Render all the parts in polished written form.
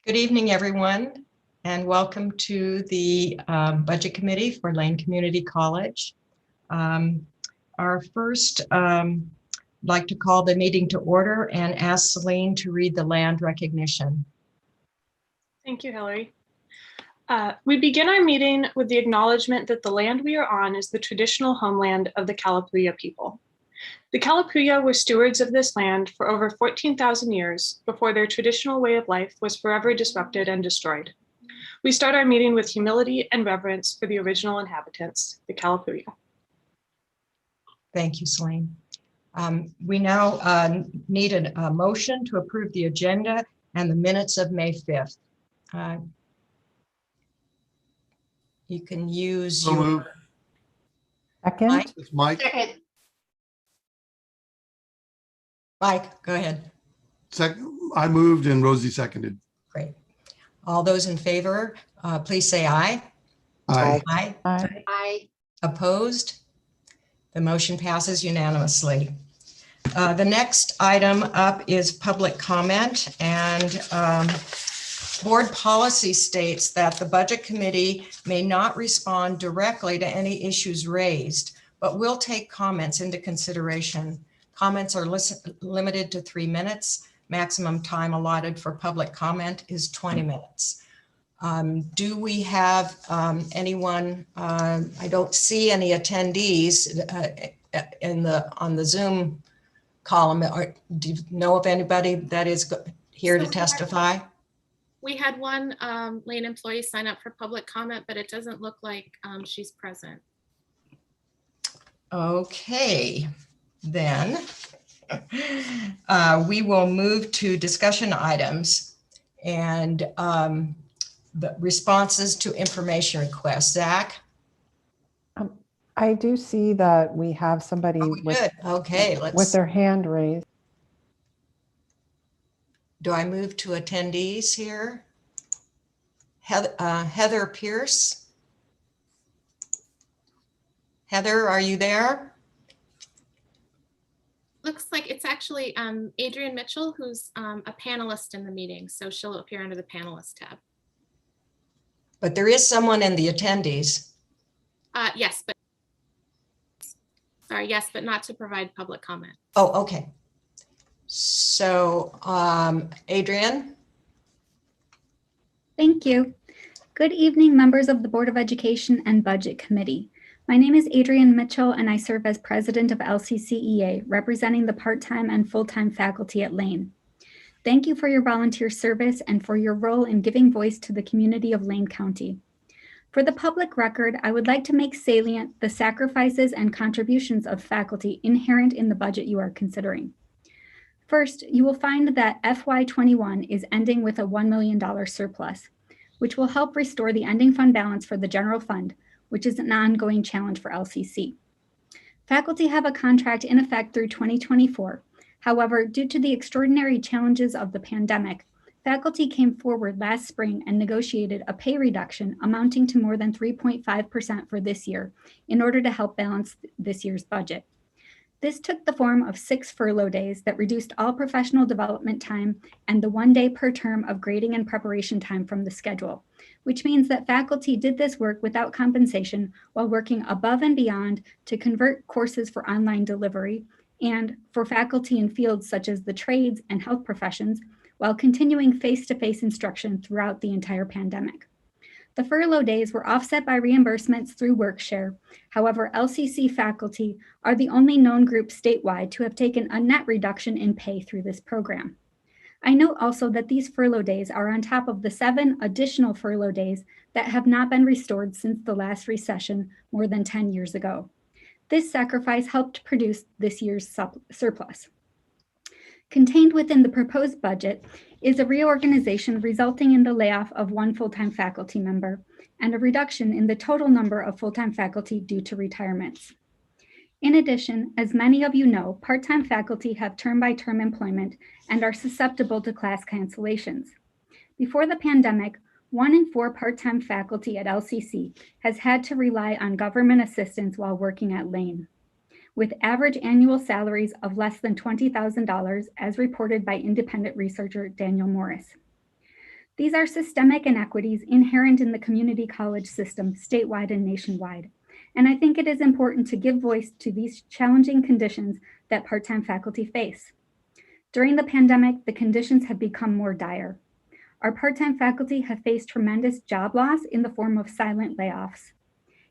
Good evening, everyone, and welcome to the Budget Committee for Lane Community College. Our first, I'd like to call the meeting to order and ask Celine to read the land recognition. Thank you, Hillary. We begin our meeting with the acknowledgement that the land we are on is the traditional homeland of the Kalapuya people. The Kalapuya were stewards of this land for over 14,000 years before their traditional way of life was forever disrupted and destroyed. We start our meeting with humility and reverence for the original inhabitants, the Kalapuya. Thank you, Celine. We now need a motion to approve the agenda and the minutes of May 5th. You can use your Second. Mike. It's Mike. Second. Mike, go ahead. Second, I moved and Rosie seconded. Great. All those in favor, please say aye. Aye. Aye. Aye. Aye. Opposed? The motion passes unanimously. The next item up is public comment, and board policy states that the Budget Committee may not respond directly to any issues raised, but will take comments into consideration. Comments are limited to 3 minutes. Maximum time allotted for public comment is 20 minutes. Do we have anyone? I don't see any attendees on the Zoom column. Do you know of anybody that is here to testify? We had one Lane employee sign up for public comment, but it doesn't look like she's present. Okay, then we will move to discussion items and the responses to information requests. Zach? I do see that we have somebody with their hand raised. Do I move to attendees here? Heather Pierce? Heather, are you there? Looks like it's actually Adrienne Mitchell, who's a panelist in the meeting, so she'll appear under the panelist tab. But there is someone in the attendees. Yes, but not to provide public comment. Oh, okay. So, Adrienne? Thank you. Good evening, members of the Board of Education and Budget Committee. My name is Adrienne Mitchell, and I serve as president of LCCEA, representing the part-time and full-time faculty at Lane. Thank you for your volunteer service and for your role in giving voice to the community of Lane County. For the public record, I would like to make salient the sacrifices and contributions of faculty inherent in the budget you are considering. First, you will find that FY21 is ending with a $1 million surplus, which will help restore the ending fund balance for the general fund, which is an ongoing challenge for LCC. Faculty have a contract in effect through 2024. However, due to the extraordinary challenges of the pandemic, faculty came forward last spring and negotiated a pay reduction amounting to more than 3.5% for this year in order to help balance this year's budget. This took the form of 6 furlough days that reduced all professional development time and the 1 day per term of grading and preparation time from the schedule, which means that faculty did this work without compensation while working above and beyond to convert courses for online delivery and for faculty in fields such as the trades and health professions while continuing face-to-face instruction throughout the entire pandemic. The furlough days were offset by reimbursements through Workshare. However, LCC faculty are the only known group statewide to have taken a net reduction in pay through this program. I note also that these furlough days are on top of the 7 additional furlough days that have not been restored since the last recession more than 10 years ago. This sacrifice helped produce this year's surplus. Contained within the proposed budget is a reorganization resulting in the layoff of 1 full-time faculty member and a reduction in the total number of full-time faculty due to retirements. In addition, as many of you know, part-time faculty have term-by-term employment and are susceptible to class cancellations. Before the pandemic, 1 in 4 part-time faculty at LCC has had to rely on government assistance while working at Lane, with average annual salaries of less than $20,000 as reported by independent researcher Daniel Morris. These are systemic inequities inherent in the community college system statewide and nationwide. And I think it is important to give voice to these challenging conditions that part-time faculty face. During the pandemic, the conditions have become more dire. Our part-time faculty have faced tremendous job loss in the form of silent layoffs.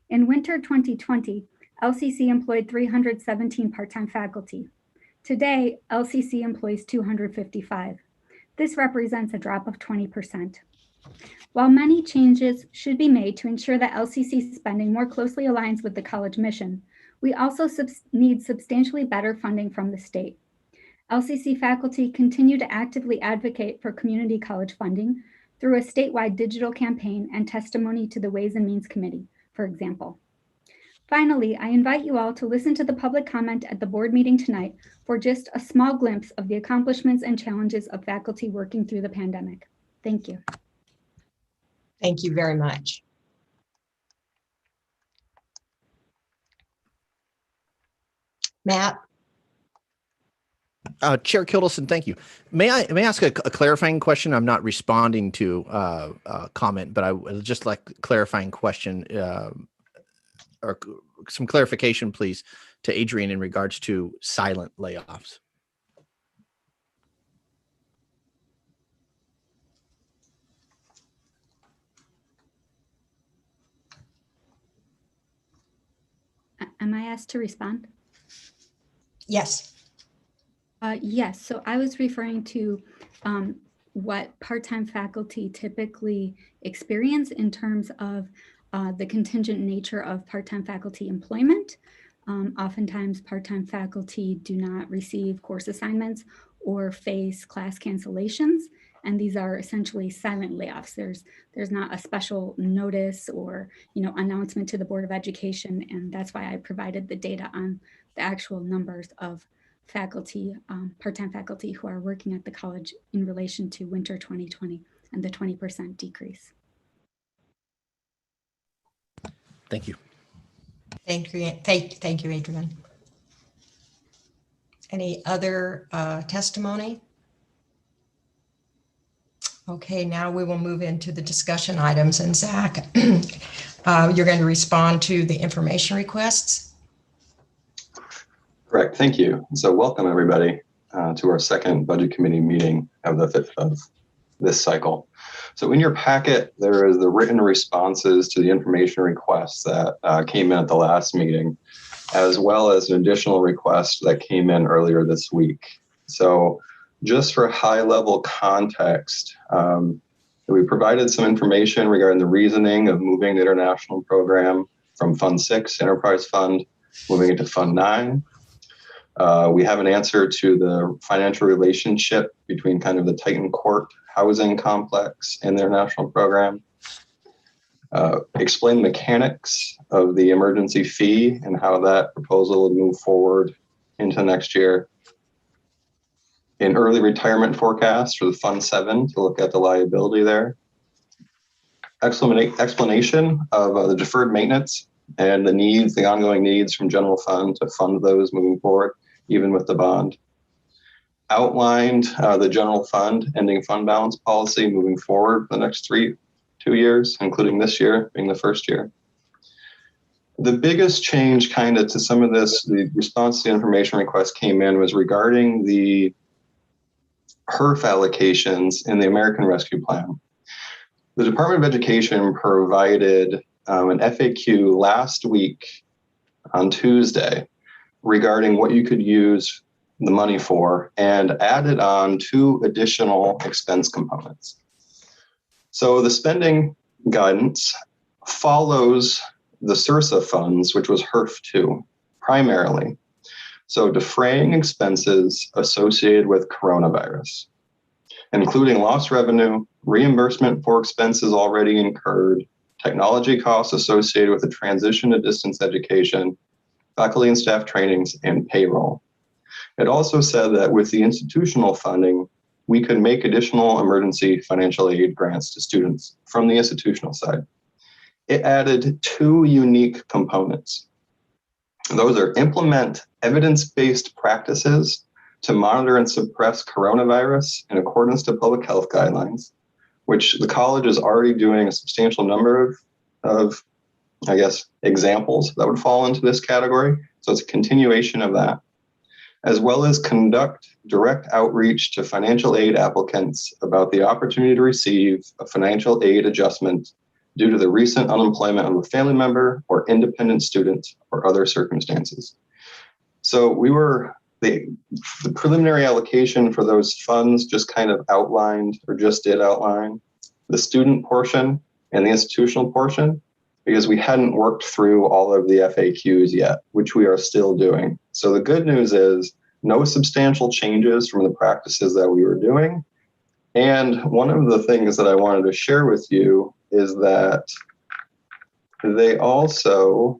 In winter 2020, LCC employed 317 part-time faculty. Today, LCC employs 255. This represents a drop of 20%. While many changes should be made to ensure that LCC spending more closely aligns with the college mission, we also need substantially better funding from the state. LCC faculty continue to actively advocate for community college funding through a statewide digital campaign and testimony to the Ways and Means Committee, for example. Finally, I invite you all to listen to the public comment at the board meeting tonight for just a small glimpse of the accomplishments and challenges of faculty working through the pandemic. Thank you. Thank you very much. Matt? Chair Kildelson, thank you. May I ask a clarifying question? I'm not responding to a comment, but I would just like a clarifying question or some clarification, please, to Adrian in regards to silent layoffs. Am I asked to respond? Yes. Yes, so I was referring to what part-time faculty typically experience in terms of the contingent nature of part-time faculty employment. Oftentimes, part-time faculty do not receive course assignments or face class cancellations, and these are essentially silent layoffs. There's not a special notice or announcement to the Board of Education, and that's why I provided the data on the actual numbers of faculty, part-time faculty who are working at the college in relation to winter 2020 and the 20% decrease. Thank you. Thank you, thank you, Adrian. Any other testimony? Okay, now we will move into the discussion items. And Zach, you're going to respond to the information requests. Correct, thank you. So welcome everybody to our second budget committee meeting of this cycle. So in your packet, there is the written responses to the information requests that came in at the last meeting, as well as an additional request that came in earlier this week. So just for high level context, we provided some information regarding the reasoning of moving the international program from Fund 6, Enterprise Fund, moving it to Fund 9. We have an answer to the financial relationship between kind of the Titan Court housing complex and the international program. Explain the mechanics of the emergency fee and how that proposal would move forward into next year. An early retirement forecast for the Fund 7 to look at the liability there. Explanation of the deferred maintenance and the needs, the ongoing needs from general fund to fund those moving forward, even with the bond. Outlined the general fund ending fund balance policy moving forward for the next 2 years, including this year being the first year. The biggest change kind of to some of this, the response to the information request came in was regarding the HERF allocations in the American Rescue Plan. The Department of Education provided an FAQ last week on Tuesday regarding what you could use the money for and added on 2 additional expense components. So the spending guidance follows the SRSA funds, which was HERF 2 primarily. So defraying expenses associated with coronavirus, including lost revenue, reimbursement for expenses already incurred, technology costs associated with the transition to distance education, faculty and staff trainings, and payroll. It also said that with the institutional funding, we could make additional emergency financial aid grants to students from the institutional side. It added 2 unique components. Those are implement evidence-based practices to monitor and suppress coronavirus in accordance to public health guidelines, which the college is already doing a substantial number of I guess, examples that would fall into this category. So it's a continuation of that, as well as conduct direct outreach to financial aid applicants about the opportunity to receive a financial aid adjustment due to the recent unemployment of a family member or independent student or other circumstances. So the preliminary allocation for those funds just kind of outlined, or just did outline, the student portion and the institutional portion, because we hadn't worked through all of the FAQs yet, which we are still doing. So the good news is no substantial changes from the practices that we were doing. And one of the things that I wanted to share with you is that they also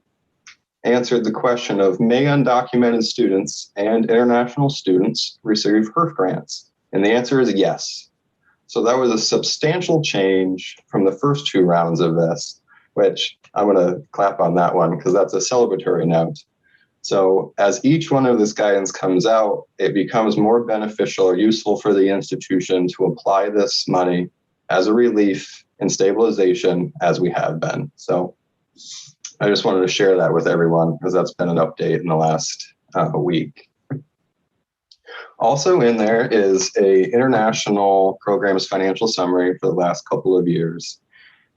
answered the question of, may undocumented students and international students receive HERF grants? And the answer is yes. So that was a substantial change from the first two rounds of this, which I'm going to clap on that one because that's a celebratory note. So as each one of this guidance comes out, it becomes more beneficial or useful for the institution to apply this money as a relief and stabilization as we have been. So I just wanted to share that with everyone because that's been an update in the last week. Also in there is a international programs financial summary for the last couple of years.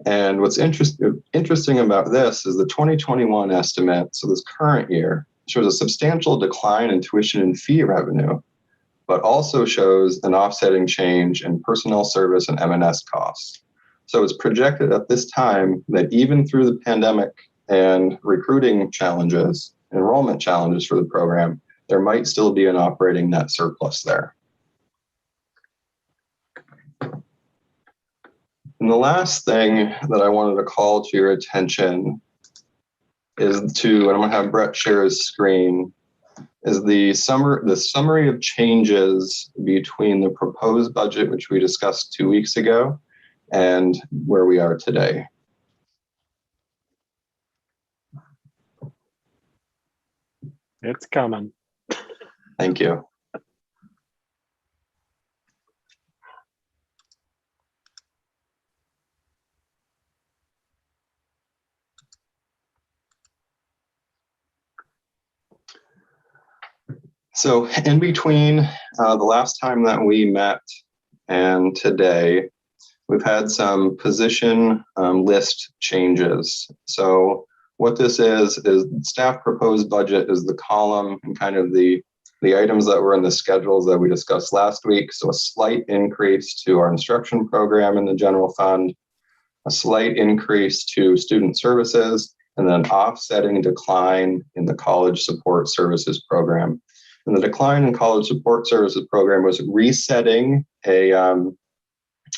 And what's interesting about this is the 2021 estimate, so this current year, shows a substantial decline in tuition and fee revenue, but also shows an offsetting change in personnel service and M&S costs. So it's projected at this time that even through the pandemic and recruiting challenges, enrollment challenges for the program, there might still be an operating net surplus there. And the last thing that I wanted to call to your attention is and I'm going to have Brett share his screen, is the summary of changes between the proposed budget, which we discussed 2 weeks ago, and where we are today. It's coming. Thank you. So in between the last time that we met and today, we've had some position list changes. So what this is staff proposed budget is the column and kind of the items that were in the schedules that we discussed last week. So a slight increase to our instruction program in the general fund, a slight increase to student services, and then offsetting decline in the college support services program. And the decline in college support services program was resetting a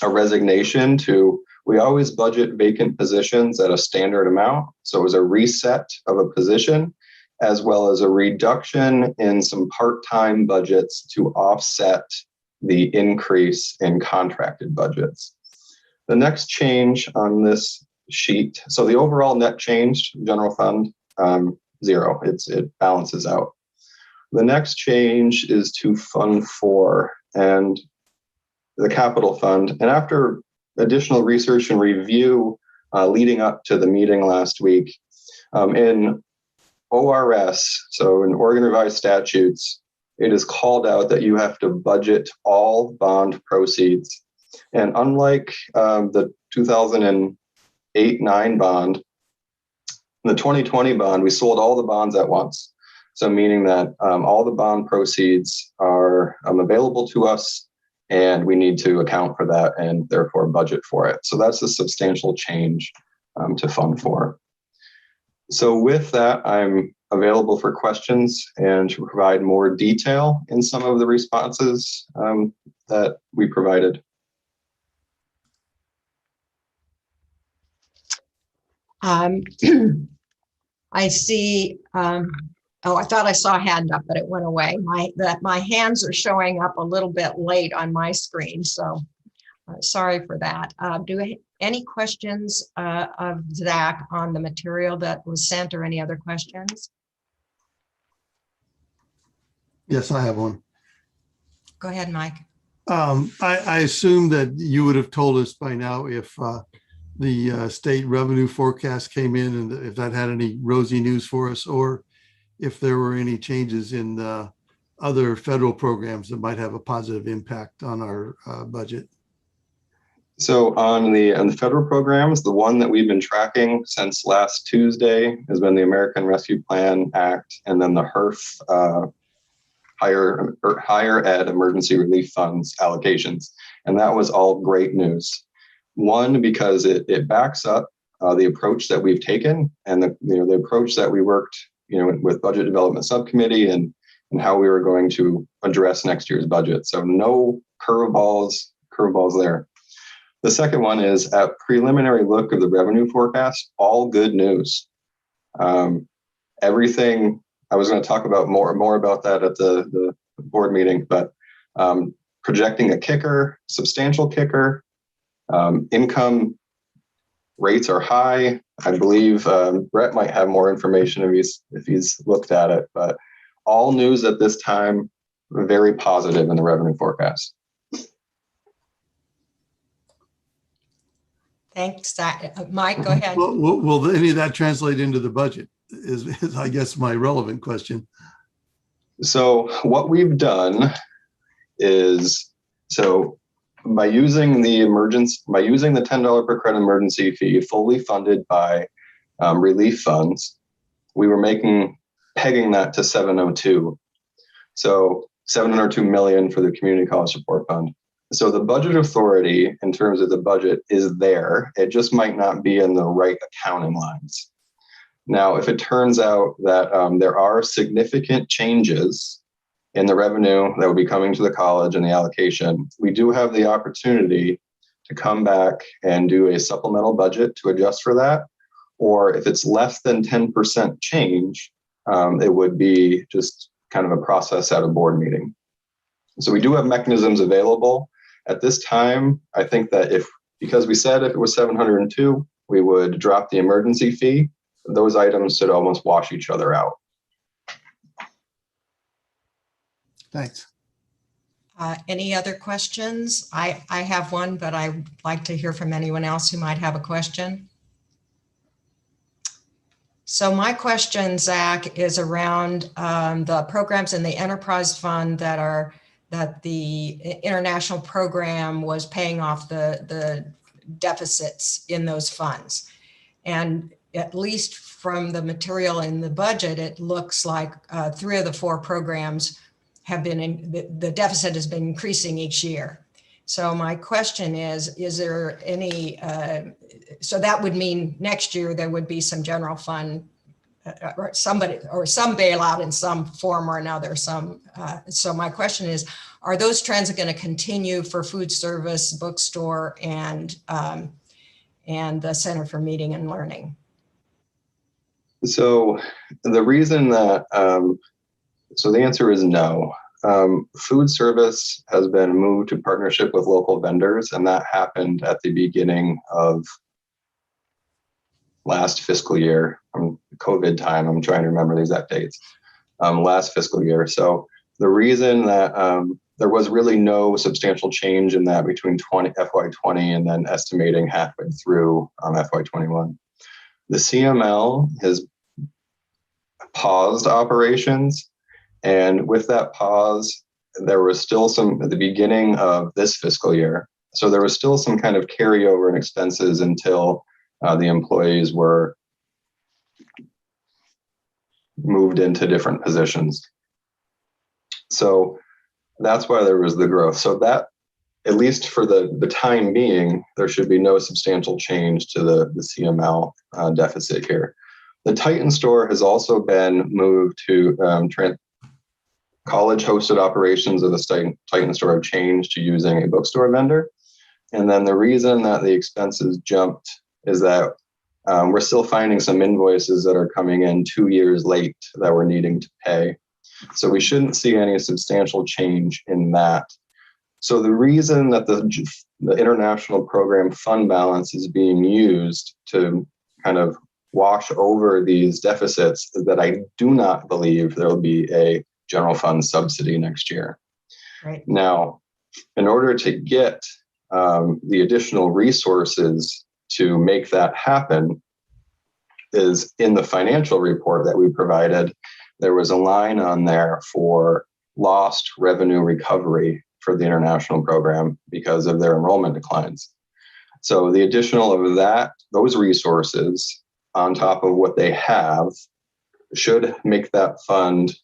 resignation to, we always budget vacant positions at a standard amount. So it was a reset of a position, as well as a reduction in some part-time budgets to offset the increase in contracted budgets. The next change on this sheet, so the overall net change, general fund, 0, it balances out. The next change is to Fund 4 and the capital fund. And after additional research and review leading up to the meeting last week, in ORS, so in Oregon Revised Statutes, it is called out that you have to budget all bond proceeds. And unlike the 2008-9 bond, the 2020 bond, we sold all the bonds at once. So meaning that all the bond proceeds are available to us, and we need to account for that and therefore budget for it. So that's a substantial change to Fund 4. So with that, I'm available for questions and to provide more detail in some of the responses that we provided. I see. Oh, I thought I saw a hand up, but it went away. My hands are showing up a little bit late on my screen, so sorry for that. Any questions of Zach on the material that was sent, or any other questions? Yes, I have one. Go ahead, Mike. I assume that you would have told us by now if the state revenue forecast came in and if that had any rosy news for us, or if there were any changes in the other federal programs that might have a positive impact on our budget. So on the federal programs, the one that we've been tracking since last Tuesday has been the American Rescue Plan Act, and then the HERF higher ed emergency relief funds allocations. And that was all great news. One, because it backs up the approach that we've taken and the approach that we worked with Budget Development Subcommittee and how we were going to address next year's budget. So no curveballs there. The second one is a preliminary look of the revenue forecast, all good news. Everything, I was going to talk about more about that at the board meeting, but projecting a kicker, substantial kicker, income rates are high. I believe Brett might have more information if he's looked at it, but all news at this time, very positive in the revenue forecast. Thanks. Mike, go ahead. Will any of that translate into the budget is I guess my relevant question. So what we've done is, by using the $10 per credit emergency fee fully funded by relief funds, we were pegging that to 702. So 702 million for the community college support fund. So the budget authority in terms of the budget is there. It just might not be in the right accounting lines. Now, if it turns out that there are significant changes in the revenue that will be coming to the college and the allocation, we do have the opportunity to come back and do a supplemental budget to adjust for that. Or if it's less than 10% change, it would be just kind of a process at a board meeting. So we do have mechanisms available. At this time, I think that because we said if it was 702, we would drop the emergency fee. Those items should almost wash each other out. Thanks. Any other questions? I have one, but I'd like to hear from anyone else who might have a question. So my question, Zach, is around the programs in the enterprise fund that the international program was paying off the deficits in those funds. And at least from the material in the budget, it looks like 3 of the 4 programs have been the deficit has been increasing each year. So my question is there any, so that would mean next year there would be some general fund or some bailout in some form or another. So my question is, are those trends going to continue for food service, bookstore, and the Center for Meeting and Learning? So the reason that, so the answer is no. Food service has been moved to partnership with local vendors, and that happened at the beginning of last fiscal year. COVID time, I'm trying to remember the exact dates. Last fiscal year. So the reason that there was really no substantial change in that between FY20 and then estimating halfway through FY21. The CML has paused operations, and with that pause, there was still some at the beginning of this fiscal year. So there was still some kind of carryover in expenses until the employees were moved into different positions. So that's why there was the growth. So that, at least for the time being, there should be no substantial change to the CML deficit here. The Titan store has also been moved to college hosted operations of the Titan store have changed to using a bookstore vendor. And then the reason that the expenses jumped is that we're still finding some invoices that are coming in 2 years late that we're needing to pay. So we shouldn't see any substantial change in that. So the reason that the international program fund balance is being used to kind of wash over these deficits is that I do not believe there will be a general fund subsidy next year. Right. Now, In order to get the additional resources to make that happen, is in the financial report that we provided, there was a line on there for lost revenue recovery for the international program because of their enrollment declines. So the additional of that, those resources on top of what they have should make that fund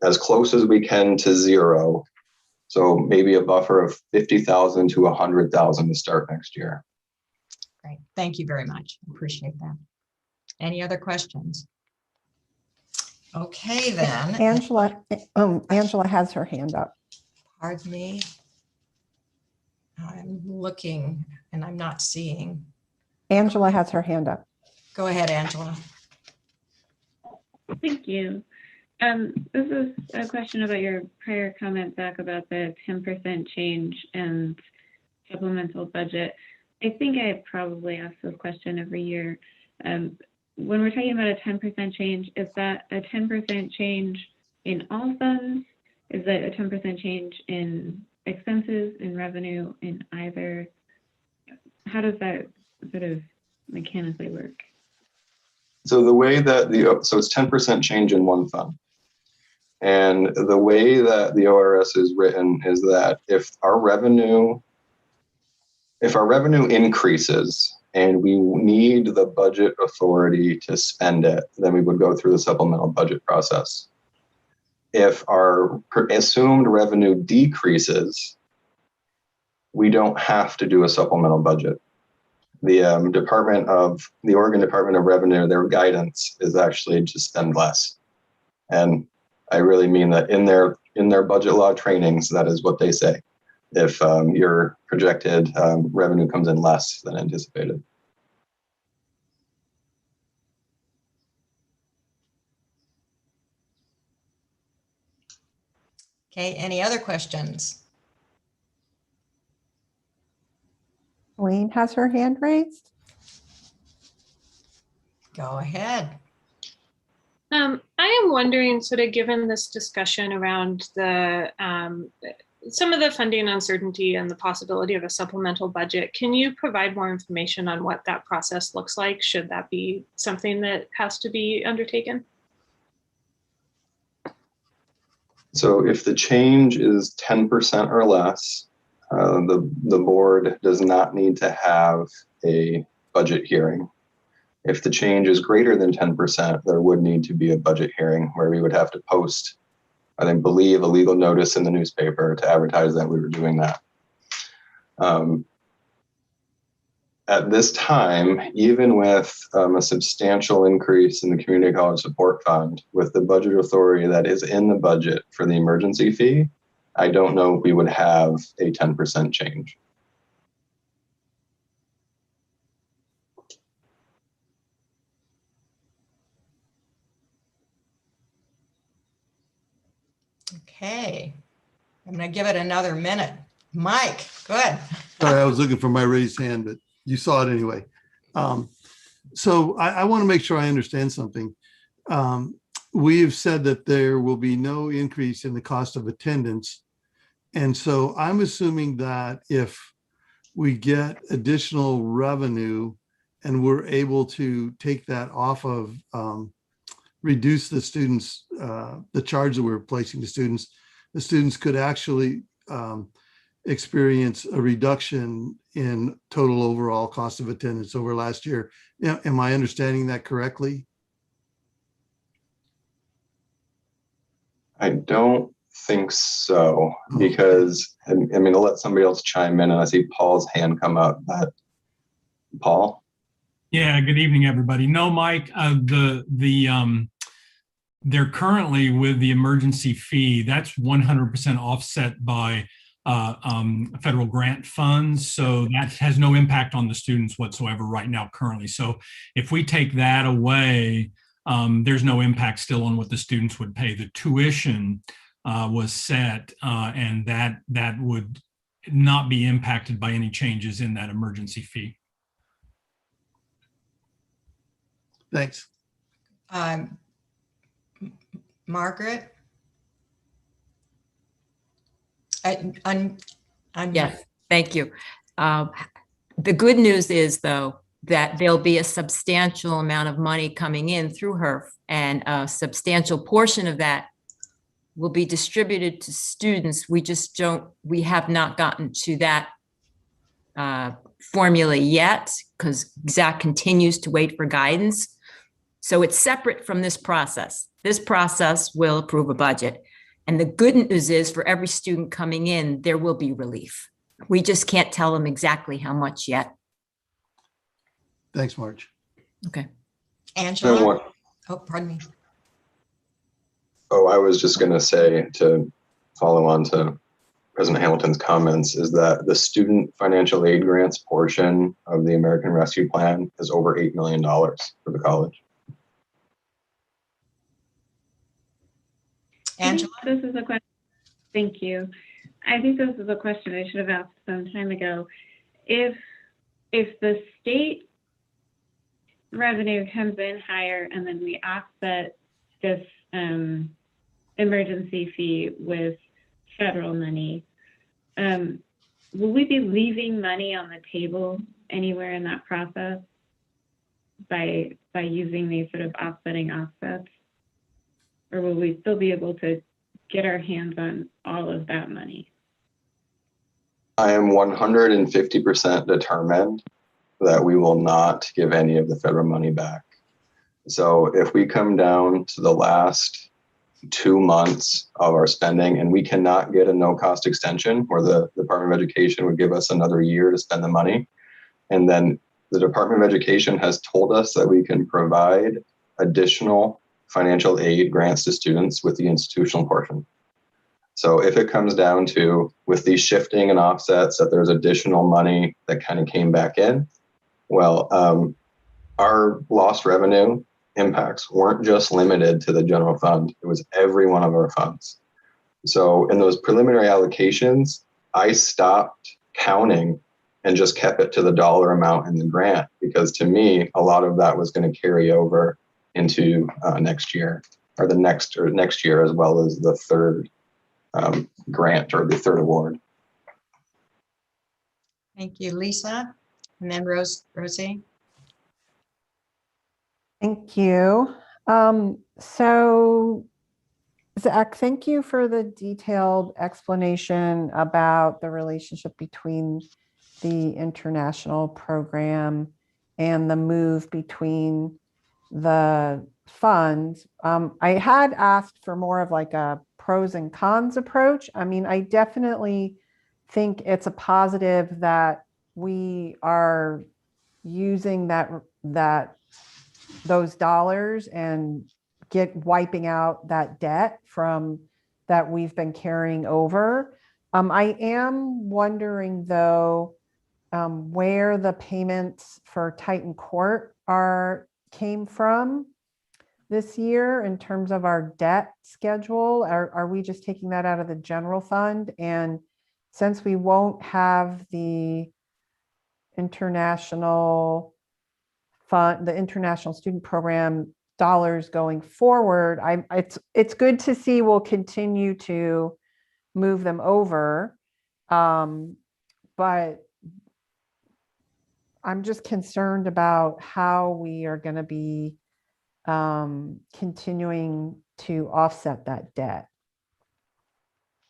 as close as we can to zero. So maybe a buffer of 50,000 to 100,000 to start next year. Great. Thank you very much. Appreciate that. Any other questions? Okay, then. Angela has her hand up. Pardon me. I'm looking and I'm not seeing. Angela has her hand up. Go ahead, Angela. Thank you. This is a question about your prior comment back about the 10% change and supplemental budget. I think I probably ask this question every year. When we're talking about a 10% change, is that a 10% change in all funds? Is that a 10% change in expenses, in revenue, in either? How does that sort of mechanically work? So the way that so it's 10% change in one fund. And the way that the ORS is written is that if our revenue increases and we need the budget authority to spend it, then we would go through the supplemental budget process. If our assumed revenue decreases, we don't have to do a supplemental budget. The Oregon Department of Revenue, their guidance is actually to spend less. And I really mean that in their budget law trainings, that is what they say. If your projected revenue comes in less than anticipated. Okay, any other questions? Wayne has her hand raised. Go ahead. I am wondering, sort of given this discussion around the some of the funding uncertainty and the possibility of a supplemental budget, can you provide more information on what that process looks like? Should that be something that has to be undertaken? So if the change is 10% or less, the board does not need to have a budget hearing. If the change is greater than 10%, there would need to be a budget hearing where we would have to post, I believe, a legal notice in the newspaper to advertise that we were doing that. At this time, even with a substantial increase in the Community College Support Fund, with the budget authority that is in the budget for the emergency fee, I don't know if we would have a 10% change. Okay, I'm going to give it another minute. Mike, go ahead. Sorry, I was looking for my raised hand, but you saw it anyway. So I want to make sure I understand something. We've said that there will be no increase in the cost of attendance. And so I'm assuming that if we get additional revenue and we're able to take that off of, reduce the students, the charge that we're placing to students, the students could actually experience a reduction in total overall cost of attendance over last year. Am I understanding that correctly? I don't think so, because I mean, I'll let somebody else chime in, and I see Paul's hand come up. But Paul? Yeah, good evening, everybody. No, Mike, they're currently with the emergency fee, that's 100% offset by federal grant funds. So that has no impact on the students whatsoever right now currently. So if we take that away, there's no impact still on what the students would pay. The tuition was set, and that would not be impacted by any changes in that emergency fee. Thanks. Margaret? Yes, thank you. The good news is, though, that there'll be a substantial amount of money coming in through HERF, and a substantial portion of that will be distributed to students. We have not gotten to that formula yet, because Zach continues to wait for guidance. So it's separate from this process. This process will approve a budget. And the good news is, for every student coming in, there will be relief. We just can't tell them exactly how much yet. Thanks, Marge. Okay. Angela? Oh, pardon me. Oh, I was just going to say, to follow on to President Hamilton's comments, is that the student financial aid grants portion of the American Rescue Plan is over $8 million for the college. Angela? This is a question. Thank you. I think this is a question I should have asked some time ago. If the state revenue comes in higher and then we offset this emergency fee with federal money, will we be leaving money on the table anywhere in that process by using these sort of offsetting offsets? Or will we still be able to get our hands on all of that money? I am 150% determined that we will not give any of the federal money back. So if we come down to the last 2 months of our spending and we cannot get a no-cost extension where the Department of Education would give us another year to spend the money, and then the Department of Education has told us that we can provide additional financial aid grants to students with the institutional portion. So if it comes down to, with these shifting and offsets, that there's additional money that kind of came back in, well, our lost revenue impacts weren't just limited to the general fund. It was every one of our funds. So in those preliminary allocations, I stopped counting and just kept it to the dollar amount in the grant, because to me, a lot of that was going to carry over into next year, or next year, as well as the third grant, or the third award. Thank you, Lisa. And then Rosie. Thank you. So Zach, thank you for the detailed explanation about the relationship between the international program and the move between the funds. I had asked for more of like a pros and cons approach. I mean, I definitely think it's a positive that we are using those dollars and wiping out that debt from that we've been carrying over. I am wondering though, where the payments for Titan Court came from this year in terms of our debt schedule. Are we just taking that out of the general fund? And since we won't have the international fund, the international student program dollars going forward, it's good to see we'll continue to move them over. But I'm just concerned about how we are going to be continuing to offset that debt.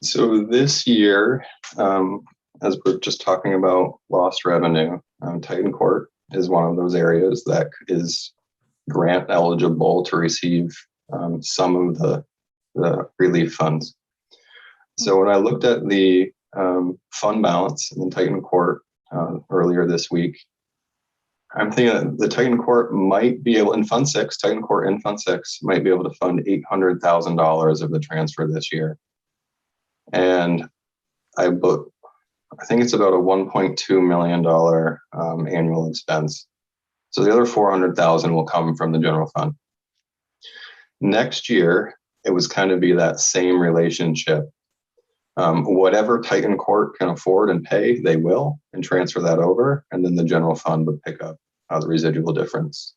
So this year, as we're just talking about lost revenue, Titan Court is one of those areas that is grant eligible to receive some of the relief funds. So when I looked at the fund balance in Titan Court earlier this week, I'm thinking that the Titan Court might be able, in Fund 6, Titan Court in Fund 6 might be able to fund $800,000 of the transfer this year. And I think it's about a $1.2 million annual expense. So the other $400,000 will come from the general fund. Next year, it was kind of be that same relationship. Whatever Titan Court can afford and pay, they will, and transfer that over, and then the general fund would pick up the residual difference.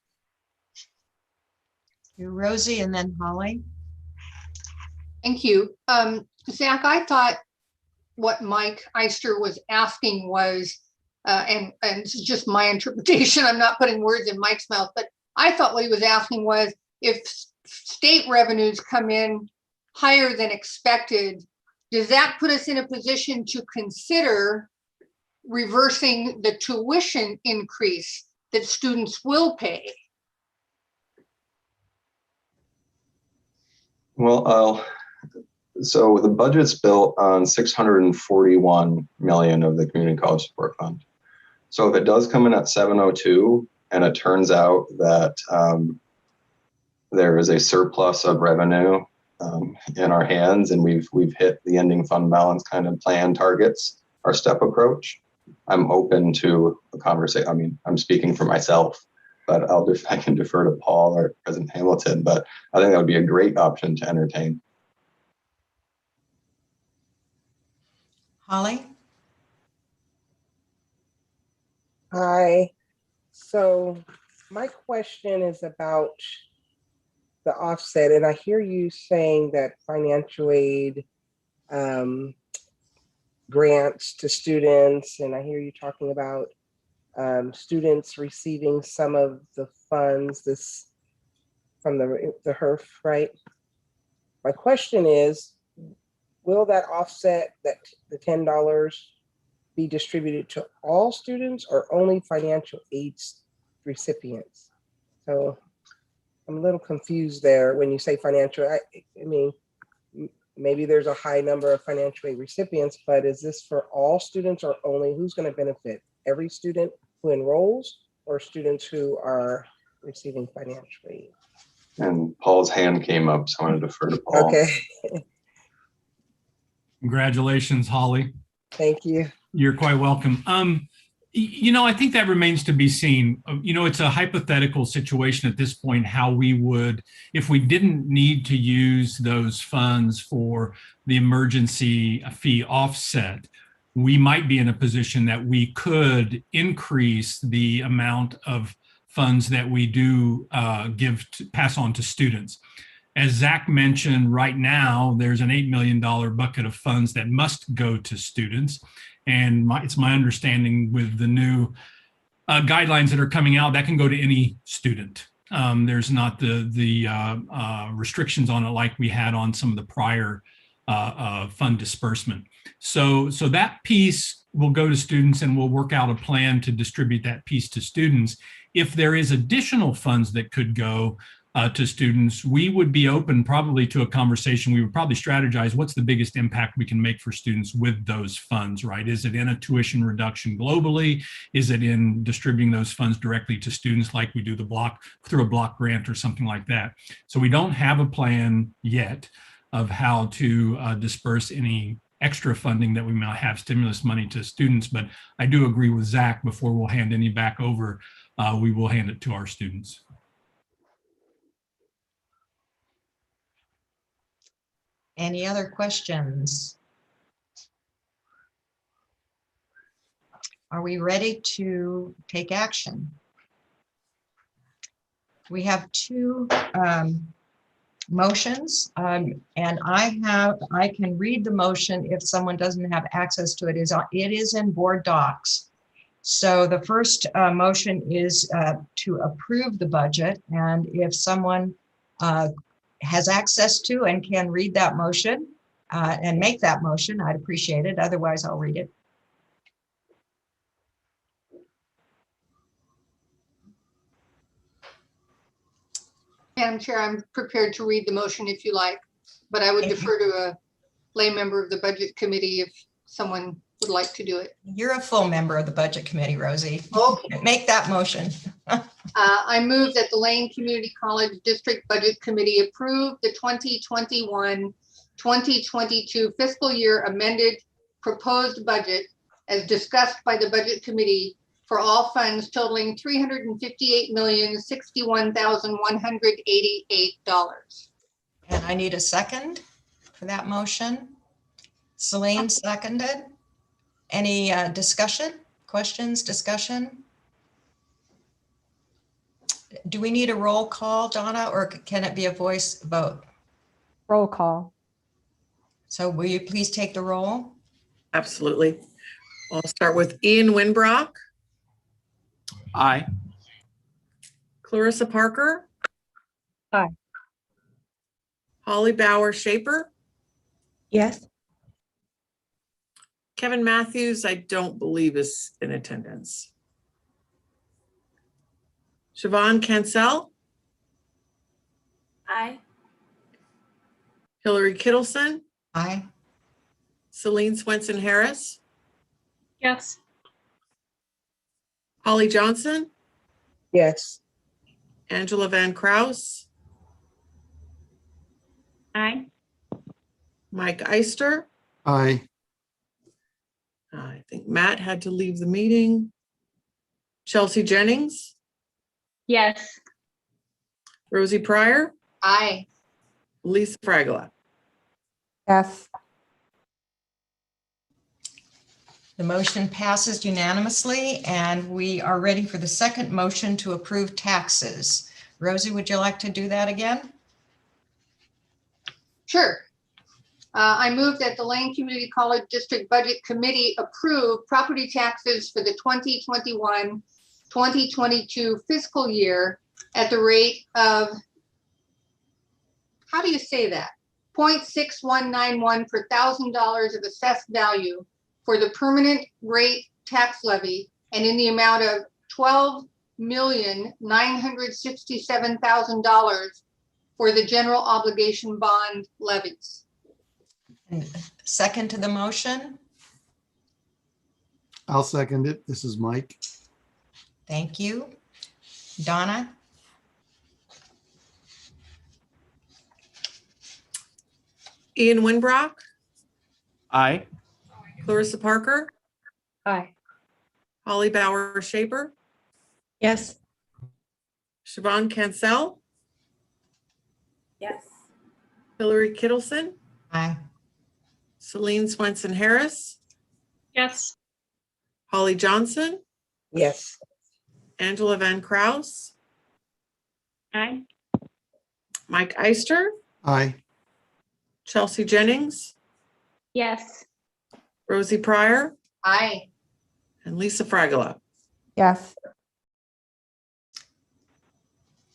Rosie, and then Holly. Thank you. Zach, I thought what Mike Eister was asking was, and this is just my interpretation, I'm not putting words in Mike's mouth, but I thought what he was asking was if state revenues come in higher than expected, does that put us in a position to consider reversing the tuition increase that students will pay? Well, so the budget's built on 641 million of the Community College Support Fund. So if it does come in at 702 and it turns out that there is a surplus of revenue in our hands and we've hit the ending fund balance kind of plan targets, our STEP approach, I'm open to a conversation. I mean, I'm speaking for myself, but I can defer to Paul or President Hamilton, but I think that would be a great option to entertain. Holly? Hi. So my question is about the offset, and I hear you saying that financial aid grants to students, and I hear you talking about students receiving some of the funds from the HERF, right? My question is, will that offset, that the $10 be distributed to all students or only financial aid recipients? So I'm a little confused there when you say financial. I mean, maybe there's a high number of financial aid recipients, but is this for all students or only who's going to benefit? Every student who enrolls or students who are receiving financial aid? And Paul's hand came up, so I want to defer to Paul. Okay. Congratulations, Holly. Thank you. You're quite welcome. I think that remains to be seen. It's a hypothetical situation at this point, how we would, if we didn't need to use those funds for the emergency fee offset, we might be in a position that we could increase the amount of funds that we do pass on to students. As Zach mentioned, right now, there's an $8 million bucket of funds that must go to students. And it's my understanding with the new guidelines that are coming out, that can go to any student. There's not the restrictions on it like we had on some of the prior fund disbursement. So that piece will go to students, and we'll work out a plan to distribute that piece to students. If there is additional funds that could go to students, we would be open probably to a conversation. We would probably strategize what's the biggest impact we can make for students with those funds, right? Is it in a tuition reduction globally? Is it in distributing those funds directly to students like we do through a block grant or something like that? So we don't have a plan yet of how to disperse any extra funding that we might have stimulus money to students, but I do agree with Zach, before we'll hand any back over, we will hand it to our students. Any other questions? Are we ready to take action? We have two motions, and I can read the motion if someone doesn't have access to it. It is in board docs. So the first motion is to approve the budget, and if someone has access to and can read that motion and make that motion, I'd appreciate it. Otherwise, I'll read it. Madam Chair, I'm prepared to read the motion if you like, but I would defer to a lay member of the Budget Committee if someone would like to do it. You're a full member of the Budget Committee, Rosie. Okay. Make that motion. I move that the Lane Community College District Budget Committee approve the 2021-2022 fiscal year amended proposed budget as discussed by the Budget Committee for all funds totaling $358,061,188. And I need a second for that motion. Celine seconded. Any discussion, questions, discussion? Do we need a roll call, Donna, or can it be a voice vote? Roll call. So will you please take the roll? Absolutely. I'll start with Ian Winbrock, Aye. Clarissa Parker. Aye. Holly Bauer Shaper. Yes. Kevin Matthews, I don't believe is in attendance. Siobhan Cancel. Aye. Hillary Kittleson. Aye. Celine Swenson Harris. Yes. Holly Johnson. Yes. Angela Van Kraus. Aye. Mike Eister. Aye. I think Matt had to leave the meeting. Chelsea Jennings. Yes. Rosie Pryor. Aye. Lisa Fragola. Yes. The motion passes unanimously, and we are ready for the second motion to approve taxes. Rosie, would you like to do that again? Sure. I move that the Lane Community College District Budget Committee approve property taxes for the 2021-2022 fiscal year at the rate of, how do you say that? 0.6191 per $1,000 of assessed value for the permanent rate tax levy and in the amount of $12,967,000 for the general obligation bond levies. And second to the motion? I'll second it. This is Mike. Thank you. Donna? Ian Winbrock. Aye. Clarissa Parker. Aye. Holly Bauer Shaper. Yes. Siobhan Cancel. Yes. Hillary Kittleson. Aye. Celine Swenson Harris. Yes. Holly Johnson. Yes. Angela Van Kraus. Aye. Mike Eister. Aye. Chelsea Jennings. Yes. Rosie Pryor. Aye. And Lisa Fragola. Yes.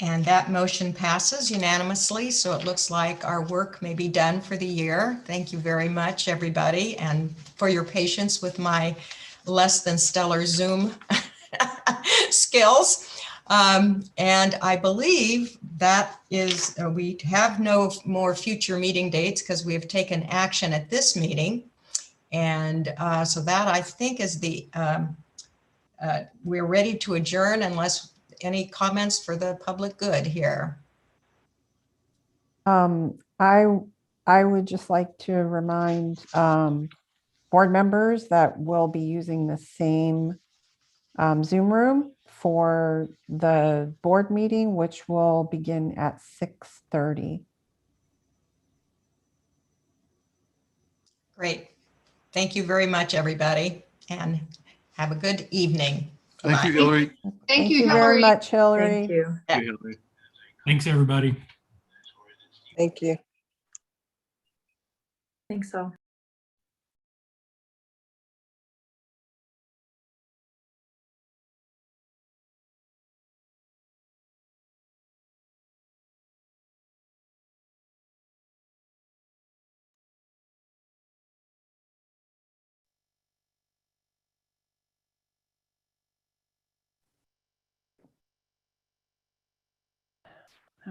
And that motion passes unanimously, so it looks like our work may be done for the year. Thank you very much, everybody, and for your patience with my less than stellar Zoom skills. And I believe that is, we have no more future meeting dates because we have taken action at this meeting. And so that, I think, is the, we're ready to adjourn unless any comments for the public good here. I would just like to remind board members that we'll be using the same Zoom room for the board meeting, which will begin at 6:30. Great. Thank you very much, everybody, and have a good evening. Thank you, Bye. Hillary. Thank you, very Hillary. much, Hillary. Thank you. Thanks, everybody. Thank you. Thanks all.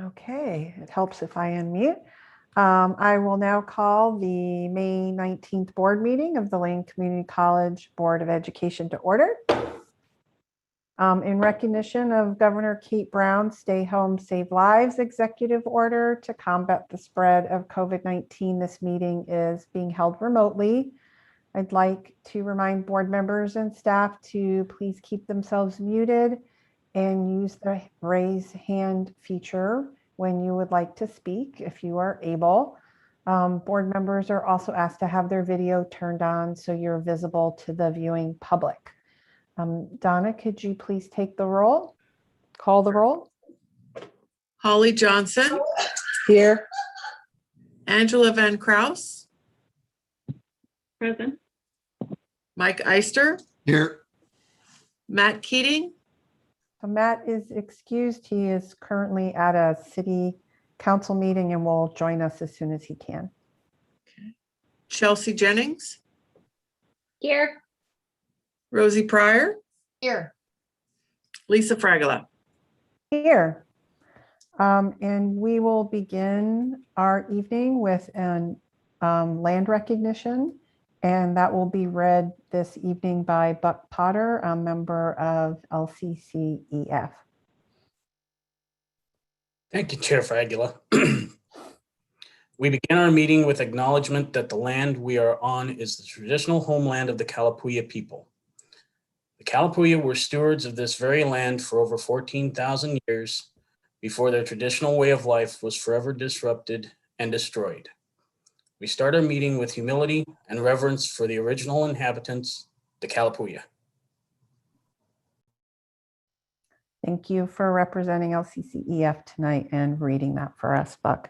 Okay, it helps if I unmute. I will now call the May 19th board meeting of the Lane Community College Board of Education to order. In recognition of Governor Kate Brown's Stay Home, Save Lives executive order to combat the spread of COVID-19, this meeting is being held remotely. I'd like to remind board members and staff to please keep themselves muted and use the raise hand feature when you would like to speak, if you are able. Board members are also asked to have their video turned on so you're visible to the viewing public. Donna, could you please take the roll? Call the roll. Holly Johnson. Here. Angela Van Kraus. Present. Mike Eister, Here. Matt Keating, Matt is excused. He is currently at a city council meeting and will join us as soon as he can. Chelsea Jennings, Here. Rosie Pryor, Here. Lisa Fragola. Here. And we will begin our evening with an land recognition, and that will be read this evening by Buck Potter, a member of LCCEF. Thank you, Chair Fragula. We begin our meeting with acknowledgement that the land we are on is the traditional homeland of the Kalapuya people. The Kalapuya were stewards of this very land for over 14,000 years before their traditional way of life was forever disrupted and destroyed. We start our meeting with humility and reverence for the original inhabitants, the Kalapuya. Thank you for representing LCCEF tonight and reading that for us, Buck.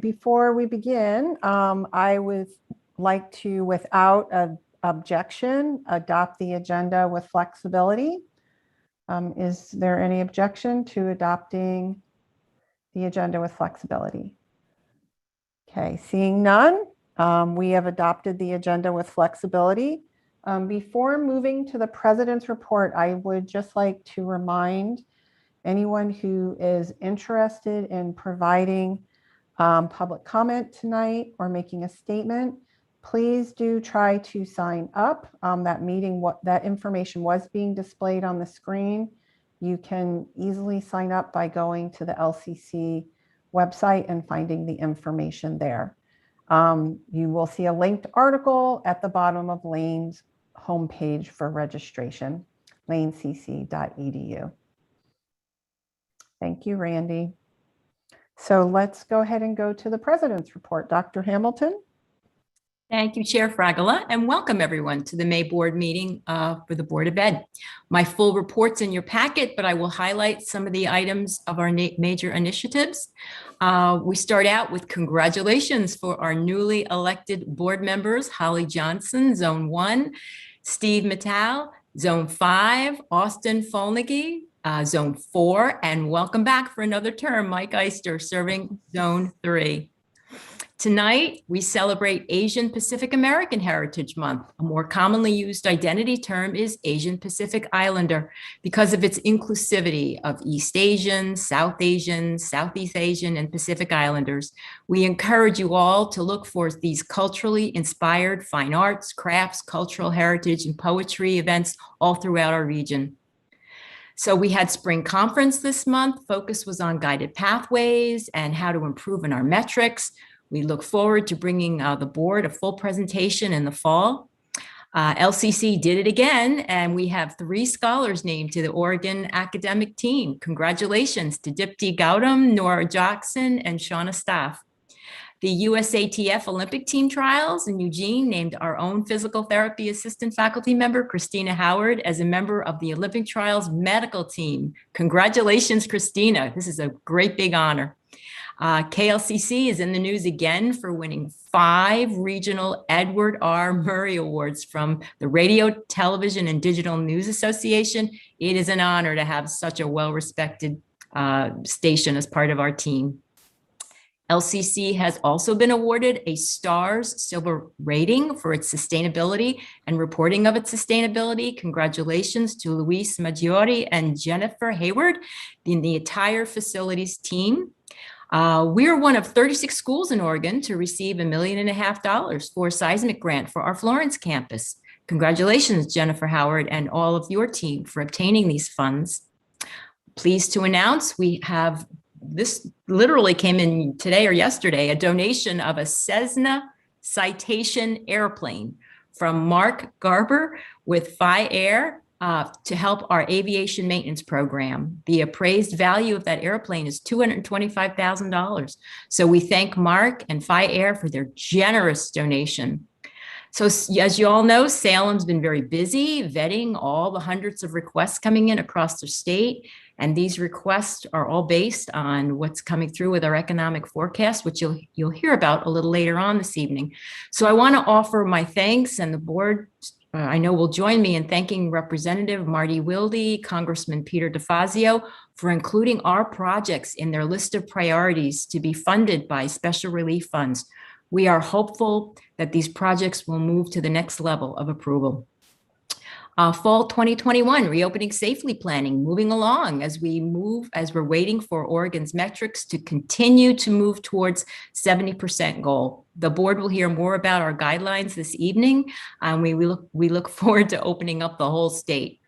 Before we begin, I would like to, without an objection, adopt the agenda with flexibility. Is there any objection to adopting the agenda with flexibility? Okay, seeing none, we have adopted the agenda with flexibility. Before moving to the president's report, I would just like to remind anyone who is interested in providing public comment tonight or making a statement, please do try to sign up. That information was being displayed on the screen. You can easily sign up by going to the LCC website and finding the information there. You will see a linked article at the bottom of Lane's homepage for registration, lanecc.edu. Thank you, Randy. So let's go ahead and go to the president's report. Dr. Hamilton. Thank you, Chair Fragola, and welcome everyone to the May board meeting for the Board of Ed. My full report's in your packet, but I will highlight some of the items of our major initiatives. We start out with congratulations for our newly elected board members, Holly Johnson, Zone 1, Steve Mittal, Zone 5, Austin Folnege, Zone 4, and welcome back for another term, Mike Eister, serving Zone 3. Tonight, we celebrate Asian Pacific American Heritage Month. A more commonly used identity term is Asian Pacific Islander because of its inclusivity of East Asian, South Asian, Southeast Asian, and Pacific Islanders. We encourage you all to look for these culturally inspired fine arts, crafts, cultural heritage, and poetry events all throughout our region. So we had spring conference this month. Focus was on guided pathways and how to improve in our metrics. We look forward to bringing the board a full presentation in the fall. LCC did it again, and we have 3 scholars named to the Oregon academic team. Congratulations to Dipti Gautam, Nora Jackson, and Shauna Staff. The USATF Olympic team trials in Eugene named our own physical therapy assistant faculty member, Christina Howard, as a member of the Olympic trials medical team. Congratulations, Christina. This is a great big honor. KLCC is in the news again for winning 5 regional Edward R. Murray Awards from the Radio, Television, and Digital News Association. It is an honor to have such a well-respected station as part of our team. LCC has also been awarded a STARS Silver rating for its sustainability and reporting of its sustainability. Congratulations to Luis Maggiore and Jennifer Hayward and the entire facilities team. We are one of 36 schools in Oregon to receive $1.5 million for a seismic grant for our Florence campus. Congratulations, Jennifer Howard, and all of your team for obtaining these funds. Pleased to announce we have, this literally came in today or yesterday, a donation of a Cessna Citation airplane from Mark Garber with Phi Air to help our aviation maintenance program. The appraised value of that airplane is $225,000. So we thank Mark and Phi Air for their generous donation. So as you all know, Salem's been very busy vetting all the hundreds of requests coming in across the state. And these requests are all based on what's coming through with our economic forecast, which you'll hear about a little later on this evening. So I want to offer my thanks, and the board I know will join me in thanking Representative Marty Wilde, Congressman Peter DeFazio for including our projects in their list of priorities to be funded by special relief funds. We are hopeful that these projects will move to the next level of approval. Fall 2021 reopening safely planning moving along as we're waiting for Oregon's metrics to continue to move towards 70% goal. The board will hear more about our guidelines this evening, and we look forward to opening up the whole state.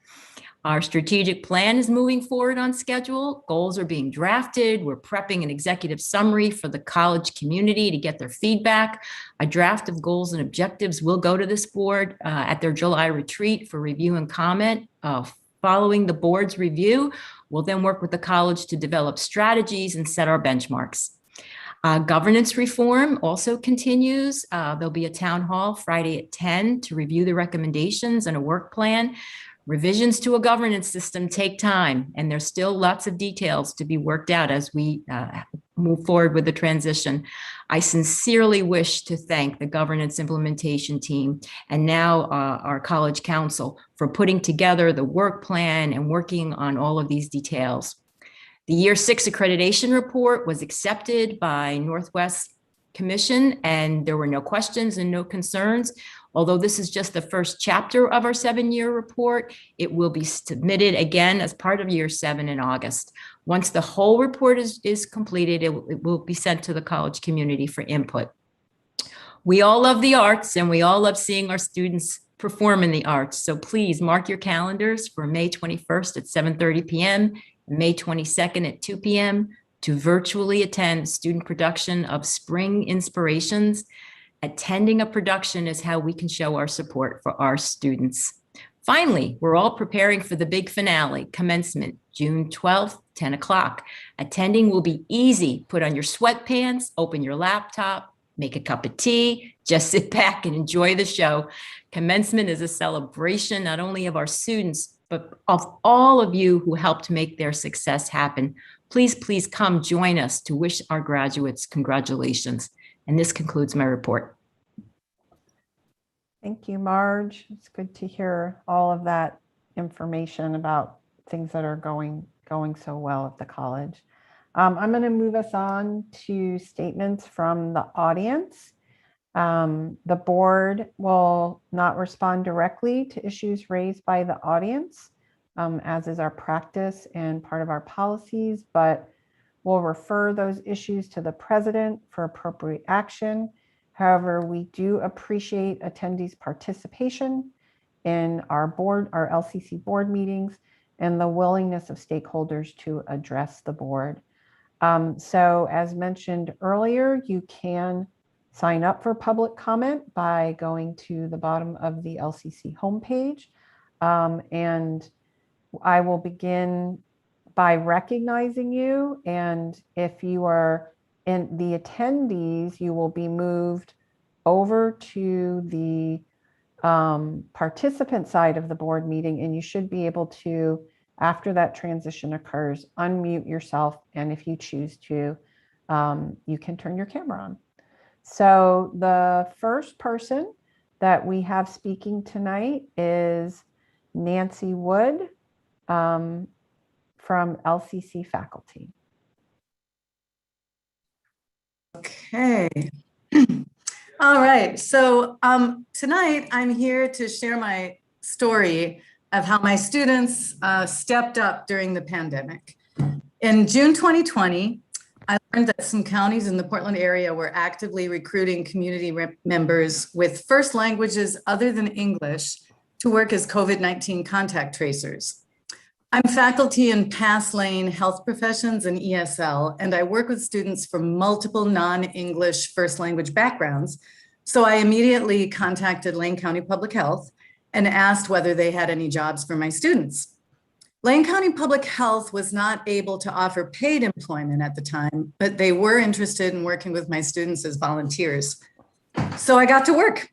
Our strategic plan is moving forward on schedule. Goals are being drafted. We're prepping an executive summary for the college community to get their feedback. A draft of goals and objectives will go to this board at their July retreat for review and comment. Following the board's review, we'll then work with the college to develop strategies and set our benchmarks. Governance reform also continues. There'll be a town hall Friday at 10 to review the recommendations and a work plan. Revisions to a governance system take time, and there's still lots of details to be worked out as we move forward with the transition. I sincerely wish to thank the governance implementation team and now our college council for putting together the work plan and working on all of these details. The Year 6 accreditation report was accepted by Northwest Commission, and there were no questions and no concerns. Although this is just the first chapter of our 7-year report, it will be submitted again as part of Year 7 in August. Once the whole report is completed, it will be sent to the college community for input. We all love the arts, and we all love seeing our students perform in the arts. So please mark your calendars for May 21st at 7:30 p.m., May 22nd at 2 p.m. to virtually attend student production of Spring Inspirations. Attending a production is how we can show our support for our students. Finally, we're all preparing for the big finale, commencement, June 12th, 10 o'clock. Attending will be easy. Put on your sweatpants, open your laptop, make a cup of tea, just sit back and enjoy the show. Commencement is a celebration not only of our students, but of all of you who helped make their success happen. Please, please come join us to wish our graduates congratulations. And this concludes my report. Thank you, Marge. It's good to hear all of that information about things that are going so well at the college. I'm going to move us on to statements from the audience. The board will not respond directly to issues raised by the audience, as is our practice and part of our policies, but we'll refer those issues to the president for appropriate action. However, we do appreciate attendees' participation in our LCC board meetings and the willingness of stakeholders to address the board. So as mentioned earlier, you can sign up for public comment by going to the bottom of the LCC homepage. And I will begin by recognizing you. And if you are in the attendees, you will be moved over to the participant side of the board meeting, and you should be able to, after that transition occurs, unmute yourself. And if you choose to, you can turn your camera on. So the first person that we have speaking tonight is Nancy Wood from LCC faculty. Okay. All right. So tonight I'm here to share my story of how my students stepped up during the pandemic. In June 2020, I learned that some counties in the Portland area were actively recruiting community members with first languages other than English to work as COVID-19 contact tracers. I'm faculty in Pass Lane Health Professions and ESL, and I work with students from multiple non-English first language backgrounds. So I immediately contacted Lane County Public Health and asked whether they had any jobs for my students. Lane County Public Health was not able to offer paid employment at the time, but they were interested in working with my students as volunteers. So I got to work.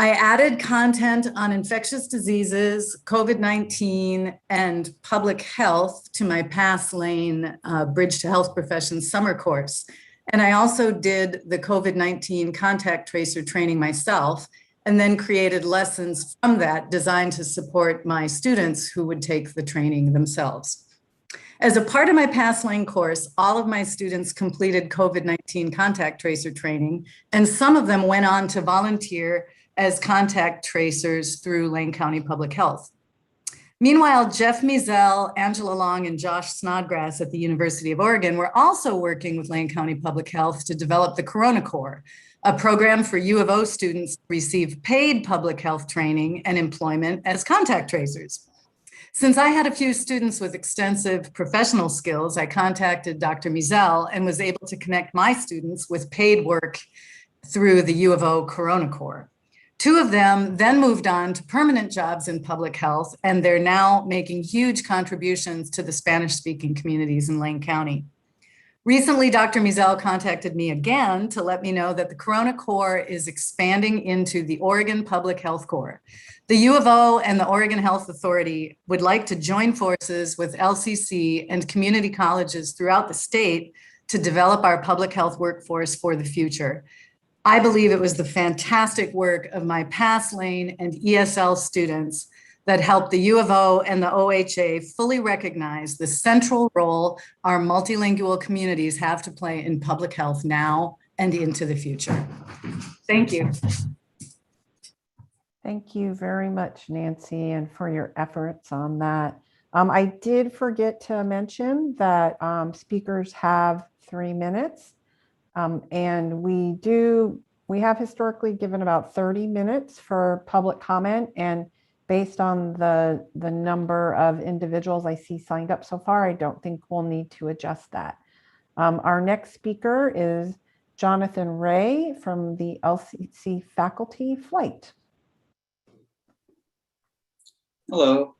I added content on infectious diseases, COVID-19, and public health to my Pass Lane Bridge to Health Professions summer course. And I also did the COVID-19 contact tracer training myself, and then created lessons from that designed to support my students who would take the training themselves. As a part of my Pass Lane course, all of my students completed COVID-19 contact tracer training, and some of them went on to volunteer as contact tracers through Lane County Public Health. Meanwhile, Jeff Mizell, Angela Long, and Josh Snodgrass at the University of Oregon were also working with Lane County Public Health to develop the Corona Corps, a program for U of O students to receive paid public health training and employment as contact tracers. Since I had a few students with extensive professional skills, I contacted Dr. Mizell and was able to connect my students with paid work through the U of O Corona Corps. 2 of them then moved on to permanent jobs in public health, and they're now making huge contributions to the Spanish-speaking communities in Lane County. Recently, Dr. Mizell contacted me again to let me know that the Corona Corps is expanding into the Oregon Public Health Corps. The U of O and the Oregon Health Authority would like to join forces with LCC and community colleges throughout the state to develop our public health workforce for the future. I believe it was the fantastic work of my Pass Lane and ESL students that helped the U of O and the OHA fully recognize the central role our multilingual communities have to play in public health now and into the future. Thank you. Thank you very much, Nancy, and for your efforts on that. I did forget to mention that speakers have 3 minutes. And we have historically given about 30 minutes for public comment, and based on the number of individuals I see signed up so far, I don't think we'll need to adjust that. Our next speaker is Jonathan Ray from the LCC Faculty Flight. Hello.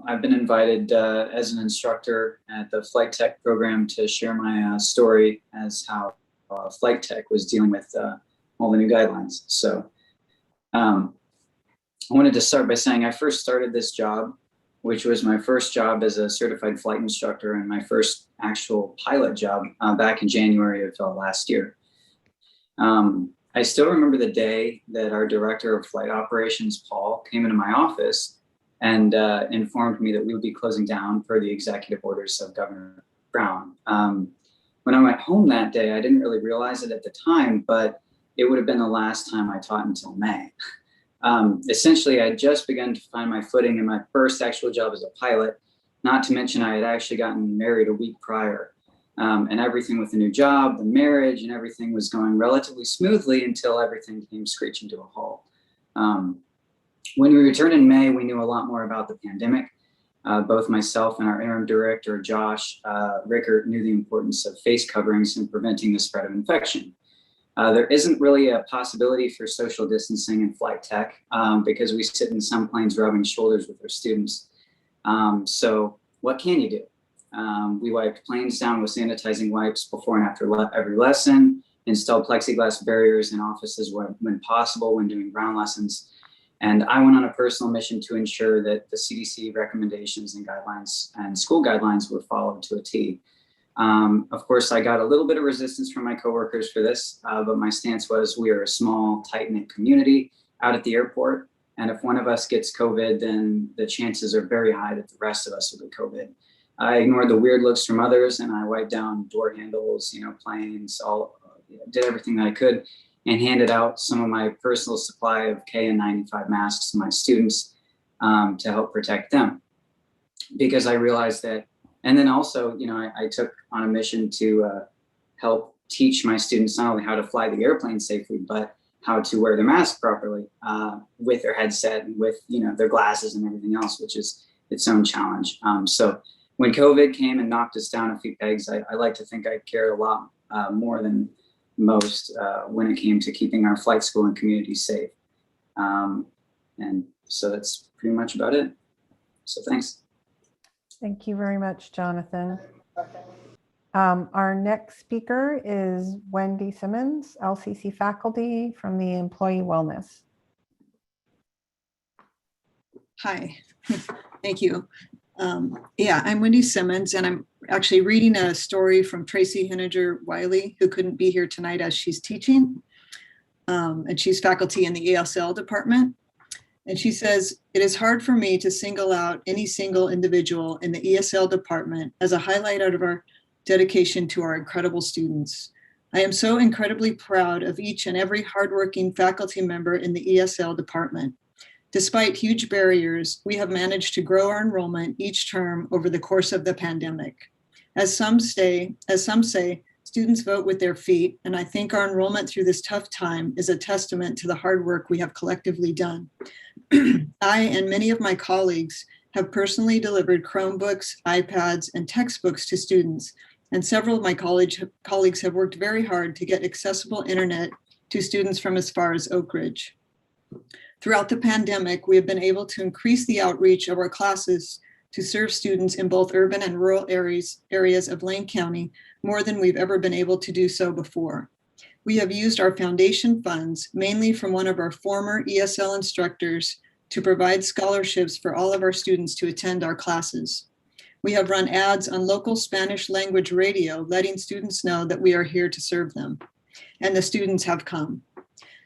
I've been invited as an instructor at the Flight Tech program to share my story as how Flight Tech was dealing with all the new guidelines. So I wanted to start by saying I first started this job, which was my first job as a certified flight instructor and my first actual pilot job back in January of last year. I still remember the day that our director of flight operations, Paul, came into my office and informed me that we would be closing down per the executive orders of Governor Brown. When I went home that day, I didn't really realize it at the time, but it would have been the last time I taught until May. Essentially, I had just begun to find my footing in my first actual job as a pilot, not to mention I had actually gotten married a week prior. And everything with the new job, the marriage, and everything was going relatively smoothly until everything came screeching to a halt. When we returned in May, we knew a lot more about the pandemic. Both myself and our interim director, Josh Rickert, knew the importance of face coverings in preventing the spread of infection. There isn't really a possibility for social distancing in flight tech because we sit in some planes rubbing shoulders with our students. So what can you do? We wiped planes down with sanitizing wipes before and after every lesson, installed plexiglass barriers in offices when possible when doing ground lessons. And I went on a personal mission to ensure that the CDC recommendations and guidelines and school guidelines were followed to a T. Of course, I got a little bit of resistance from my coworkers for this, but my stance was we are a small, tight-knit community out at the airport. And if one of us gets COVID, then the chances are very high that the rest of us will get COVID. I ignored the weird looks from others and I wiped down door handles, planes, did everything that I could and handed out some of my personal supply of KN95 masks to my students to help protect them. Because I realized that, and then also, I took on a mission to help teach my students not only how to fly the airplane safely, but how to wear their mask properly with their headset and with, their glasses and everything else, which is its own challenge. So when COVID came and knocked us down a few pegs, I like to think I cared a lot more than most when it came to keeping our flight school and community safe. And so that's pretty much about it. So thanks. Thank you very much, Jonathan. Our next speaker is Wendy Simmons, LCC faculty from the Employee Wellness. Hi, thank you. Yeah, I'm Wendy Simmons, and I'm actually reading a story from Tracy Henninger Wiley, who couldn't be here tonight as she's teaching. And she's faculty in the ESL department. And she says, "It is hard for me to single out any single individual in the ESL department as a highlight out of our dedication to our incredible students. I am so incredibly proud of each and every hardworking faculty member in the ESL department. Despite huge barriers, we have managed to grow our enrollment each term over the course of the pandemic. As some say, students vote with their feet, and I think our enrollment through this tough time is a testament to the hard work we have collectively done. I and many of my colleagues have personally delivered Chromebooks, iPads, and textbooks to students, and several of my colleagues have worked very hard to get accessible internet to students from as far as Oak Ridge. Throughout the pandemic, we have been able to increase the outreach of our classes to serve students in both urban and rural areas of Lane County more than we've ever been able to do so before. We have used our foundation funds, mainly from one of our former ESL instructors, to provide scholarships for all of our students to attend our classes. We have run ads on local Spanish language radio, letting students know that we are here to serve them, and the students have come.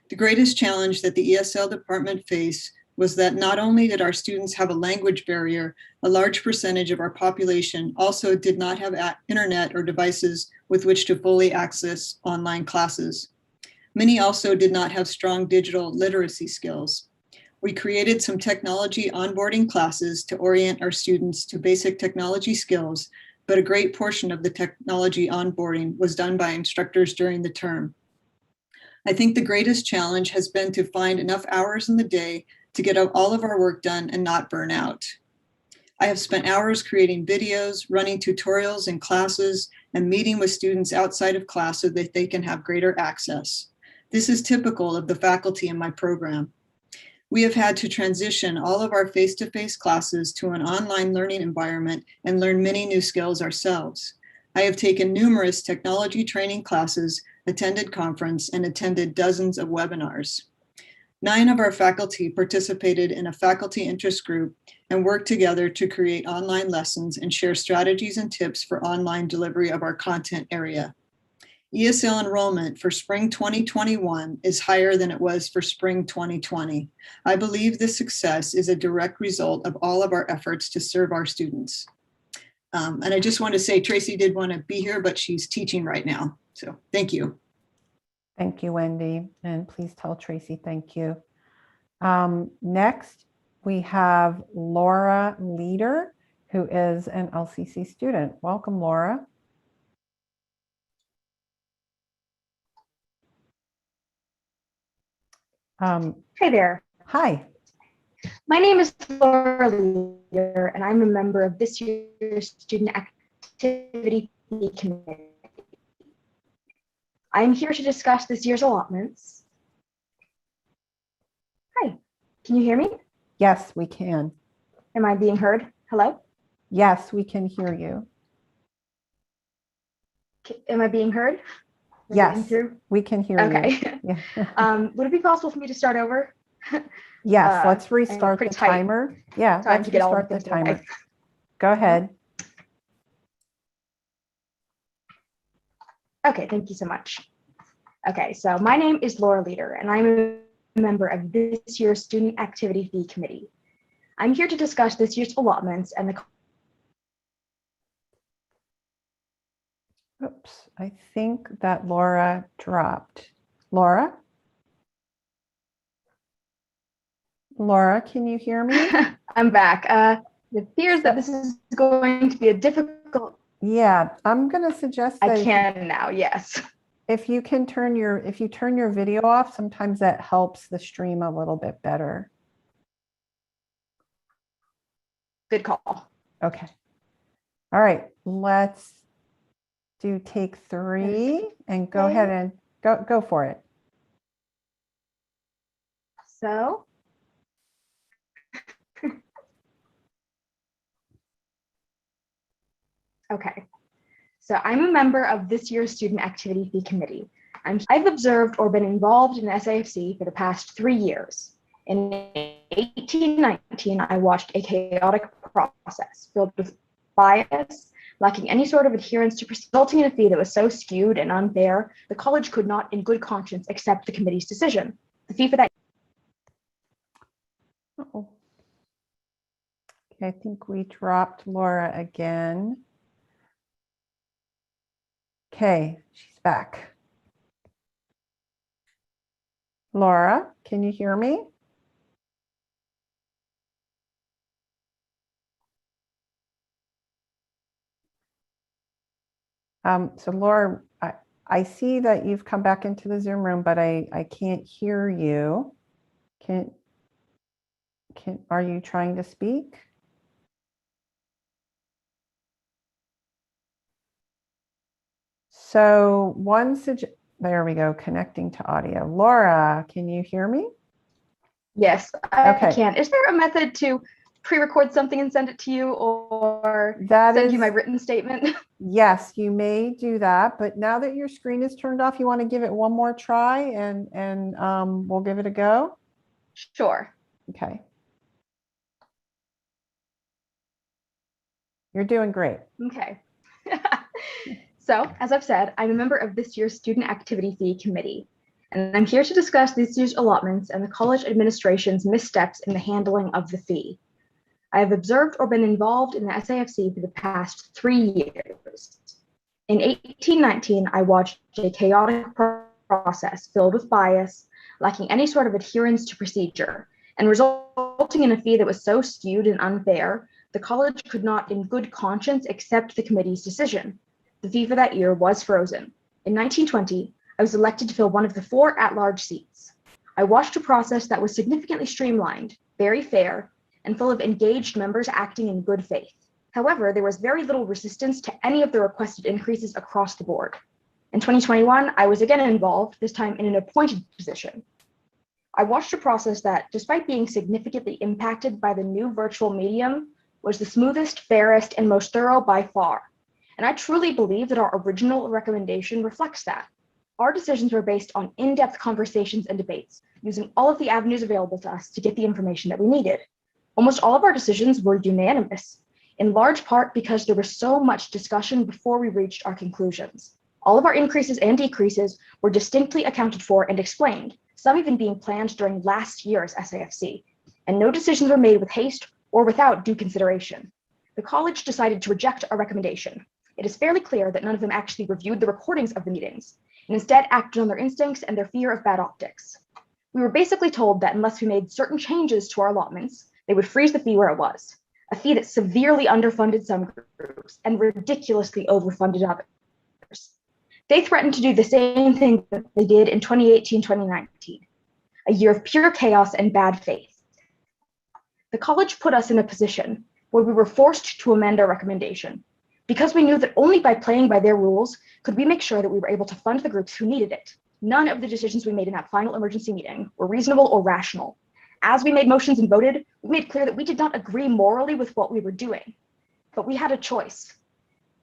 The greatest challenge that the ESL department faced was that not only did our students have a language barrier, a large percentage of our population also did not have internet or devices with which to fully access online classes. Many also did not have strong digital literacy skills. We created some technology onboarding classes to orient our students to basic technology skills, but a great portion of the technology onboarding was done by instructors during the term. I think the greatest challenge has been to find enough hours in the day to get all of our work done and not burn out. I have spent hours creating videos, running tutorials in classes, and meeting with students outside of class so that they can have greater access. This is typical of the faculty in my program. We have had to transition all of our face-to-face classes to an online learning environment and learn many new skills ourselves. I have taken numerous technology training classes, attended conference, and attended dozens of webinars. 9 of our faculty participated in a faculty interest group and worked together to create online lessons and share strategies and tips for online delivery of our content area. ESL enrollment for spring 2021 is higher than it was for spring 2020. I believe this success is a direct result of all of our efforts to serve our students. And I just want to say Tracy did want to be here, but she's teaching right now. So thank you. Thank you, Wendy. And please tell Tracy thank you. Next, we have Laura Leader, who is an LCC student. Welcome, Laura. Hi there. Hi. My name is Laura Leader, and I'm a member of this year's Student Activity Committee. I'm here to discuss this year's allotments. Hi, can you hear me? Yes, we can. Am I being heard? Hello? Yes, we can hear you. Am I being heard? Yes, we can hear you. Okay. Yeah. Would it be possible for me to start over? Yes, let's restart the pretty tight timer. Yeah, time let's to get all the restart the things timer. okay. Go ahead. Okay, thank you so much. Okay, so my name is Laura Leader, and I'm a member of this year's Student Activity Fee Committee. I'm here to discuss this year's allotments and the Oops, I think that Laura dropped. Laura? Laura, can you hear me? I'm back. It appears that this is going to be a difficult. Yeah, I'm going to suggest that I can now, yes. If you turn your video off, sometimes that helps the stream a little bit better. Good call. Okay. All right, let's do take 3 and go ahead and go for it. So okay, so I'm a member of this year's Student Activity Fee Committee. I've observed or been involved in SAFC for the past 3 years. In 1819, I watched a chaotic process filled with bias, lacking any sort of adherence to resulting in a fee that was so skewed and unfair, the college could not, in good conscience, accept the committee's decision. The fee for that. Uh-oh. Okay, I think we dropped Laura again. Okay, she's back. Laura, can you hear me? So Laura, I see that you've come back into the Zoom room, but I can't hear you. Are you trying to speak? So there we go, connecting to audio. Laura, can you hear me? Yes, I Okay. can. Is there a method to pre-record something and send it to you, or send you my written statement? Yes, you may do that, but now that your screen is turned off, you want to give it one more try and we'll give it a go? Sure. Okay. You're doing great. Okay. So, as I've said, I'm a member of this year's Student Activity Fee Committee, and I'm here to discuss this year's allotments and the college administration's missteps in the handling of the fee. I have observed or been involved in the SAFC for the past 3 years. In 1819, I watched a chaotic process filled with bias, lacking any sort of adherence to procedure, and resulting in a fee that was so skewed and unfair, the college could not, in good conscience, accept the committee's decision. The fee for that year was frozen. In 1920, I was elected to fill one of the 4 at-large seats. I watched a process that was significantly streamlined, very fair, and full of engaged members acting in good faith. However, there was very little resistance to any of the requested increases across the board. In 2021, I was again involved, this time in an appointed position. I watched a process that, despite being significantly impacted by the new virtual medium, was the smoothest, fairest, and most thorough by far. And I truly believe that our original recommendation reflects that. Our decisions were based on in-depth conversations and debates, using all of the avenues available to us to get the information that we needed. Almost all of our decisions were unanimous, in large part because there was so much discussion before we reached our conclusions. All of our increases and decreases were distinctly accounted for and explained, some even being planned during last year's SAFC, and no decisions were made with haste or without due consideration. The college decided to reject our recommendation. It is fairly clear that none of them actually reviewed the recordings of the meetings, and instead acted on their instincts and their fear of bad optics. We were basically told that unless we made certain changes to our allotments, they would freeze the fee where it was, a fee that severely underfunded some groups and ridiculously overfunded others. They threatened to do the same thing that they did in 2018-2019, a year of pure chaos and bad faith. The college put us in a position where we were forced to amend our recommendation, because we knew that only by playing by their rules could we make sure that we were able to fund the groups who needed it. None of the decisions we made in that final emergency meeting were reasonable or rational. As we made motions and voted, we made clear that we did not agree morally with what we were doing, but we had a choice.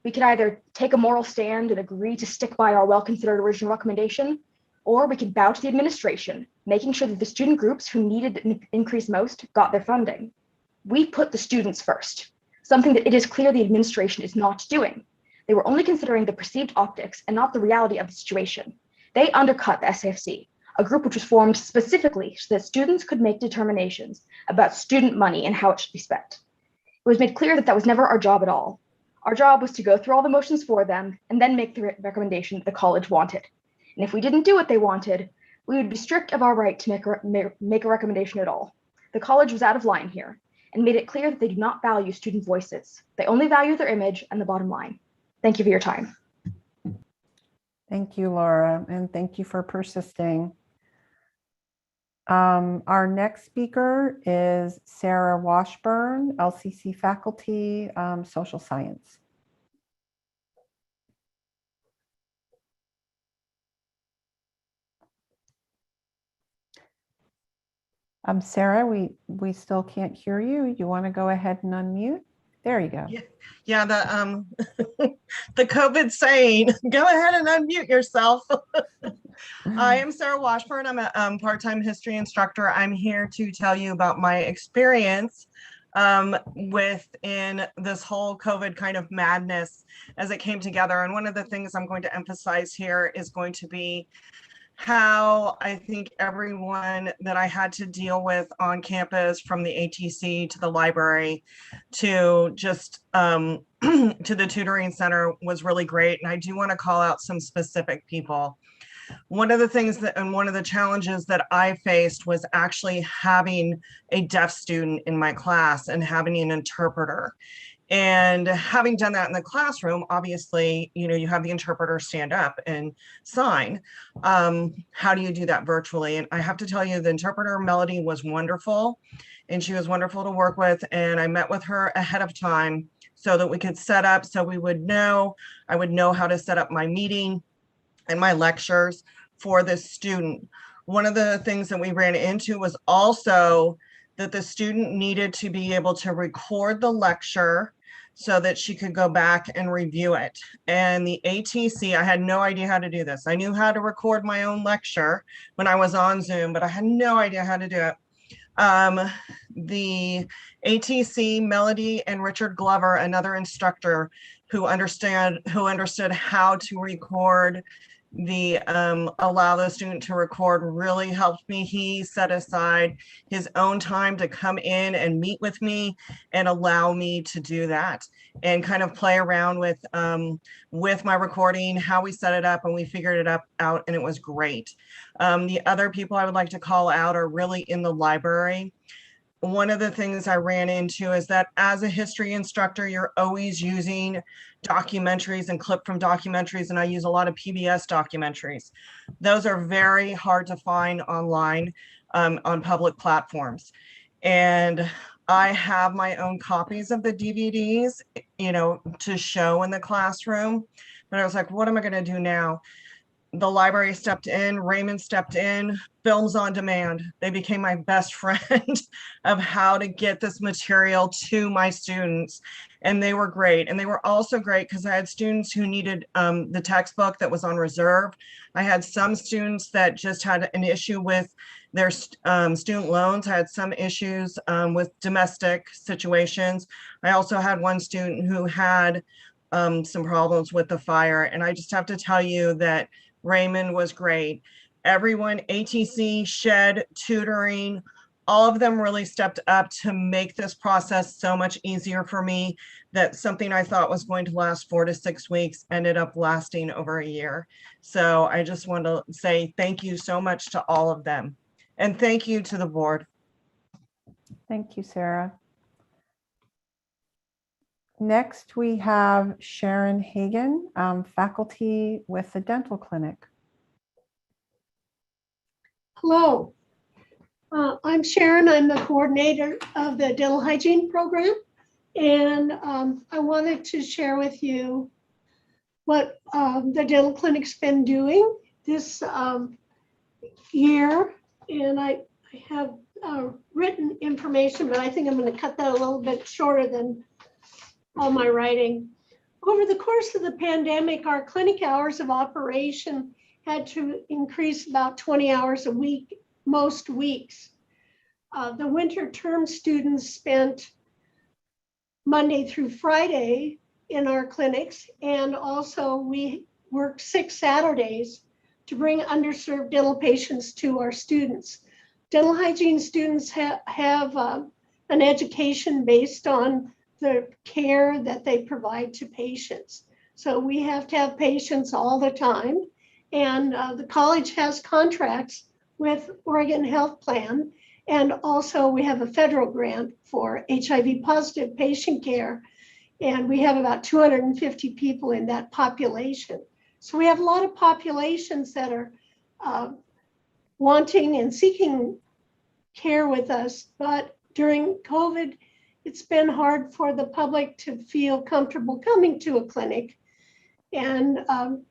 We could either take a moral stand and agree to stick by our well-considered original recommendation, or we could bow to the administration, making sure that the student groups who needed an increase most got their funding. We put the students first, something that it is clear the administration is not doing. They were only considering the perceived optics and not the reality of the situation. They undercut the SAFC, a group which was formed specifically so that students could make determinations about student money and how it should be spent. It was made clear that that was never our job at all. Our job was to go through all the motions for them and then make the recommendation that the college wanted. And if we didn't do what they wanted, we would be stripped of our right to make a recommendation at all. The college was out of line here and made it clear that they do not value student voices. They only value their image and the bottom line. Thank you for your time. Thank you, Laura, and thank you for persisting. Our next speaker is Sarah Washburn, LCC faculty, social science. Sarah, we still can't hear you. You want to go ahead and unmute? There you go. Yeah, the the COVID saying, go ahead and unmute yourself. I am Sarah Washburn. I'm a part-time history instructor. I'm here to tell you about my experience within this whole COVID kind of madness as it came together. And one of the things I'm going to emphasize here is going to be how I think everyone that I had to deal with on campus, from the ATC to the library to just to the tutoring center, was really great. And I do want to call out some specific people. One of the things that, and one of the challenges that I faced, was actually having a deaf student in my class and having an interpreter. And having done that in the classroom, obviously, you know, you have the interpreter stand up and sign. How do you do that virtually? And I have to tell you, the interpreter, Melody, was wonderful, and she was wonderful to work with. And I met with her ahead of time so that we could set up, so we would know, I would know how to set up my meeting and my lectures for this student. One of the things that we ran into was also that the student needed to be able to record the lecture so that she could go back and review it. And the ATC, I had no idea how to do this. I knew how to record my own lecture when I was on Zoom, but I had no idea how to do it. The ATC, Melody and Richard Glover, another instructor who understood how to record the allow the student to record, really helped me. He set aside his own time to come in and meet with me and allow me to do that and kind of play around with my recording, how we set it up, and we figured it out, and it was great. The other people I would like to call out are really in the library. One of the things I ran into is that as a history instructor, you're always using documentaries and clip from documentaries, and I use a lot of PBS documentaries. Those are very hard to find online on public platforms. And I have my own copies of the DVDs, you know, to show in the classroom. But I was like, what am I going to do now? The library stepped in, Raymond stepped in, Films on Demand. They became my best friend of how to get this material to my students. And they were great. And they were also great because I had students who needed the textbook that was on reserve. I had some students that just had an issue with their student loans. I had some issues with domestic situations. I also had one student who had some problems with the fire. And I just have to tell you that Raymond was great. Everyone, ATC, Shed, tutoring, all of them really stepped up to make this process so much easier for me, that something I thought was going to last 4 to 6 weeks ended up lasting over a year. So I just want to say thank you so much to all of them. And thank you to the board. Thank you, Sarah. Next, we have Sharon Hagan, faculty with the dental clinic. Hello, I'm Sharon. I'm the coordinator of the dental hygiene program. And I wanted to share with you what the dental clinic's been doing this year. And I have written information, but I think I'm going to cut that a little bit shorter than all my writing. Over the course of the pandemic, our clinic hours of operation had to increase about 20 hours a week, most weeks. The winter term students spent Monday through Friday in our clinics, and also we worked 6 Saturdays to bring underserved dental patients to our students. Dental hygiene students have an education based on the care that they provide to patients. So we have to have patients all the time. And the college has contracts with Oregon Health Plan. And also we have a federal grant for HIV positive patient care. And we have about 250 people in that population. So we have a lot of populations that are wanting and seeking care with us. But during COVID, it's been hard for the public to feel comfortable coming to a clinic. And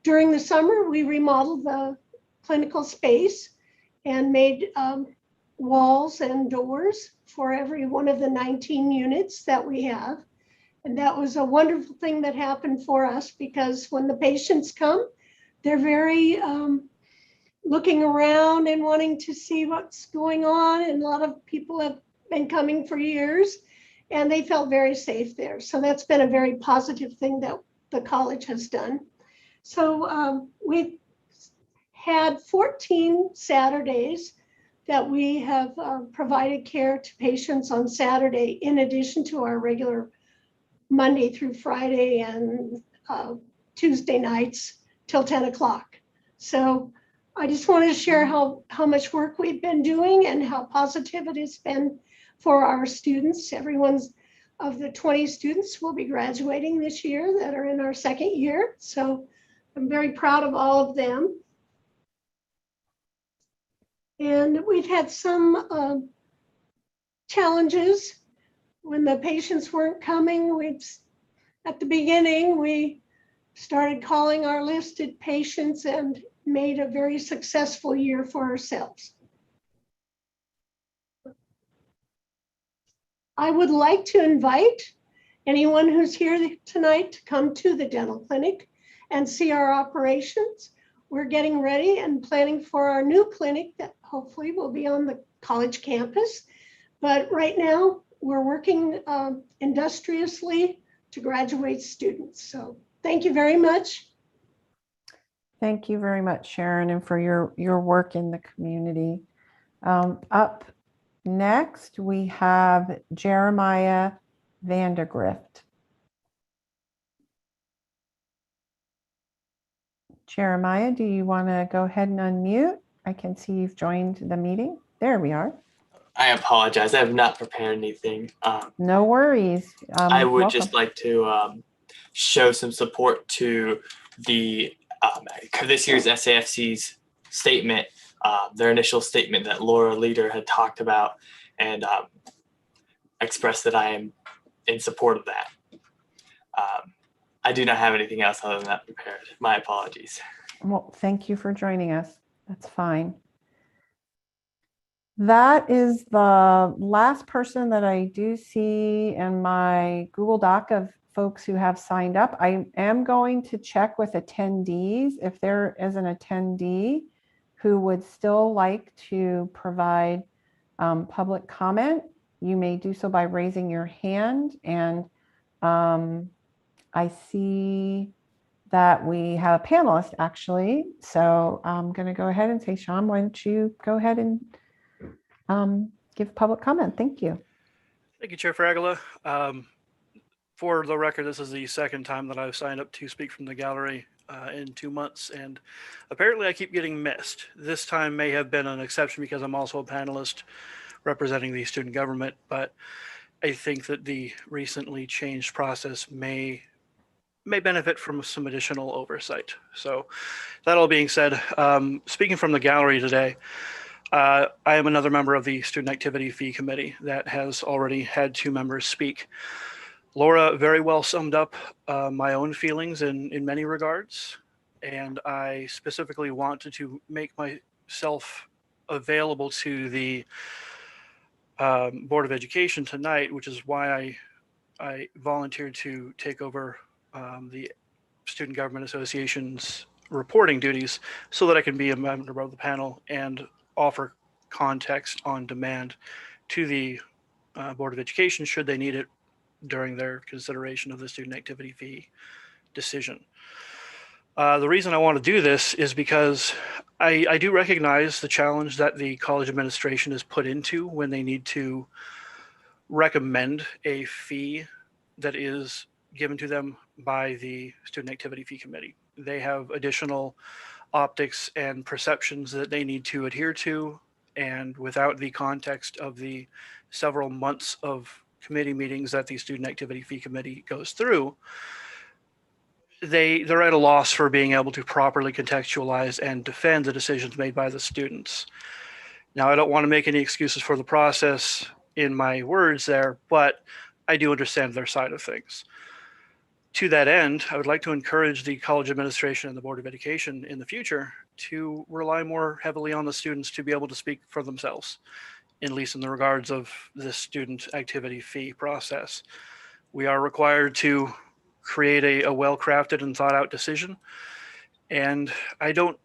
during the summer, we remodeled the clinical space and made walls and doors for every one of the 19 units that we have. And that was a wonderful thing that happened for us, because when the patients come, they're very looking around and wanting to see what's going on. And a lot of people have been coming for years and they felt very safe there. So that's been a very positive thing that the college has done. So we've had 14 Saturdays that we have provided care to patients on Saturday, in addition to our regular Monday through Friday and Tuesday nights till 10 o'clock. So I just wanted to share how much work we've been doing and how positive it has been for our students. Everyone's of the 20 students will be graduating this year that are in our second year. So I'm very proud of all of them. And we've had some challenges when the patients weren't coming. At the beginning, we started calling our listed patients and made a very successful year for ourselves. I would like to invite anyone who's here tonight to come to the dental clinic and see our operations. We're getting ready and planning for our new clinic that hopefully will be on the college campus. But right now we're working industriously to graduate students. So thank you very much. Thank you very much, Sharon, and for your work in the community. Up next, we have Jeremiah Vandergrift. Jeremiah, do you want to go ahead and unmute? I can see you've joined the meeting. There we are. I apologize. I have not prepared anything. No worries. I would welcome. just like to show some support to the this year's SAFC's statement, their initial statement that Laura Leader had talked about, and express that I am in support of that. I do not have anything else other than that prepared. My apologies. Well, thank you for joining us. That's fine. That is the last person that I do see in my Google Doc of folks who have signed up. I am going to check with attendees. If there is an attendee who would still like to provide public comment, you may do so by raising your hand. And I see that we have a panelist actually. So I'm going to go ahead and say, Sean, why don't you go ahead and give public comment. Thank you. Thank you, Chair Fragala. For the record, this is the second time that I've signed up to speak from the gallery in 2 months, and apparently I keep getting missed. This time may have been an exception because I'm also a panelist representing the student government, but I think that the recently changed process may benefit from some additional oversight. So that all being said, speaking from the gallery today, I am another member of the Student Activity Fee Committee that has already had 2 members speak. Laura very well summed up my own feelings in many regards, and I specifically wanted to make myself available to the Board of Education tonight, which is why I volunteered to take over the Student Government Association's reporting duties so that I can be a member of the panel and offer context on demand to the Board of Education should they need it during their consideration of the student activity fee decision. The reason I want to do this is because I do recognize the challenge that the college administration is put into when they need to recommend a fee that is given to them by the Student Activity Fee Committee. They have additional optics and perceptions that they need to adhere to, and without the context of the several months of committee meetings that the Student Activity Fee Committee goes through, they're at a loss for being able to properly contextualize and defend the decisions made by the students. Now, I don't want to make any excuses for the process in my words there, but I do understand their side of things. To that end, I would like to encourage the college administration and the Board of Education in the future to rely more heavily on the students to be able to speak for themselves, at least in the regards of this student activity fee process. We are required to create a well-crafted and thought-out decision, and I don't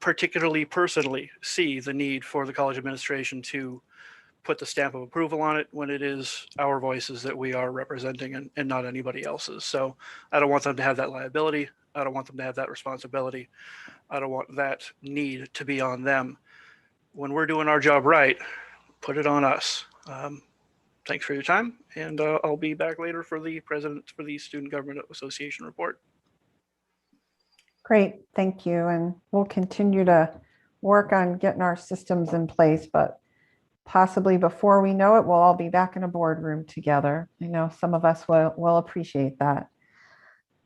particularly personally see the need for the college administration to put the stamp of approval on it when it is our voices that we are representing and not anybody else's. So I don't want them to have that liability. I don't want them to have that responsibility. I don't want that need to be on them. When we're doing our job right, put it on us. Thanks for your time, and I'll be back later for the Student Government Association report. Great, thank you. And we'll continue to work on getting our systems in place, but possibly before we know it, we'll all be back in a boardroom together. I know some of us will appreciate that.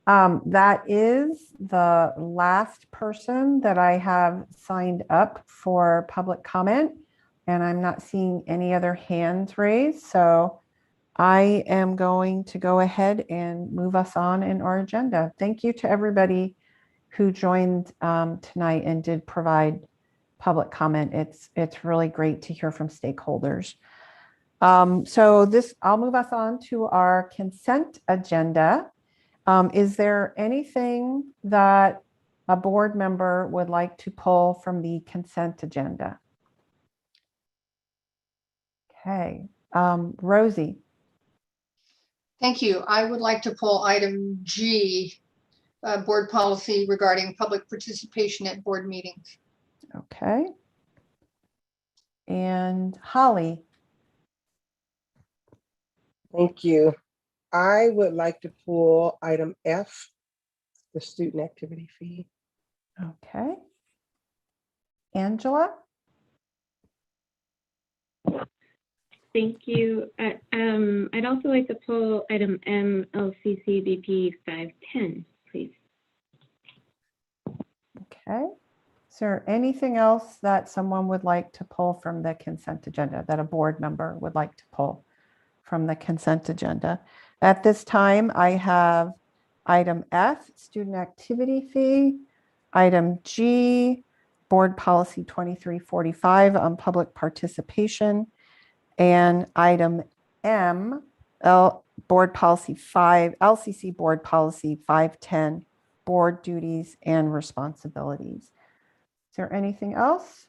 That is the last person that I have signed up for public comment, and I'm not seeing any other hands raised. So I am going to go ahead and move us on in our agenda. Thank you to everybody who joined tonight and did provide public comment. It's really great to hear from stakeholders. So I'll move us on to our consent agenda. Is there anything that a board member would like to pull from the consent agenda? Okay, Rosie. Thank you. I would like to pull item G, board policy regarding public participation at board meetings. Okay. And Holly. Thank you. I would like to pull item F, the student activity fee. Okay. Angela? Thank you. I'd also like to pull item M, LCC BP 510, please. Okay. Is there anything else that someone would like to pull from the consent agenda, that a board member would like to pull from the consent agenda? At this time, I have item F, student activity fee, item G, board policy 2345 on public participation, and item M, board policy 5, LCC board policy 510, board duties and responsibilities. Is there anything else?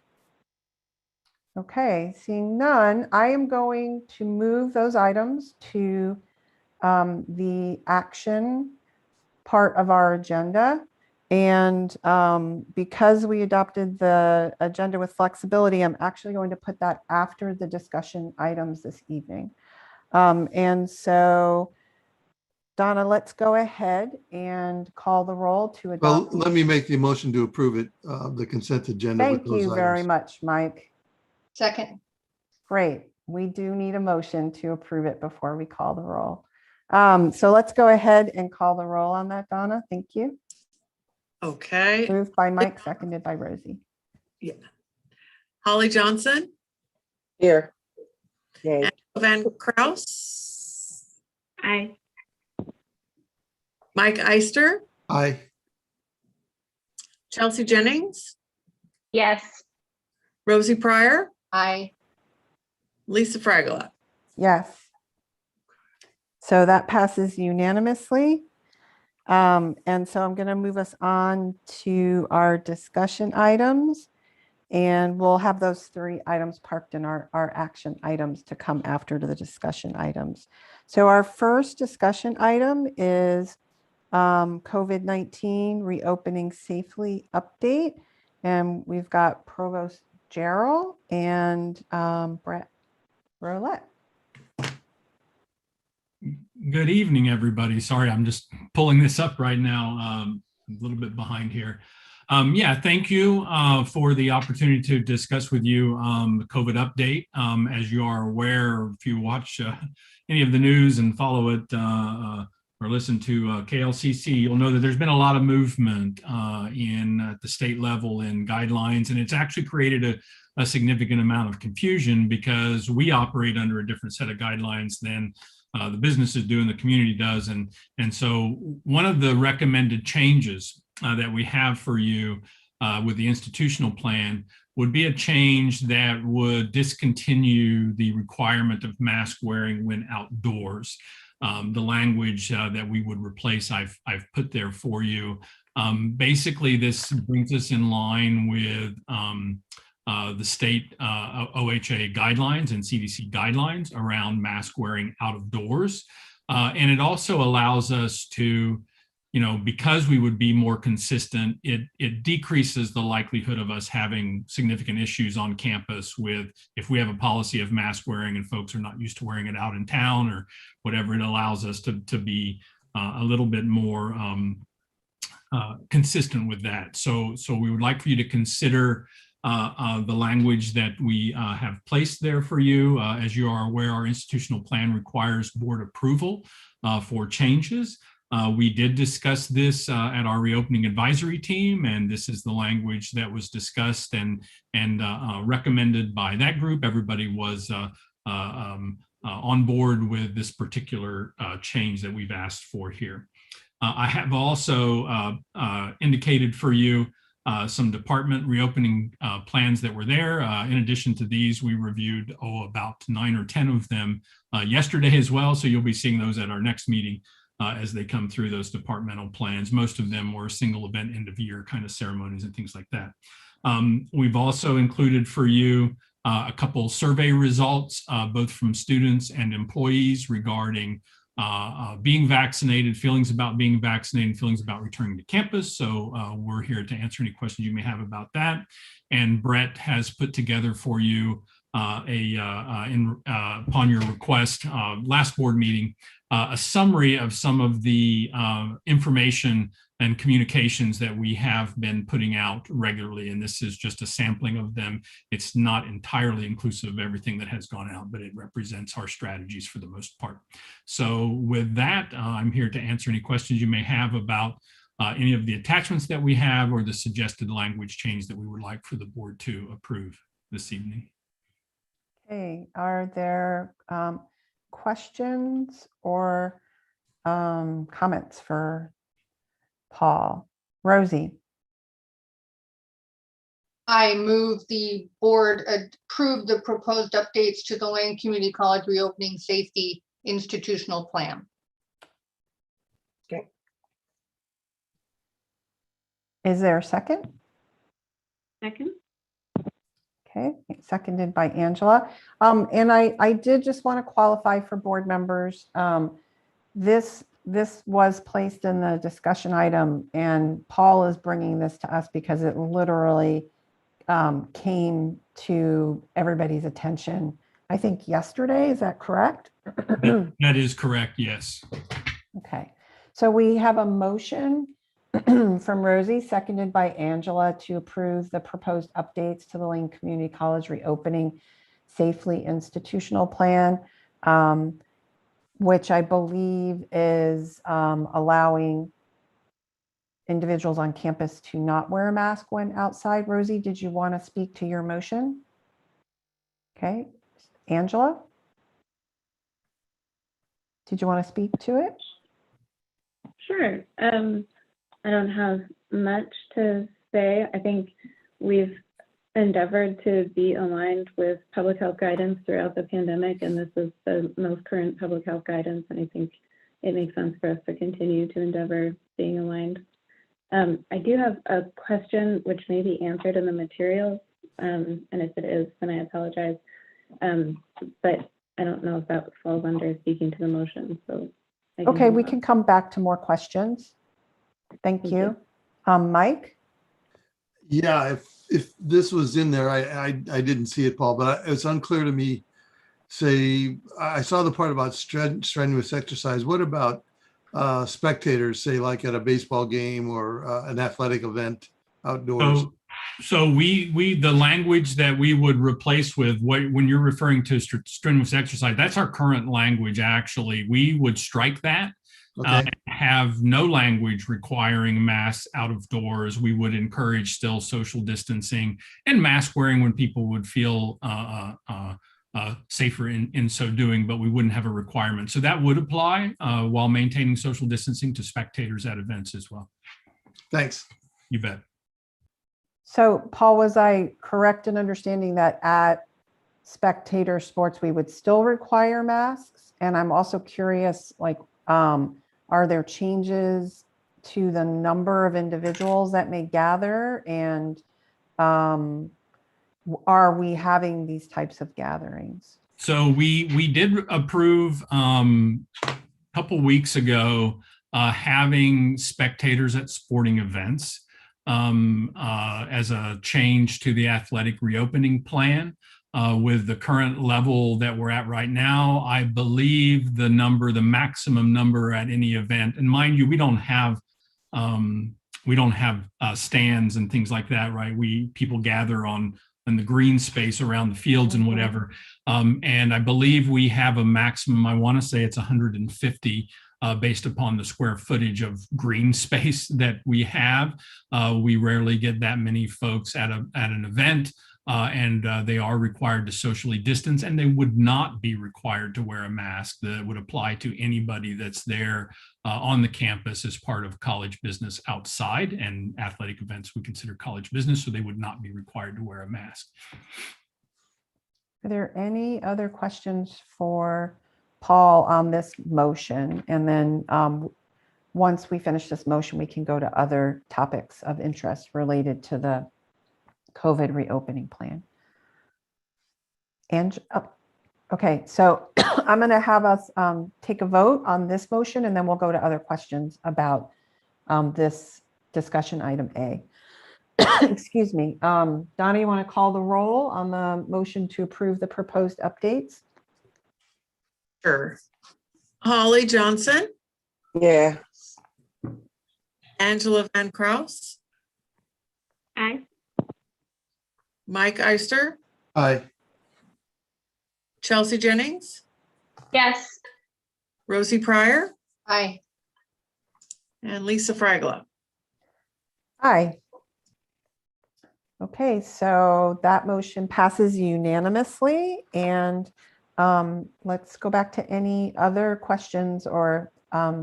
Okay, seeing none, I am going to move those items to the action part of our agenda. And because we adopted the agenda with flexibility, I'm actually going to put that after the discussion items this evening. And so, Donna, let's go ahead and call the roll to adopt. Well, let me make the motion to approve it, the consent agenda. Thank you very much, Mike. Second. Great. We do need a motion to approve it before we call the roll. So let's go ahead and call the roll on that, Donna. Thank you. Okay. Moved by Mike, seconded by Rosie. Yeah. Holly Johnson. Here. Yay. Van Kraus. Aye. Mike Eister. Aye. Chelsea Jennings. Yes. Rosie Pryor. Aye. Lisa Fragola. Yes. So that passes unanimously. And so I'm going to move us on to our discussion items. And we'll have those 3 items parked in our action items to come after the discussion items. So our first discussion item is COVID-19 reopening safely update. And we've got Provost Gerald and Brett Rolette. Good evening, everybody. Sorry, I'm just pulling this up right now. A little bit behind here. Yeah, thank you for the opportunity to discuss with you the COVID update. As you are aware, if you watch any of the news and follow it or listen to KLCC, you'll know that there's been a lot of movement at the state level in guidelines, and it's actually created a significant amount of confusion because we operate under a different set of guidelines than the businesses do and the community does. And so one of the recommended changes that we have for you with the institutional plan would be a change that would discontinue the requirement of mask wearing when outdoors. The language that we would replace, I've put there for you. Basically, this brings us in line with the state OHA guidelines and CDC guidelines around mask wearing out of doors. And it also allows us to, because we would be more consistent, it decreases the likelihood of us having significant issues on campus with, if we have a policy of mask wearing and folks are not used to wearing it out in town or whatever, it allows us to be a little bit more consistent with that. So we would like for you to consider the language that we have placed there for you. As you are aware, our institutional plan requires board approval for changes. We did discuss this at our reopening advisory team, and this is the language that was discussed and recommended by that group. Everybody was on board with this particular change that we've asked for here. I have also indicated for you some department reopening plans that were there. In addition to these, we reviewed about 9 or 10 of them yesterday as well. So you'll be seeing those at our next meeting as they come through those departmental plans. Most of them were single event end of year kind of ceremonies and things like that. We've also included for you a couple survey results, both from students and employees regarding being vaccinated, feelings about being vaccinated, feelings about returning to campus. So we're here to answer any questions you may have about that. And Brett has put together for you upon your request, last board meeting, a summary of some of the information and communications that we have been putting out regularly. And this is just a sampling of them. It's not entirely inclusive of everything that has gone out, but it represents our strategies for the most part. So with that, I'm here to answer any questions you may have about any of the attachments that we have or the suggested language change that we would like for the board to approve this evening. Okay, are there questions or comments for Paul? Rosie? I move the board approve the proposed updates to the Lane Community College Reopening Safety Institutional Plan. Okay. Is there a second? Second. Okay, seconded by Angela. And I did just want to qualify for board members. This was placed in the discussion item, and Paul is bringing this to us because it literally came to everybody's attention, I think yesterday. Is that correct? That is correct, yes. Okay, so we have a motion from Rosie, seconded by Angela, to approve the proposed updates to the Lane Community College Reopening Safely Institutional Plan, which I believe is allowing individuals on campus to not wear a mask when outside. Rosie, did you want to speak to your motion? Okay, Angela? Did you want to speak to it? Sure. I don't have much to say. I think we've endeavored to be aligned with public health guidance throughout the pandemic, and this is the most current public health guidance, and I think it makes sense for us to continue to endeavor being aligned. I do have a question which may be answered in the materials, and if it is, then I apologize. But I don't know if that falls under speaking to the motion. So okay, we can come back to more questions. Thank you. Mike? Yeah, if this was in there, I didn't see it, Paul, but it's unclear to me. Say, I saw the part about strenuous exercise. What about spectators, say like at a baseball game or an athletic event outdoors? So the language that we would replace with when you're referring to strenuous exercise, that's our current language. Actually, we would strike that. Okay. Have no language requiring masks out of doors. We would encourage still social distancing and mask wearing when people would feel safer in so doing, but we wouldn't have a requirement. So that would apply while maintaining social distancing to spectators at events as well. Thanks. You bet. So Paul, was I correct in understanding that at spectator sports, we would still require masks? And I'm also curious, like, are there changes to the number of individuals that may gather? And are we having these types of gatherings? So we did approve a couple weeks ago having spectators at sporting events as a change to the athletic reopening plan. With the current level that we're at right now, I believe the maximum number at any event, and mind you, we don't have stands and things like that, right? People gather in the green space around the fields and whatever. And I believe we have a maximum, I want to say it's 150 based upon the square footage of green space that we have. We rarely get that many folks at an event. And they are required to socially distance, and they would not be required to wear a mask. That would apply to anybody that's there on the campus as part of college business outside, and athletic events we consider college business, so they would not be required to wear a mask. Are there any other questions for Paul on this motion? And then once we finish this motion, we can go to other topics of interest related to the COVID reopening plan. And okay, so I'm going to have us take a vote on this motion, and then we'll go to other questions about this discussion item A. Excuse me. Donna, you want to call the roll on the motion to approve the proposed updates? Sure. Holly Johnson, Yeah. Angela Van Kraus, Aye. Mike Eister, Aye. Chelsea Jennings, Yes. Rosie Pryor, Aye. and Lisa Fragla. Aye. Okay, so that motion passes unanimously, and let's go back to any other questions or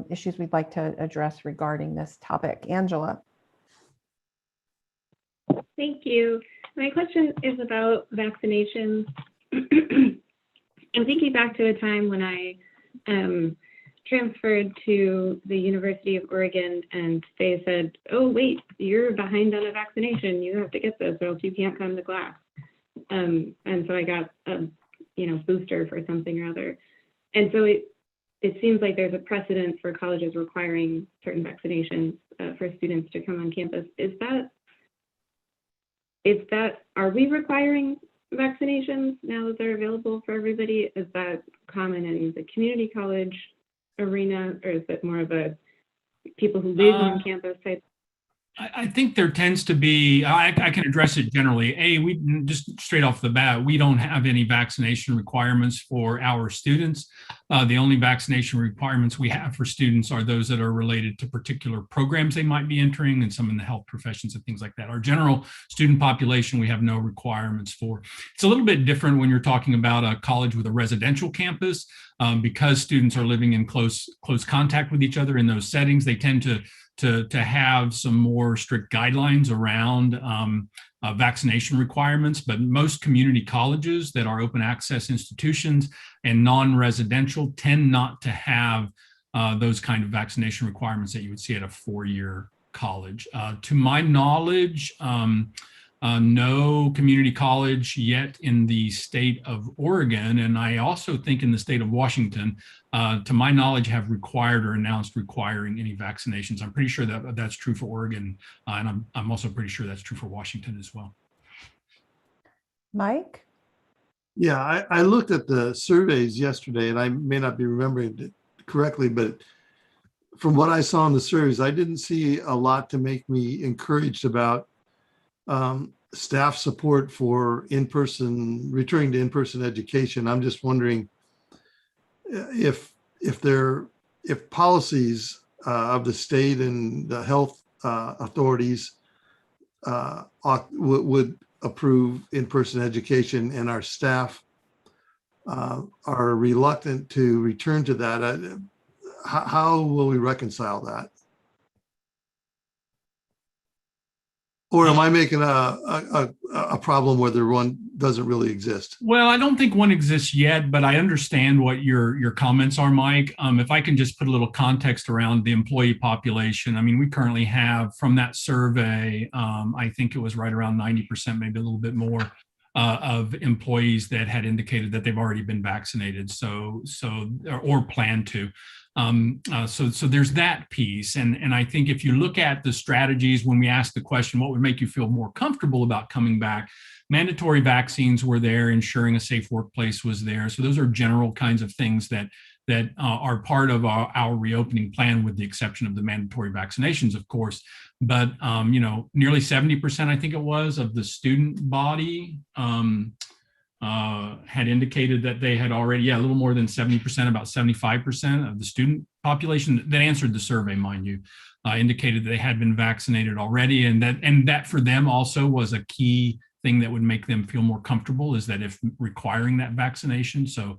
issues we'd like to address regarding this topic. Angela. Thank you. My question is about vaccinations. I'm thinking back to a time when I transferred to the University of Oregon, and they said, oh, wait, you're behind on a vaccination. You have to get this or else you can't come to class. And so I got a booster for something or other. And so it seems like there's a precedent for colleges requiring certain vaccinations for students to come on campus. Are we requiring vaccinations now that they're available for everybody? Is that common in the community college arena, or is it more of a people who live on campus type? I think there tends to be, I can address it generally. We just straight off the bat, we don't have any vaccination requirements for our students. The only vaccination requirements we have for students are those that are related to particular programs they might be entering, and some in the health professions and things like that. Our general student population, we have no requirements for. It's a little bit different when you're talking about a college with a residential campus, because students are living in close contact with each other in those settings. They tend to have some more strict guidelines around vaccination requirements, but most community colleges that are open access institutions and non-residential tend not to have those kind of vaccination requirements that you would see at a four-year college. To my knowledge, no community college yet in the state of Oregon, and I also think in the state of Washington, to my knowledge, have required or announced requiring any vaccinations. I'm pretty sure that that's true for Oregon, and I'm also pretty sure that's true for Washington as well. Mike? Yeah, I looked at the surveys yesterday, and I may not be remembering it correctly, but from what I saw in the surveys, I didn't see a lot to make me encouraged about staff support for returning to in-person education. I'm just wondering if policies of the state and the health authorities would approve in-person education, and our staff are reluctant to return to that. How will we reconcile that? Or am I making a problem where the one doesn't really exist? Well, I don't think one exists yet, but I understand what your comments are, Mike. If I can just put a little context around the employee population. I mean, we currently have from that survey, I think it was right around 90%, maybe a little bit more, of employees that had indicated that they've already been vaccinated, or plan to. So there's that piece. And I think if you look at the strategies, when we ask the question, what would make you feel more comfortable about coming back? Mandatory vaccines were there, ensuring a safe workplace was there. So those are general kinds of things that are part of our reopening plan, with the exception of the mandatory vaccinations, of course. But, nearly 70%, I think it was, of the student body had indicated that they had already, a little more than 70%, about 75% of the student population that answered the survey, mind you, indicated that they had been vaccinated already. And that for them also was a key thing that would make them feel more comfortable, is that if requiring that vaccination. So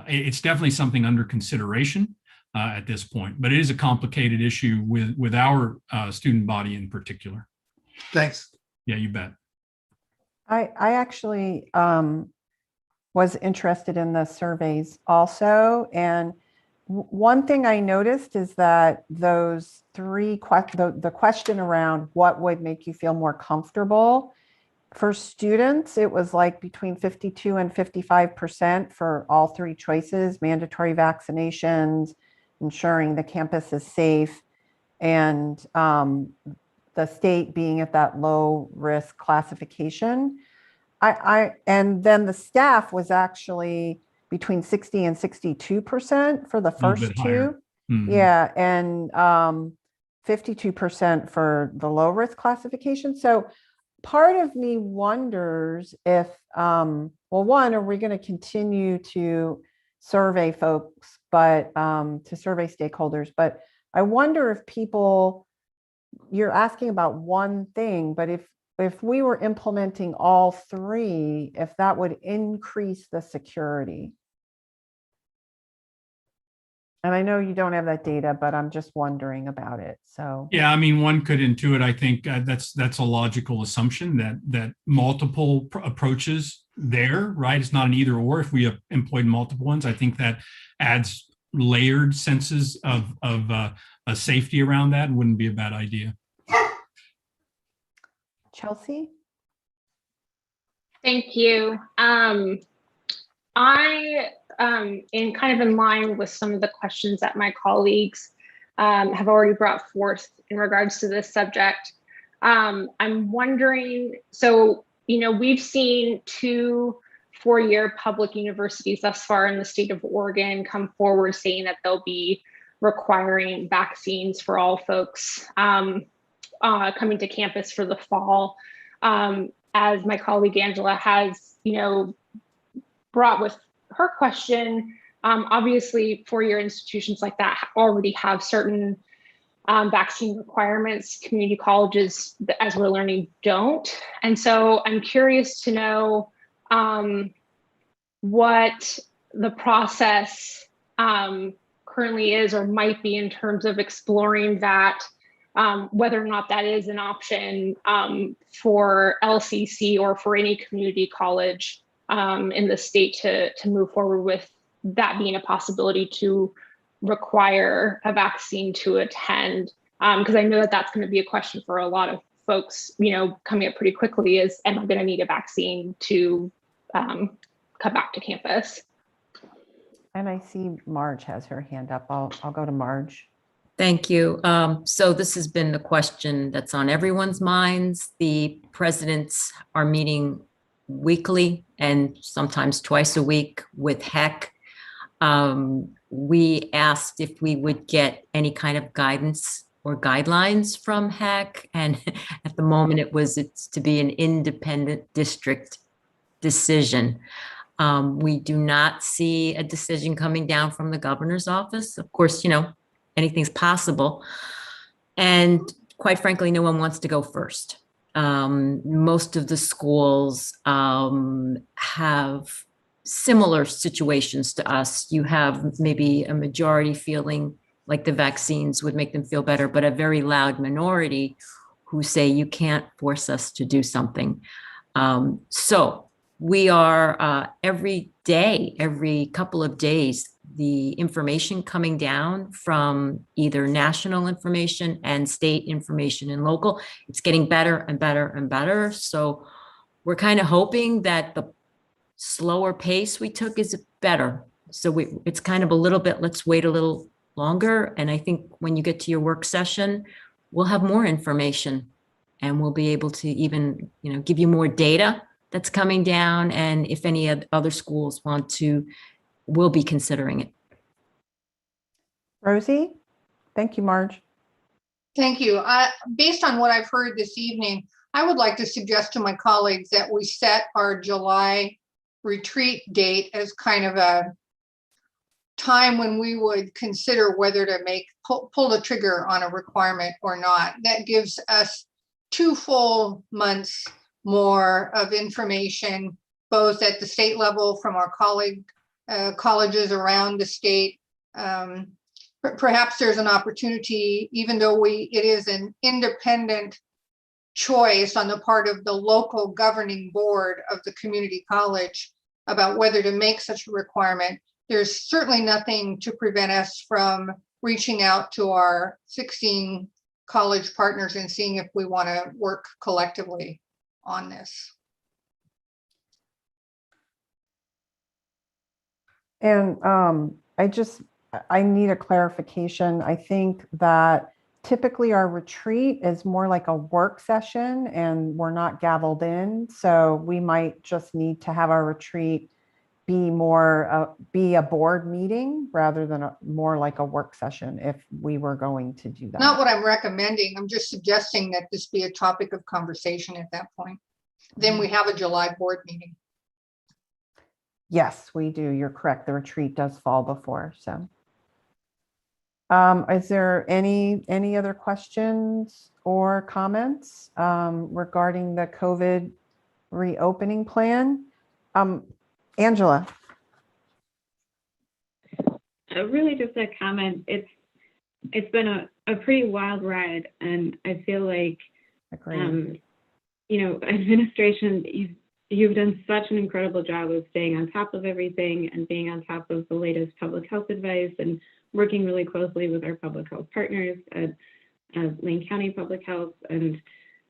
it's definitely something under consideration at this point, but it is a complicated issue with our student body in particular. Thanks. Yeah, you bet. I actually was interested in the surveys also. And one thing I noticed is that those three, the question around what would make you feel more comfortable, for students, it was like between 52 and 55% for all three choices: mandatory vaccinations, ensuring the campus is safe, and the state being at that low risk classification. And then the staff was actually between 60 and 62% for the first two. Mm-hmm. Yeah, and 52% for the low risk classification. So part of me wonders if, one, are we going to continue to survey folks, but to survey stakeholders? But I wonder if people, you're asking about one thing, but if we were implementing all three, if that would increase the security. And I know you don't have that data, but I'm just wondering about it. So yeah, I mean, one could intuit. I think that's a logical assumption that multiple approaches there, right? It's not an either or. If we have employed multiple ones, I think that adds layered senses of a safety around that, and wouldn't be a bad idea. Chelsea? Thank you. In kind of in line with some of the questions that my colleagues have already brought forth in regards to this subject, I'm wondering, so, we've seen 2 4-year public universities thus far in the state of Oregon come forward saying that they'll be requiring vaccines for all folks coming to campus for the fall. As my colleague Angela has, brought with her question, obviously 4-year institutions like that already have certain vaccine requirements. Community colleges, as we're learning, don't. And so I'm curious to know what the process currently is or might be in terms of exploring that, whether or not that is an option for LCC or for any community college in the state to move forward with that being a possibility to require a vaccine to attend. Because I know that that's going to be a question for a lot of folks, coming up pretty quickly is, am I going to need a vaccine to come back to campus? And I see Marge has her hand up. I'll go to Marge. Thank you. So this has been the question that's on everyone's minds. The presidents are meeting weekly and sometimes twice a week with HEC. We asked if we would get any kind of guidance or guidelines from HEC, and at the moment it's to be an independent district decision. We do not see a decision coming down from the governor's office. Of course, anything's possible. And quite frankly, no one wants to go first. Most of the schools have similar situations to us. You have maybe a majority feeling like the vaccines would make them feel better, but a very loud minority who say you can't force us to do something. So we are every day, every couple of days, the information coming down from either national information and state information and local, it's getting better and better and better. So we're kind of hoping that the slower pace we took is better. So it's kind of a little bit, let's wait a little longer. And I think when you get to your work session, we'll have more information and we'll be able to even, give you more data that's coming down. And if any other schools want to, we'll be considering it. Rosie? Thank you, Marge. Thank you. Based on what I've heard this evening, I would like to suggest to my colleagues that we set our July retreat date as kind of a time when we would consider whether to pull the trigger on a requirement or not. That gives us 2 full months more of information, both at the state level from our colleges around the state. Perhaps there's an opportunity, even though it is an independent choice on the part of the local governing board of the community college about whether to make such a requirement. There's certainly nothing to prevent us from reaching out to our 16 college partners and seeing if we want to work collectively on this. And I need a clarification. I think that typically our retreat is more like a work session and we're not gavelled in. So we might just need to have our retreat be a board meeting rather than more like a work session if we were going to do that. Not what I'm recommending. I'm just suggesting that this be a topic of conversation at that point. Then we have a July board meeting. Yes, we do. You're correct. The retreat does fall before. So is there any other questions or comments regarding the COVID reopening plan? Angela. Really just a comment. It's been a pretty wild ride, and I feel like administration, you've done such an incredible job of staying on top of everything and being on top of the latest public health advice and working really closely with our public health partners at Lane County Public Health. And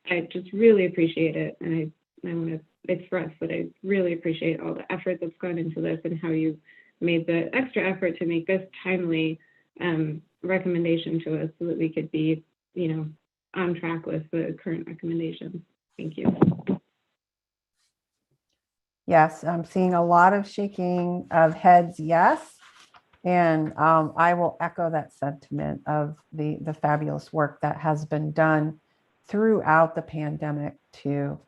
I just really appreciate it. And I want to express that I really appreciate all the effort that's gone into this and how you made the extra effort to make this timely recommendation to us so that we could be, on track with the current recommendations. Thank you. Yes, I'm seeing a lot of shaking of heads, yes. And I will echo that sentiment of the fabulous work that has been done throughout the pandemic to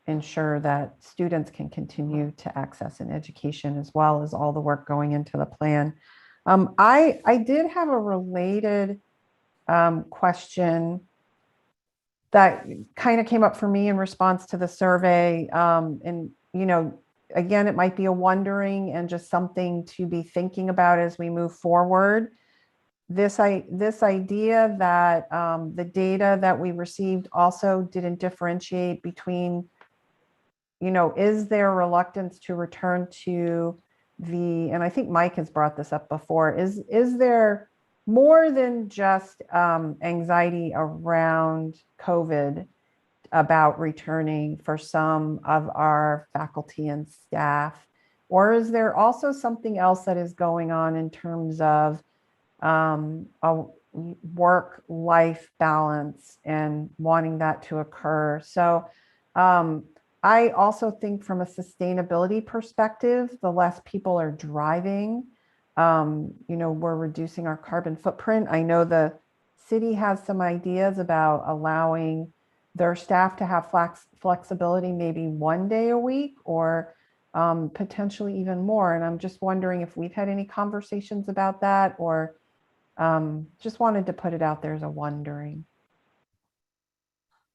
ensure that students can continue to access an education, as well as all the work going into the plan. I did have a related question that kind of came up for me in response to the survey. And, again, it might be a wondering and just something to be thinking about as we move forward. This idea that the data that we received also didn't differentiate between, is there reluctance to return to and I think Mike has brought this up before, is there more than just anxiety around COVID about returning for some of our faculty and staff? Or is there also something else that is going on in terms of a work-life balance and wanting that to occur? So I also think from a sustainability perspective, the less people are driving, we're reducing our carbon footprint. I know the city has some ideas about allowing their staff to have flexibility, maybe 1 day a week or potentially even more. And I'm just wondering if we've had any conversations about that, or just wanted to put it out there as a wondering.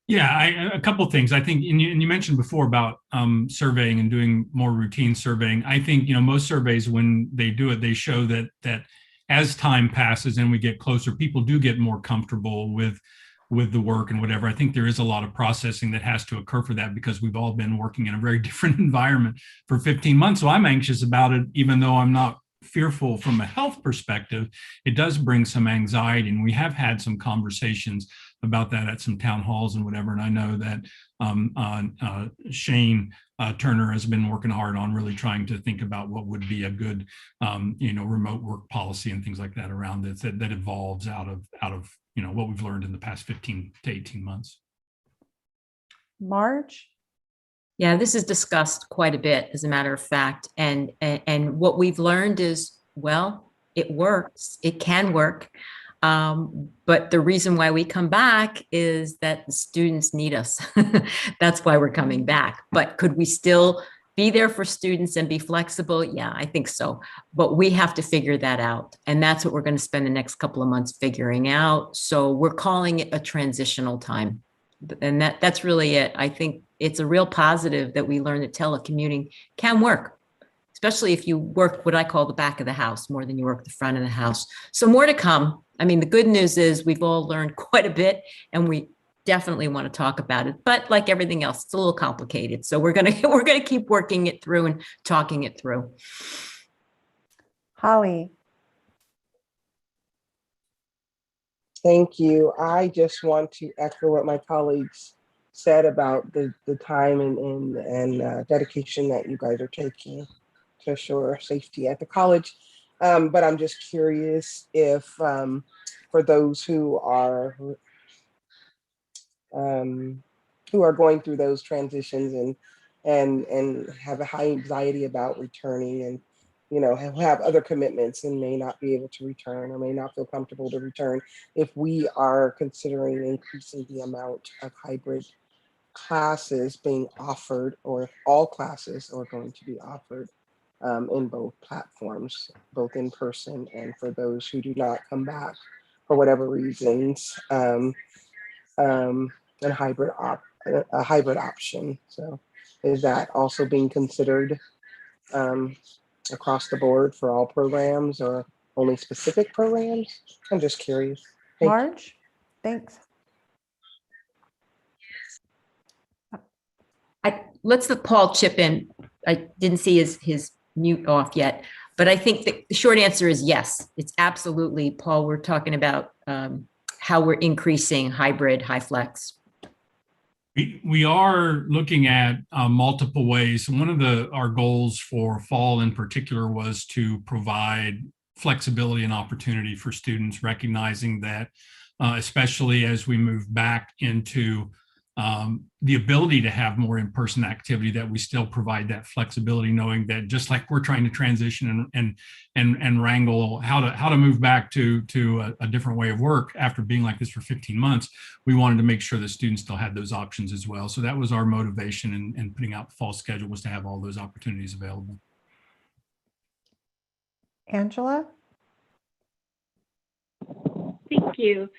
Yeah, a couple of things. I think, and you mentioned before about surveying and doing more routine surveying. I think, most surveys, when they do it, they show that as time passes and we get closer, people do get more comfortable with with the work and whatever. I think there is a lot of processing that has to occur for that because we've all been working in a very different environment for 15 months. So I'm anxious about it, even though I'm not fearful from a health perspective. It does bring some anxiety, and we have had some conversations about that at some town halls and whatever. And I know that Shane Turner has been working hard on really trying to think about what would be a good, remote work policy and things like that around it that evolves out of what we've learned in the past 15 to 18 months. Marge? Yeah, this is discussed quite a bit, as a matter of fact. And what we've learned is, well, it works. It can work. But the reason why we come back is that the students need us. That's why we're coming back. But could we still be there for students and be flexible? Yeah, I think so. But we have to figure that out. And that's what we're going to spend the next couple of months figuring out. So we're calling it a transitional time. And that's really it. I think it's a real positive that we learn that telecommuting can work, especially if you work what I call the back of the house more than you work the front of the house. So more to come. I mean, the good news is we've all learned quite a bit, and we definitely want to talk about it. But like everything else, it's a little complicated. So we're gonna keep working it through and talking it through. Holly. Thank you. I just want to echo what my colleagues said about the time and dedication that you guys are taking to assure safety at the college. But I'm just curious if for those who are going through those transitions and have a high anxiety about returning and have other commitments and may not be able to return or may not feel comfortable to return, if we are considering increasing the amount of hybrid classes being offered, or if all classes are going to be offered in both platforms, both in person and for those who do not come back for whatever reasons, a hybrid option. So is that also being considered across the board for all programs or only specific programs? I'm just curious. Marge, thanks. Let's let Paul chip in. I didn't see his mute off yet, but I think the short answer is yes. It's absolutely, Paul, we're talking about how we're increasing hybrid, high flex. We are looking at multiple ways. One of our goals for fall in particular was to provide flexibility and opportunity for students, recognizing that especially as we move back into the ability to have more in-person activity, that we still provide that flexibility, knowing that just like we're trying to transition and wrangle how to move back to a different way of work after being like this for 15 months, we wanted to make sure that students still had those options as well. So that was our motivation in putting out the fall schedule, was to have all those opportunities available. Angela? Thank you.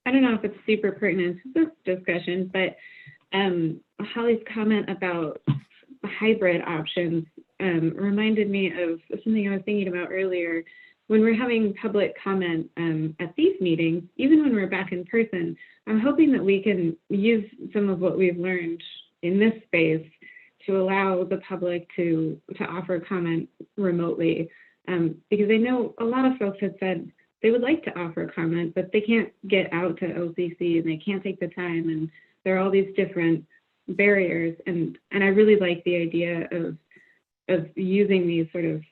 I don't know if it's super pertinent to this discussion, but Holly's comment about hybrid options reminded me of something I was thinking about earlier. When we're having public comment at these meetings, even when we're back in person, I'm hoping that we can use some of what we've learned in this space to allow the public to offer comment remotely. Because I know a lot of folks have said they would like to offer comment, but they can't get out to OCC and they can't take the time, and there are all these different barriers. And I really like the idea of using these sort of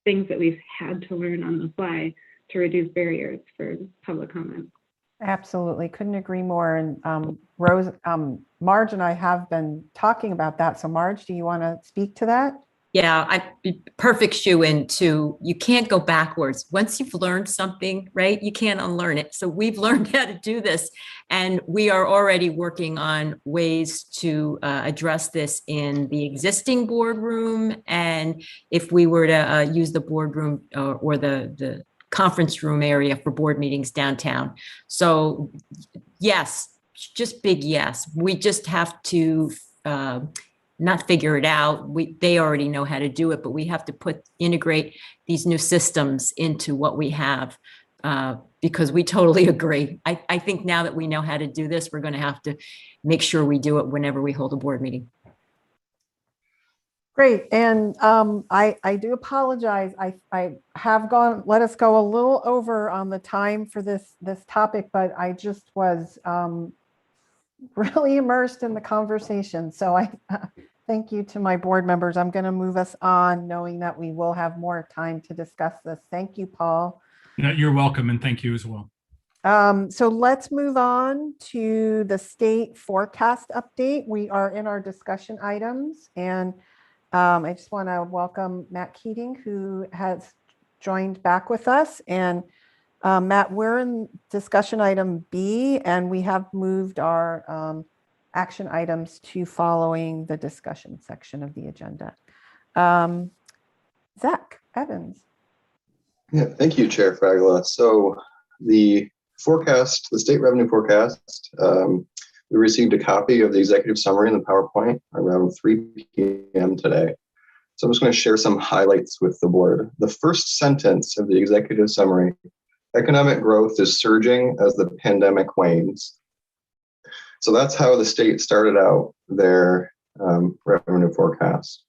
things that we've had to learn on the fly to reduce barriers for public comment. Absolutely, couldn't agree more. And Marge and I have been talking about that. So Marge, do you want to speak to that? Yeah, perfect shoe in to, you can't go backwards. Once you've learned something, right, you can't unlearn it. So we've learned how to do this, and we are already working on ways to address this in the existing boardroom. And if we were to use the boardroom or the conference room area for board meetings downtown. So yes, just big yes. We just have to not figure it out. They already know how to do it, but we have to integrate these new systems into what we have because we totally agree. I think now that we know how to do this, we're going to have to make sure we do it whenever we hold a board meeting. Great. And I do apologize. I have let us go a little over on the time for this topic, but I just was really immersed in the conversation. So I thank you to my board members. I'm going to move us on knowing that we will have more time to discuss this. Thank you, Paul. No, you're welcome, and thank you as well. So let's move on to the state forecast update. We are in our discussion items, and I just want to welcome Matt Keating, who has joined back with us. And Matt, we're in discussion item B, and we have moved our action items to following the discussion section of the agenda. Zach Evans. Yeah, thank you, Chair Fragala. So the forecast, the state revenue forecast, we received a copy of the executive summary in the PowerPoint around 3 p.m. today. So I'm just going to share some highlights with the board. The first sentence of the executive summary: economic growth is surging as the pandemic wanes. So that's how the state started out their revenue forecast.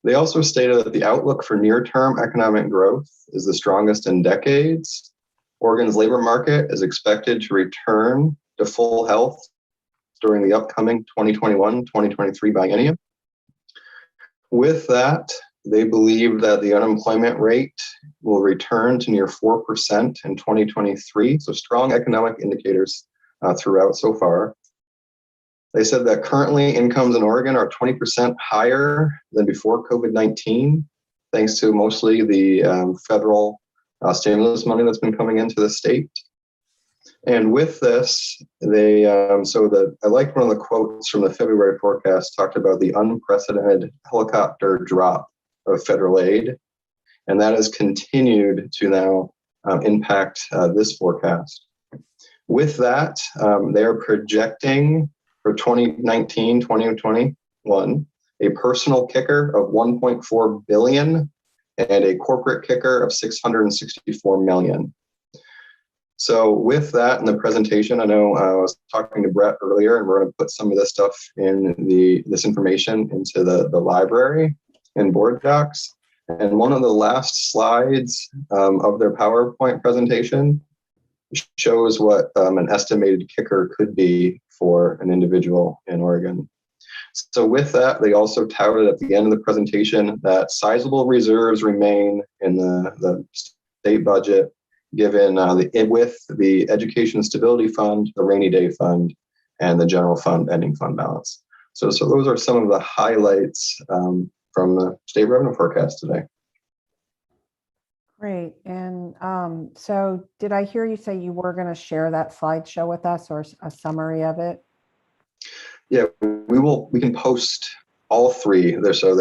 They also stated that the outlook for near-term economic growth is the strongest in decades. Oregon's labor market is expected to return to full health during the upcoming 2021-2023 biennium. With that, they believe that the unemployment rate will return to near 4% in 2023. So strong economic indicators throughout so far. They said that currently incomes in Oregon are 20% higher than before COVID-19, thanks to mostly the federal stimulus money that's been coming into the state. And with this, they I liked one of the quotes from the February forecast talked about the unprecedented helicopter drop of federal aid, and that has continued to now impact this forecast. With that, they're projecting for 2019-2021 a personal kicker of $1.4 billion and a corporate kicker of $664 million. So with that in the presentation, I know I was talking to Brett earlier, and we're going to put some of this stuff in this information into the library in board docs. And one of the last slides of their PowerPoint presentation shows what an estimated kicker could be for an individual in Oregon. So with that, they also touted at the end of the presentation that sizable reserves remain in the state budget, given with the Education Stability Fund, the Rainy Day Fund, and the General Fund ending fund balance. So those are some of the highlights from the state revenue forecast today. Great. And so did I hear you say you were going to share that slideshow with us, or a summary of it? Yeah, we can post all three there. So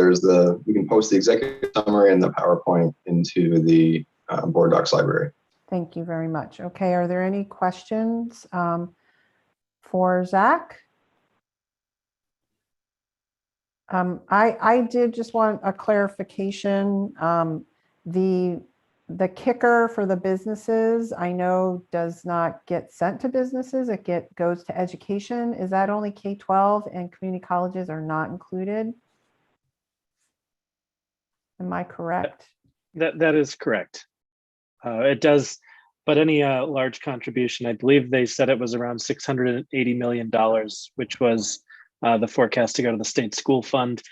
we can post the executive summary and the PowerPoint into the board docs library. Thank you very much. Okay, are there any questions for Zach? I did just want a clarification. The kicker for the businesses, I know, does not get sent to businesses. It goes to education. Is that only K-12 and community colleges are not included? Am I correct? That is correct. It does, but any large contribution, I believe they said it was around $680 million, which was the forecast to go to the state school fund.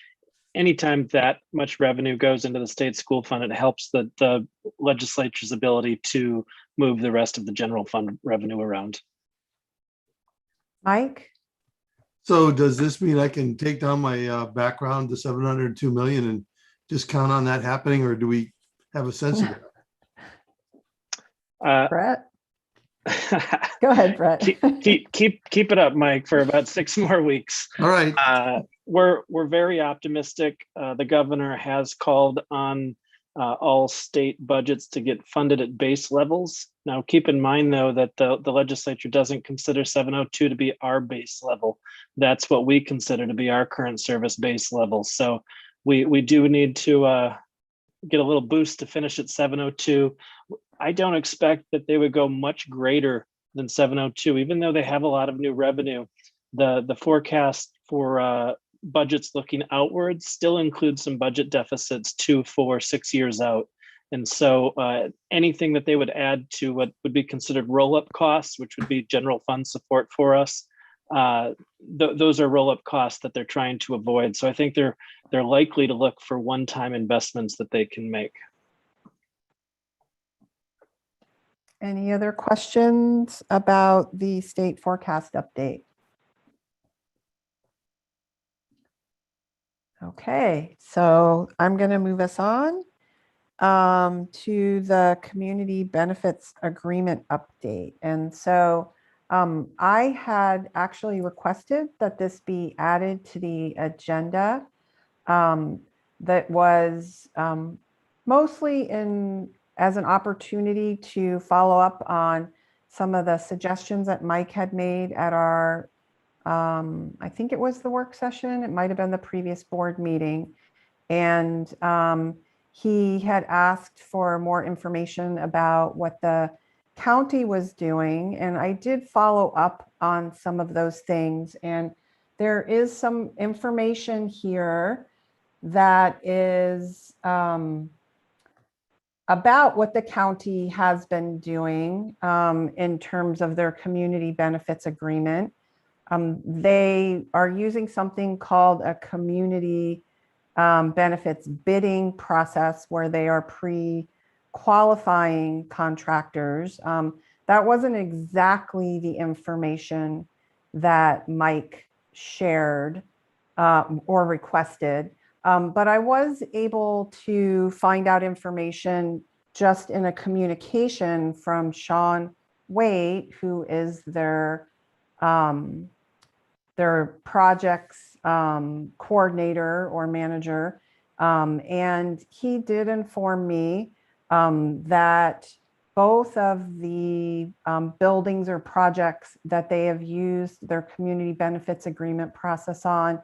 Anytime that much revenue goes into the state school fund, it helps the legislature's ability to move the rest of the general fund revenue around. Mike? So does this mean I can take down my background to 702 million and just count on that happening, or do we have a sense of it? Brett? Go ahead, Brett. keep it up, Mike, for about 6 more weeks. All right. We're very optimistic. The governor has called on all state budgets to get funded at base levels. Now, keep in mind, though, that the legislature doesn't consider 702 to be our base level. That's what we consider to be our current service base level. So we do need to get a little boost to finish at 702. I don't expect that they would go much greater than 702, even though they have a lot of new revenue. The forecast for budgets looking outwards still includes some budget deficits 2, 4, 6 years out. And so anything that they would add to what would be considered roll-up costs, which would be general fund support for us, those are roll-up costs that they're trying to avoid. So I think they're likely to look for one-time investments that they can make. Any other questions about the state forecast update? Okay, so I'm going to move us on to the community benefits agreement update. And so I had actually requested that this be added to the agenda. That was mostly as an opportunity to follow up on some of the suggestions that Mike had made at our, I think it was the work session, it might have been the previous board meeting. And he had asked for more information about what the county was doing. And I did follow up on some of those things. And there is some information here that is about what the county has been doing in terms of their community benefits agreement. They are using something called a community benefits bidding process where they are pre-qualifying contractors. That wasn't exactly the information that Mike shared or requested. But I was able to find out information just in a communication from Sean Waite, who is their projects coordinator or manager. And he did inform me that both of the buildings or projects that they have used their community benefits agreement process on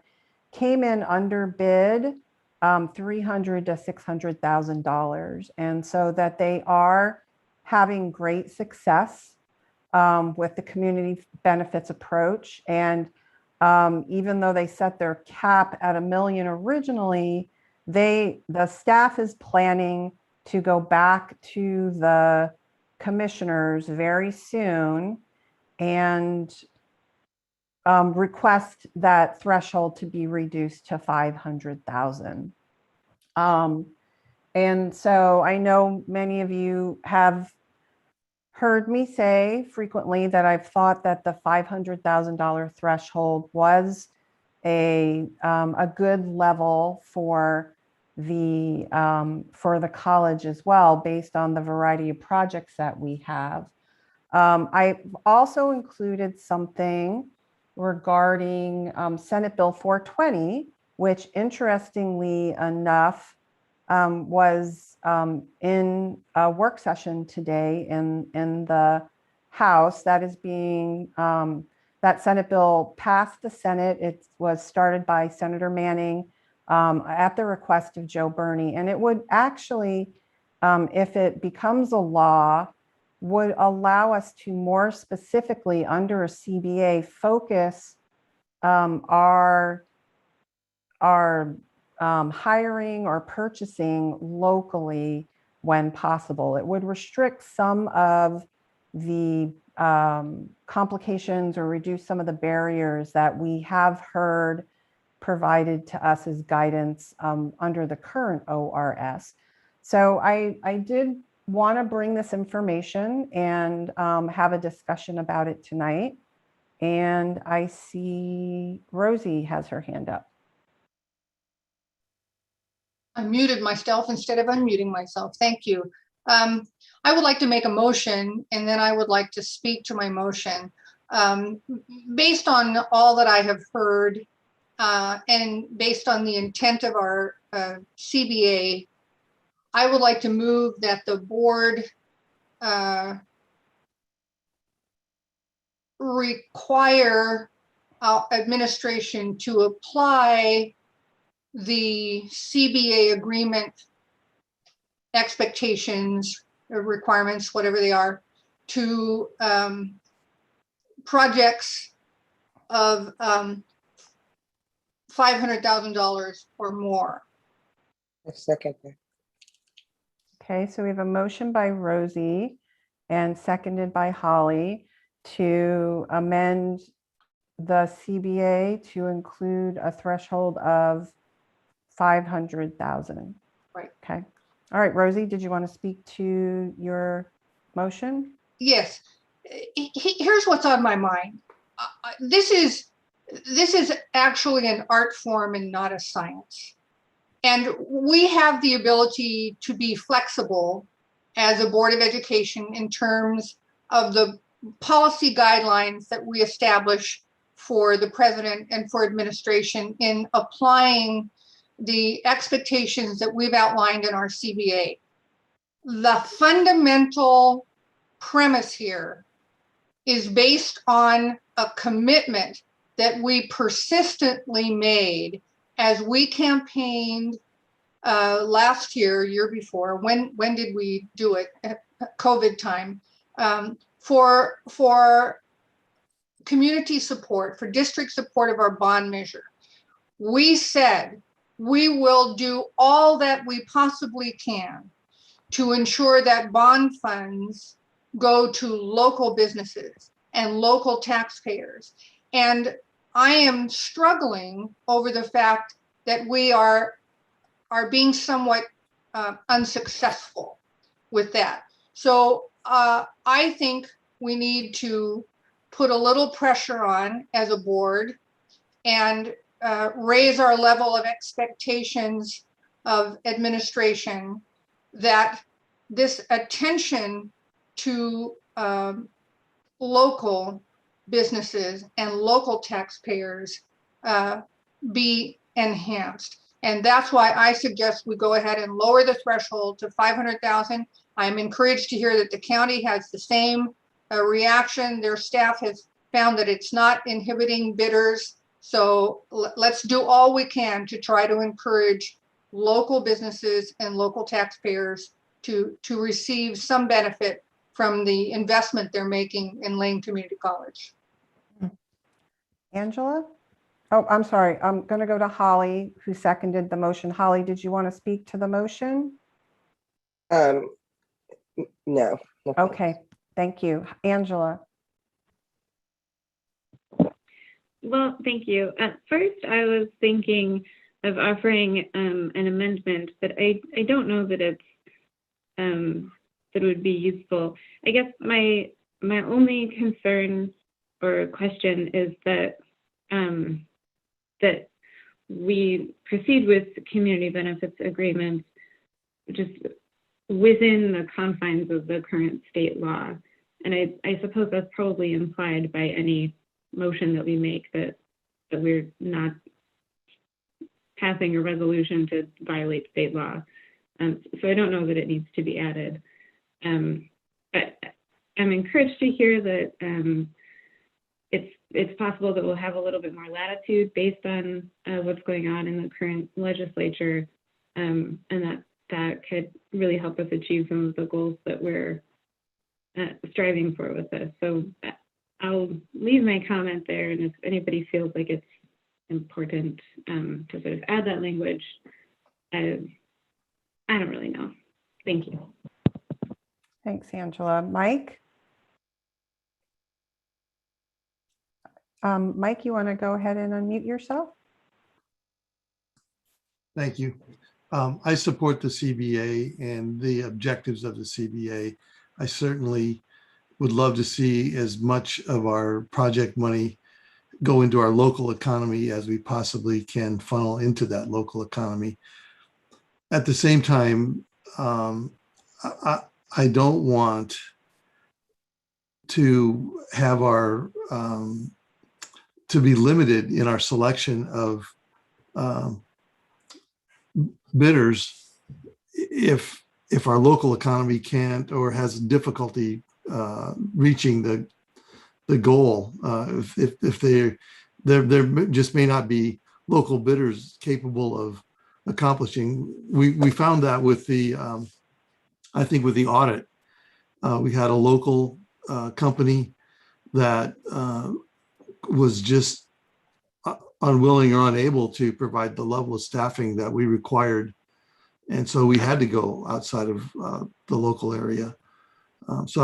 came in under bid $300,000 to $600,000. And so that they are having great success with the community benefits approach. And even though they set their cap at $1 million originally, the staff is planning to go back to the commissioners very soon and request that threshold to be reduced to 500,000. And so I know many of you have heard me say frequently that I've thought that the $500,000 threshold was a good level for the college as well, based on the variety of projects that we have. I also included something regarding Senate Bill 420, which interestingly enough was in a work session today in the House. That is being, that Senate bill passed the Senate. It was started by Senator Manning at the request of Joe Berney. And it would actually, if it becomes a law, would allow us to more specifically under a CBA focus our hiring or purchasing locally when possible. It would restrict some of the complications or reduce some of the barriers that we have heard provided to us as guidance under the current ORS. So I did want to bring this information and have a discussion about it tonight. And I see Rosie has her hand up. I muted myself instead of unmuting myself. Thank you. I would like to make a motion, and then I would like to speak to my motion. Based on all that I have heard, and based on the intent of our CBA, I would like to move that the board require administration to apply the CBA agreement expectations requirements, whatever they are, to projects of $500,000 or more. A second. Okay, so we have a motion by Rosie and seconded by Holly to amend the CBA to include a threshold of 500,000. Right. Okay. All right, Rosie, did you want to speak to your motion? Yes. Here's what's on my mind. This is actually an art form and not a science. And we have the ability to be flexible as a Board of Education in terms of the policy guidelines that we establish for the president and for administration in applying the expectations that we've outlined in our CBA. The fundamental premise here is based on a commitment that we persistently made as we campaigned last year before. When did we do it? COVID time. For community support, for district support of our bond measure. We said we will do all that we possibly can to ensure that bond funds go to local businesses and local taxpayers. And I am struggling over the fact that we are being somewhat unsuccessful with that. So I think we need to put a little pressure on as a board and raise our level of expectations of administration that this attention to local businesses and local taxpayers be enhanced. And that's why I suggest we go ahead and lower the threshold to 500,000. I'm encouraged to hear that the county has the same reaction. Their staff has found that it's not inhibiting bidders. So let's do all we can to try to encourage local businesses and local taxpayers to receive some benefit from the investment they're making in Lane Community College. Angela? Oh, I'm sorry. I'm going to go to Holly, who seconded the motion. Holly, did you want to speak to the motion? No. Okay, thank you. Angela? Well, thank you. At first, I was thinking of offering an amendment, but I don't know that it's that would be useful. I guess my only concern or question is that that we proceed with community benefits agreements just within the confines of the current state law. And I suppose that's probably implied by any motion that we make that we're not passing a resolution to violate state law. So I don't know that it needs to be added. But I'm encouraged to hear that it's possible that we'll have a little bit more latitude based on what's going on in the current legislature, and that could really help us achieve some of the goals that we're striving for with this. So I'll leave my comment there, and if anybody feels like it's important to sort of add that language, I don't really know. Thank you. Thanks, Angela. Mike? Mike, you want to go ahead and unmute yourself? Thank you. I support the CBA and the objectives of the CBA. I certainly would love to see as much of our project money go into our local economy as we possibly can funnel into that local economy. At the same time, I don't want to have our to be limited in our selection of bidders if our local economy can't or has difficulty reaching the goal. If there just may not be local bidders capable of accomplishing. We found that with the I think with the audit We had a local company that was just unwilling or unable to provide the level of staffing that we required. And so we had to go outside of the local area. So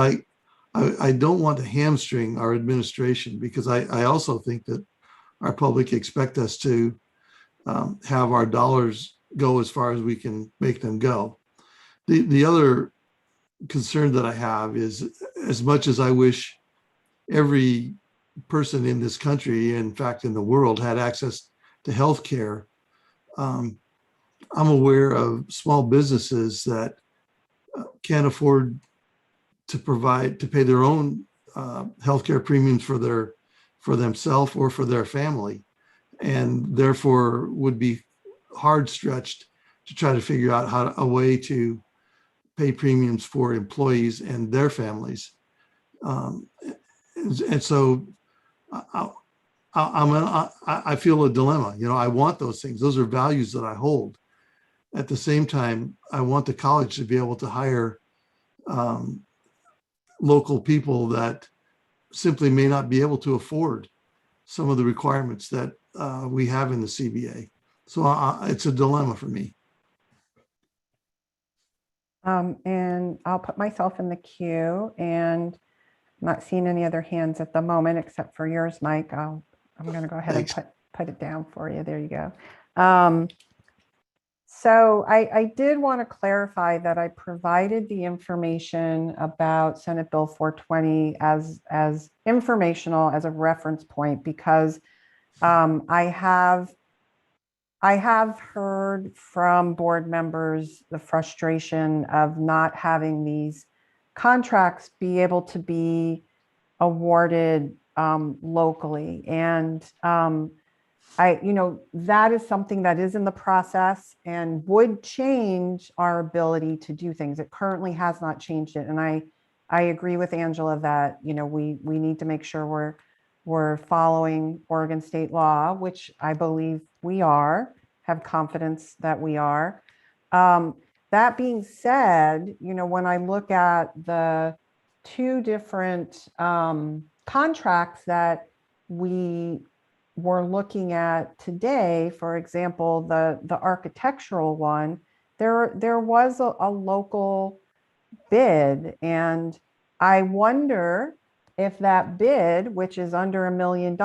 I don't want to hamstring our administration, because I also think that our public expect us to have our dollars go as far as we can make them go. The other concern that I have is, as much as I wish every person in this country, in fact, in the world, had access to health care, I'm aware of small businesses that can't afford to pay their own healthcare premiums for themselves or for their family, and therefore would be hard stretched to try to figure out a way to pay premiums for employees and their families. And so I feel a dilemma. I want those things. Those are values that I hold. At the same time, I want the college to be able to hire local people that simply may not be able to afford some of the requirements that we have in the CBA. So it's a dilemma for me. And I'll put myself in the queue, and I'm not seeing any other hands at the moment except for yours, Mike. I'm going to go ahead and put it down for you. There you go. So I did want to clarify that I provided the information about Senate Bill 420 as informational, as a reference point, because I have heard from board members the frustration of not having these contracts be able to be awarded locally. And that is something that is in the process and would change our ability to do things. It currently has not changed it. And I agree with Angela that, we need to make sure we're following Oregon state law, which I believe we have confidence that we are. That being said, when I look at the two different contracts that we were looking at today, for example, the architectural one, there was a local bid, and I wonder if that bid, which is under $1 million,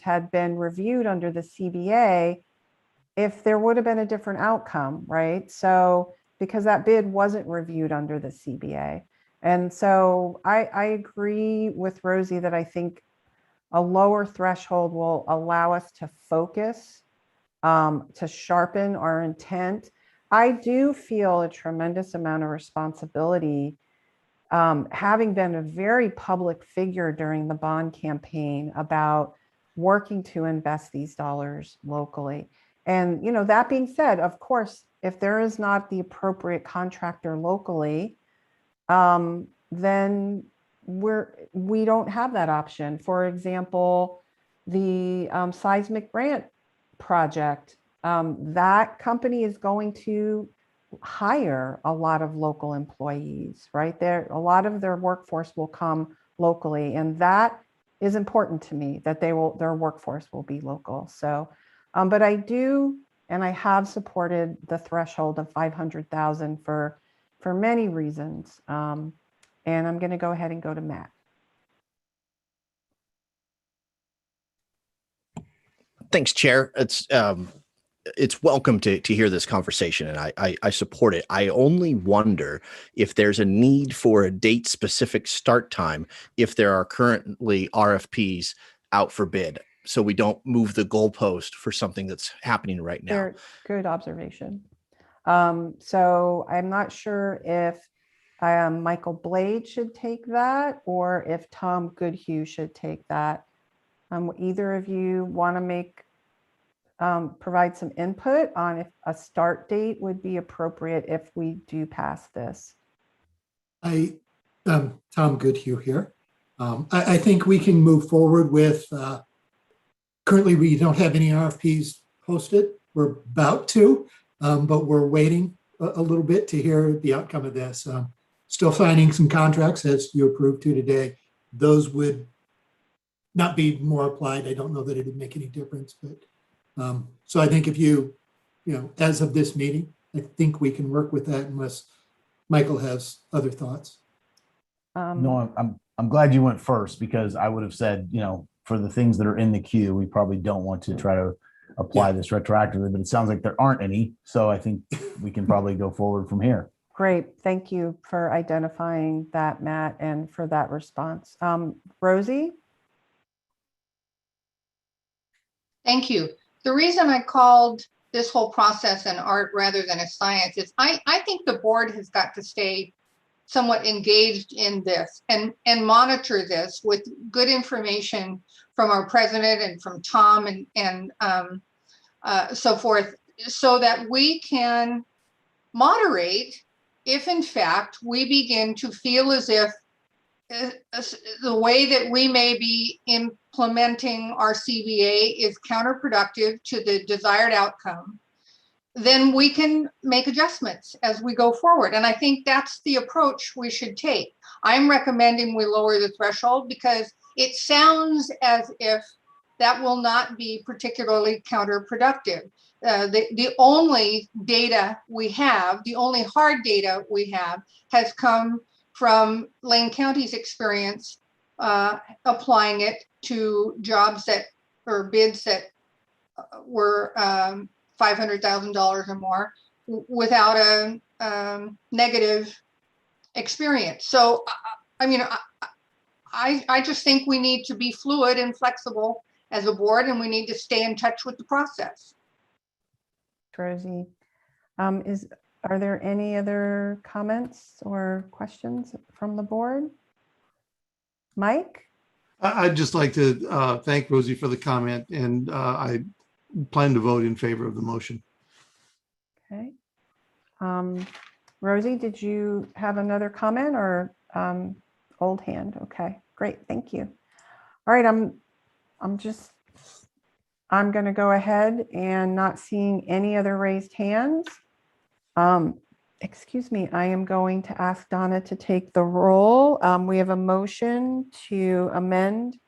had been reviewed under the CBA, if there would have been a different outcome, right? So, because that bid wasn't reviewed under the CBA. And so I agree with Rosie that I think a lower threshold will allow us to focus, to sharpen our intent. I do feel a tremendous amount of responsibility, having been a very public figure during the bond campaign about working to invest these dollars locally. And, that being said, of course, if there is not the appropriate contractor locally, then we don't have that option. For example, the seismic grant project, that company is going to hire a lot of local employees, right? A lot of their workforce will come locally, and that is important to me, that their workforce will be local. So, but I do, and I have supported the threshold of 500,000 for many reasons. And I'm going to go ahead and go to Matt. Thanks, Chair. It's welcome to hear this conversation, and I support it. I only wonder if there's a need for a date-specific start time if there are currently RFPs out for bid, so we don't move the goalpost for something that's happening right now. Good observation. So I'm not sure if Michael Blade should take that, or if Tom Goodhue should take that. Either of you want to provide some input on if a start date would be appropriate if we do pass this? Tom Goodhue here. I think we can move forward with, currently we don't have any RFPs posted. We're about to, but we're waiting a little bit to hear the outcome of this. still signing some contracts as you approved to today. Those would not be more applied. I don't know that it would make any difference, but so I think if you know, as of this meeting, I think we can work with that unless Michael has other thoughts. No, I'm glad you went first, because I would have said, you know, for the things that are in the queue, we probably don't want to try to apply this retroactively, but it sounds like there aren't any. So I think we can probably go forward from here. Great. Thank you for identifying that, Matt, and for that response. Rosie? Thank you. The reason I called this whole process an art rather than a science is I think the board has got to stay somewhat engaged in this and monitor this with good information from our president and from Tom and so forth, so that we can moderate if in fact we begin to feel as if the way that we may be implementing our CBA is counterproductive to the desired outcome, then we can make adjustments as we go forward. And I think that's the approach we should take. I'm recommending we lower the threshold because it sounds as if that will not be particularly counterproductive. The only data we have, the only hard data we have, has come from Lane County's experience applying it to jobs that, or bids that were $500,000 or more without a negative experience. So, I mean, I just think we need to be fluid and flexible as a board, and we need to stay in touch with the process. Rosie, are there any other comments or questions from the board? Mike? I'd just like to thank Rosie for the comment, and I plan to vote in favor of the motion. Okay. Rosie, did you have another comment or old hand? Okay, great, thank you. All right, I'm going to go ahead and not seeing any other raised hands. Excuse me, I am going to ask Donna to take the roll. We have a motion to amend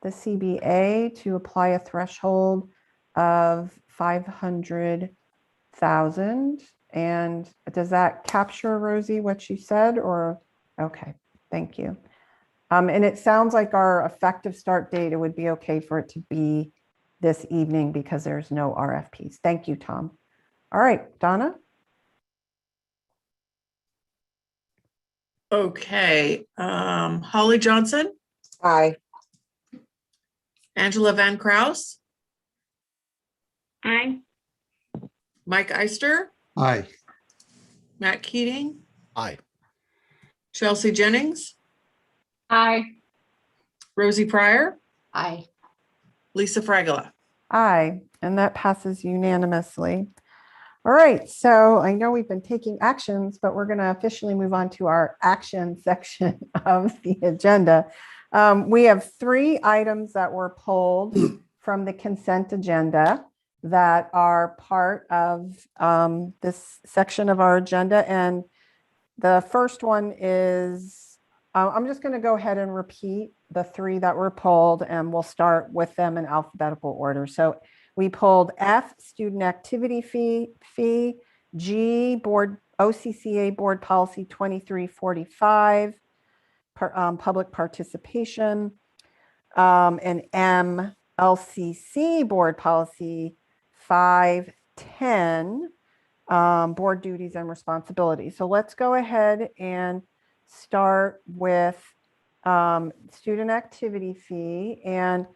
the CBA to apply a threshold of 500,000. And does that capture, Rosie, what you said, or? Okay, thank you. And it sounds like our effective start date, it would be okay for it to be this evening because there's no RFPs. Thank you, Tom. All right, Donna? Okay, Holly Johnson. Aye. Angela Van Kraus. Aye. Mike Eister. Aye. Matt Keating. Aye. Chelsea Jennings. Aye. Rosie Pryor. Aye. Lisa Fragola. Aye, and that passes unanimously. All right, so I know we've been taking actions, but we're going to officially move on to our action section of the agenda. We have 3 items that were pulled from the consent agenda that are part of this section of our agenda. And the first one is, I'm just going to go ahead and repeat the 3 that were pulled, and we'll start with them in alphabetical order. So we pulled F, student activity fee, G, board OCCA board policy 2345, public participation, and M, LCC board policy 510, board duties and responsibilities. So let's go ahead and start with student activity fee. And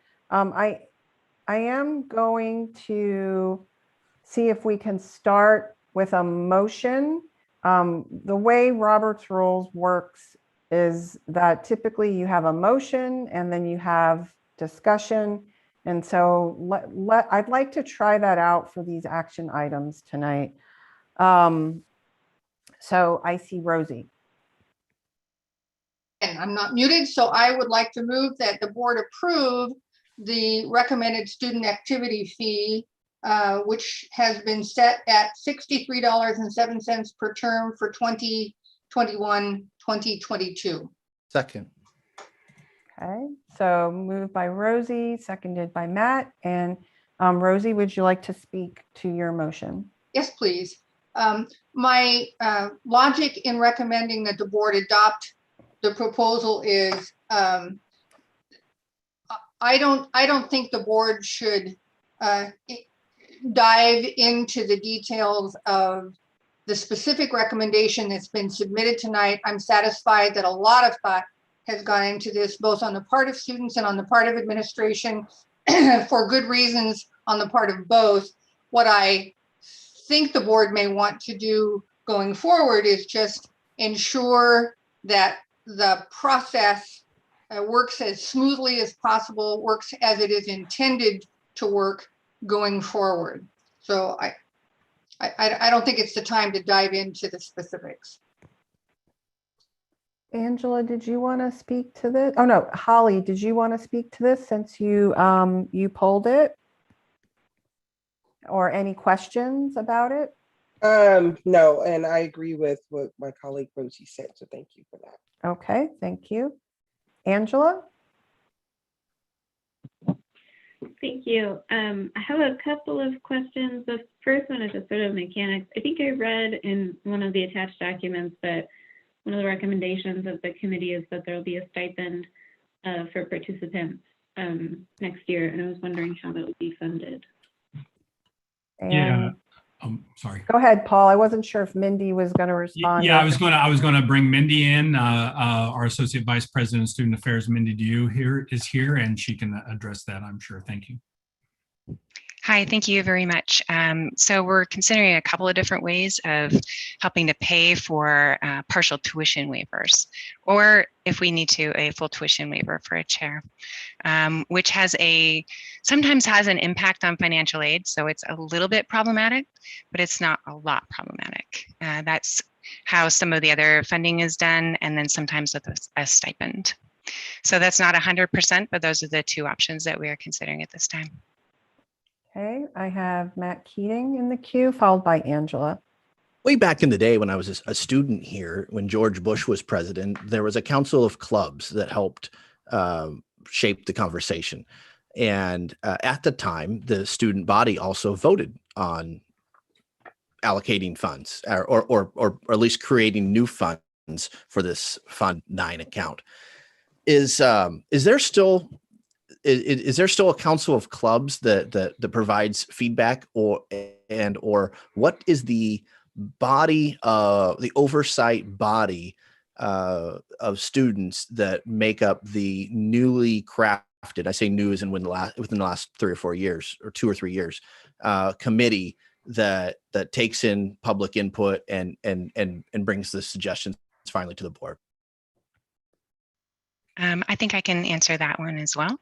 I am going to see if we can start with a motion. The way Robert's Rules works is that typically you have a motion and then you have discussion. And so I'd like to try that out for these action items tonight. So I see Rosie. And I'm not muted, so I would like to move that the board approve the recommended student activity fee, which has been set at $63.07 per term for 2020 2021-2022. Second. Okay, so moved by Rosie, seconded by Matt. And Rosie, would you like to speak to your motion? Yes, please. My logic in recommending that the board adopt the proposal is I don't think the board should dive into the details of the specific recommendation that's been submitted tonight. I'm satisfied that a lot of thought has gone into this, both on the part of students and on the part of administration, for good reasons on the part of both. What I think the board may want to do going forward is just ensure that the process works as smoothly as possible, works as it is intended to work going forward. So I don't think it's the time to dive into the specifics. Angela, did you want to speak to this? Oh no, Holly, did you want to speak to this since you you polled it? Or any questions about it? No, and I agree with what my colleague Rosie said, so thank you for that. Okay, thank you. Angela? Thank you. I have a couple of questions. The first one is just sort of mechanics. I think I read in one of the attached documents that one of the recommendations of the committee is that there will be a stipend for participants next year, and I was wondering how that would be funded. Yeah. Sorry. Go ahead, Paul. I wasn't sure if Mindy was going to respond. Yeah, I was going to bring Mindy in. Our Associate Vice President of Student Affairs, Mindy Dew, is here, and she can address that, I'm sure. Thank you. Hi, thank you very much. So we're considering a couple of different ways of helping to pay for partial tuition waivers, or if we need to, a full tuition waiver for a chair, which sometimes has an impact on financial aid. So it's a little bit problematic, but it's not a lot problematic. That's how some of the other funding is done, and then sometimes with a stipend. So that's not 100%, but those are the two options that we are considering at this time. Okay, I have Matt Keating in the queue, followed by Angela. Way back in the day when I was a student here, when George Bush was president, there was a council of clubs that helped shape the conversation. And at the time, the student body also voted on allocating funds or at least creating new funds for this Fund 9 account. Is there still a council of clubs that provides feedback, or what is the body, the oversight body of students that make up the newly crafted, I say new as in within the last 3 or 4 years, or 2 or 3 years, committee that takes in public input and brings the suggestions finally to the board? I think I can answer that one as well.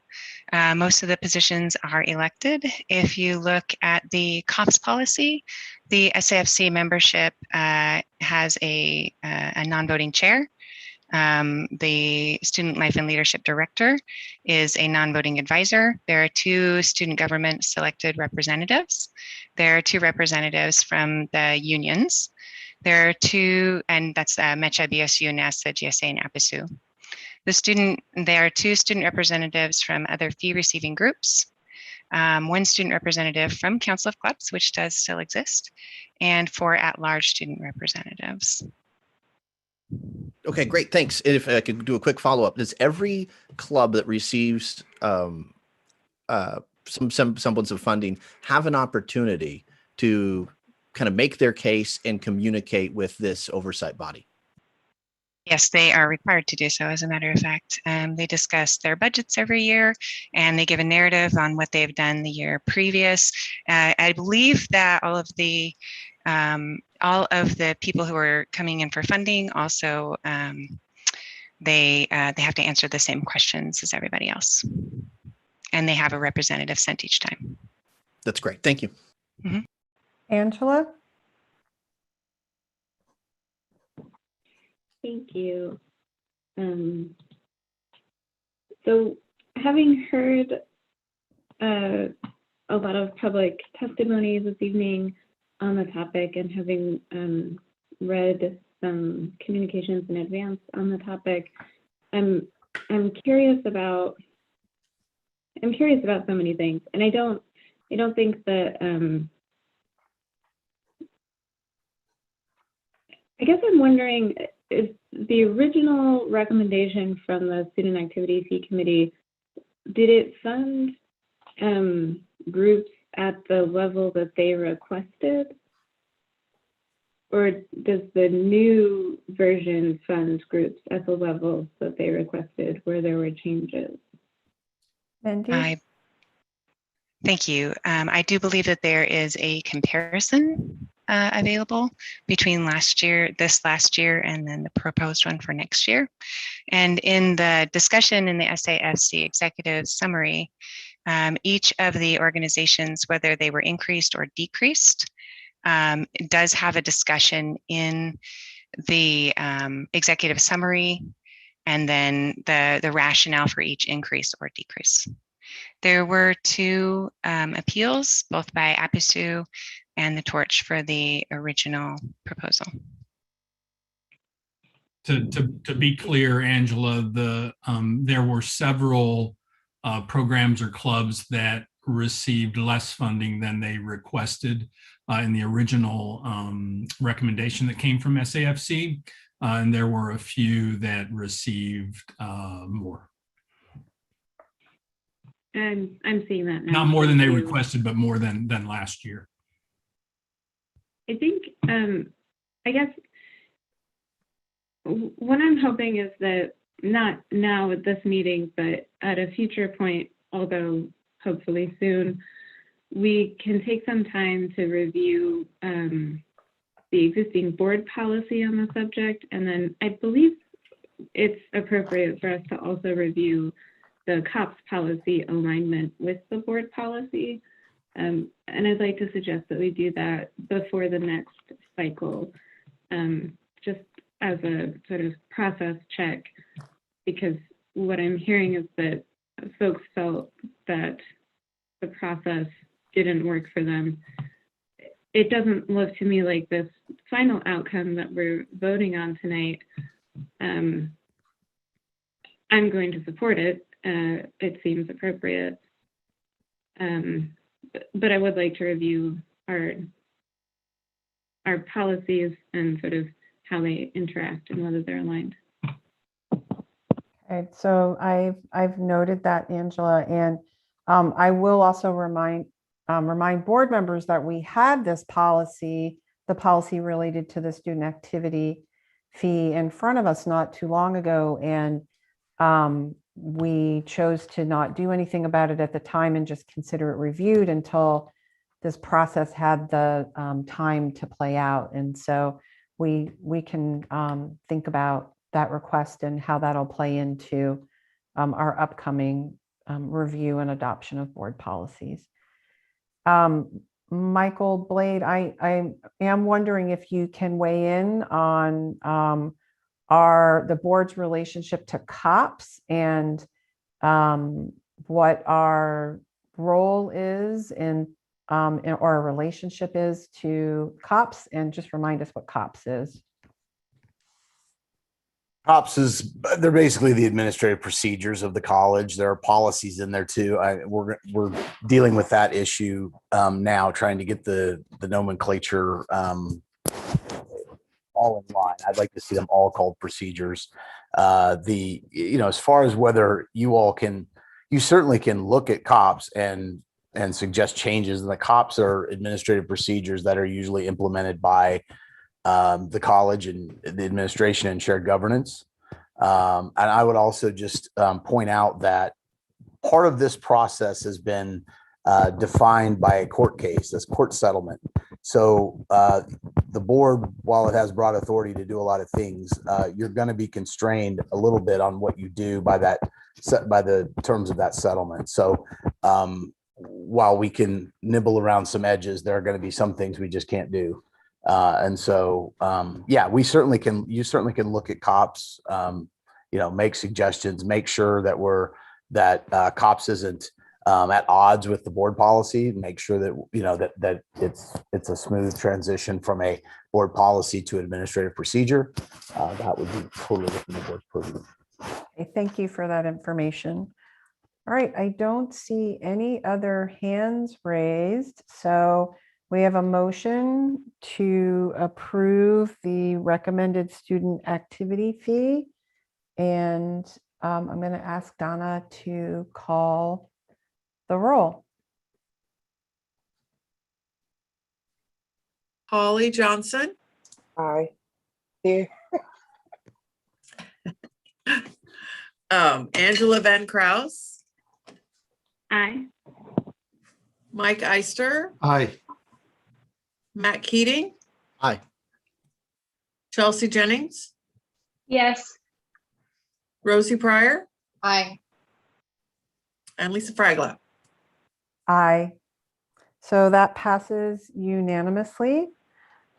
Most of the positions are elected. If you look at the COPS policy, the SAFC membership has a non-voting chair. The Student Life and Leadership Director is a non-voting advisor. There are 2 student government selected representatives. There are 2 representatives from the unions. There are 2, and that's MECHA, BSU, NASA, GSA, and APISU. There are 2 student representatives from other fee-receiving groups, 1 student representative from Council of Clubs, which does still exist, and 4 at-large student representatives. Okay, great, thanks. And if I could do a quick follow-up, does every club that receives some semblance of funding have an opportunity to kind of make their case and communicate with this oversight body? Yes, they are required to do so, as a matter of fact. They discuss their budgets every year, and they give a narrative on what they've done the year previous. I believe that all of the people who are coming in for funding also, they have to answer the same questions as everybody else. And they have a representative sent each time. That's great. Thank you. Mm-hmm. Angela? Thank you. So having heard a lot of public testimonies this evening on the topic, and having read some communications in advance on the topic. I'm curious about so many things, and I don't think that I guess I'm wondering, is the original recommendation from the Student Activity Fee Committee, did it fund groups at the level that they requested? Or does the new version fund groups at the level that they requested where there were changes? Mandy? Thank you. I do believe that there is a comparison available between this last year, and then the proposed one for next year. And in the discussion in the SAFC executive summary, each of the organizations, whether they were increased or decreased, does have a discussion in the executive summary, and then the rationale for each increase or decrease. There were 2 appeals, both by APISU and the Torch, for the original proposal. To be clear, Angela, there were several programs or clubs that received less funding than they requested in the original recommendation that came from SAFC, and there were a few that received more. And I'm seeing that now. Not more than they requested, but more than last year. I think, I guess, what I'm hoping is that not now at this meeting, but at a future point, although hopefully soon, we can take some time to review the existing board policy on the subject. And then I believe it's appropriate for us to also review the COPS policy alignment with the board policy. And I'd like to suggest that we do that before the next cycle, just as a sort of process check, because what I'm hearing is that folks felt that the process didn't work for them. It doesn't look to me like this final outcome that we're voting on tonight. I'm going to support it. It seems appropriate. But I would like to review our policies and sort of how they interact and whether they're aligned. Okay, so I've noted that, Angela, and I will also remind board members that we had this policy, the policy related to the student activity fee, in front of us not too long ago, and we chose to not do anything about it at the time and just consider it reviewed until this process had the time to play out. And so we can think about that request and how that'll play into our upcoming review and adoption of board policies. Michael Blade, I am wondering if you can weigh in on the board's relationship to COPS and what our role is in or our relationship is to COPS, and just remind us what COPS is. COPS they're basically the administrative procedures of the college. There are policies in there too. We're dealing with that issue now, trying to get the nomenclature all in line. I'd like to see them all called procedures. As far as whether you certainly can look at COPS and suggest changes. And the COPS are administrative procedures that are usually implemented by the college and the administration and shared governance. And I would also just point out that part of this process has been defined by a court case, this court settlement. So the board, while it has broad authority to do a lot of things, you're going to be constrained a little bit on what you do by the terms of that settlement. So while we can nibble around some edges, there are going to be some things we just can't do. And so, you certainly can look at COPS, make suggestions, make sure that COPS isn't at odds with the board policy, make sure that, you know, that it's a smooth transition from a board policy to administrative procedure. That would be totally within the board's purview. Okay, thank you for that information. All right, I don't see any other hands raised, so we have a motion to approve the recommended student activity fee. And I'm going to ask Donna to call the roll. Holly Johnson, Aye. Here. Angela Van Kraus, Aye. Mike Eister, Aye. Matt Keating, Aye. Chelsea Jennings, Yes. Rosie Pryor, Aye. and Lisa Fragla. Aye. So that passes unanimously.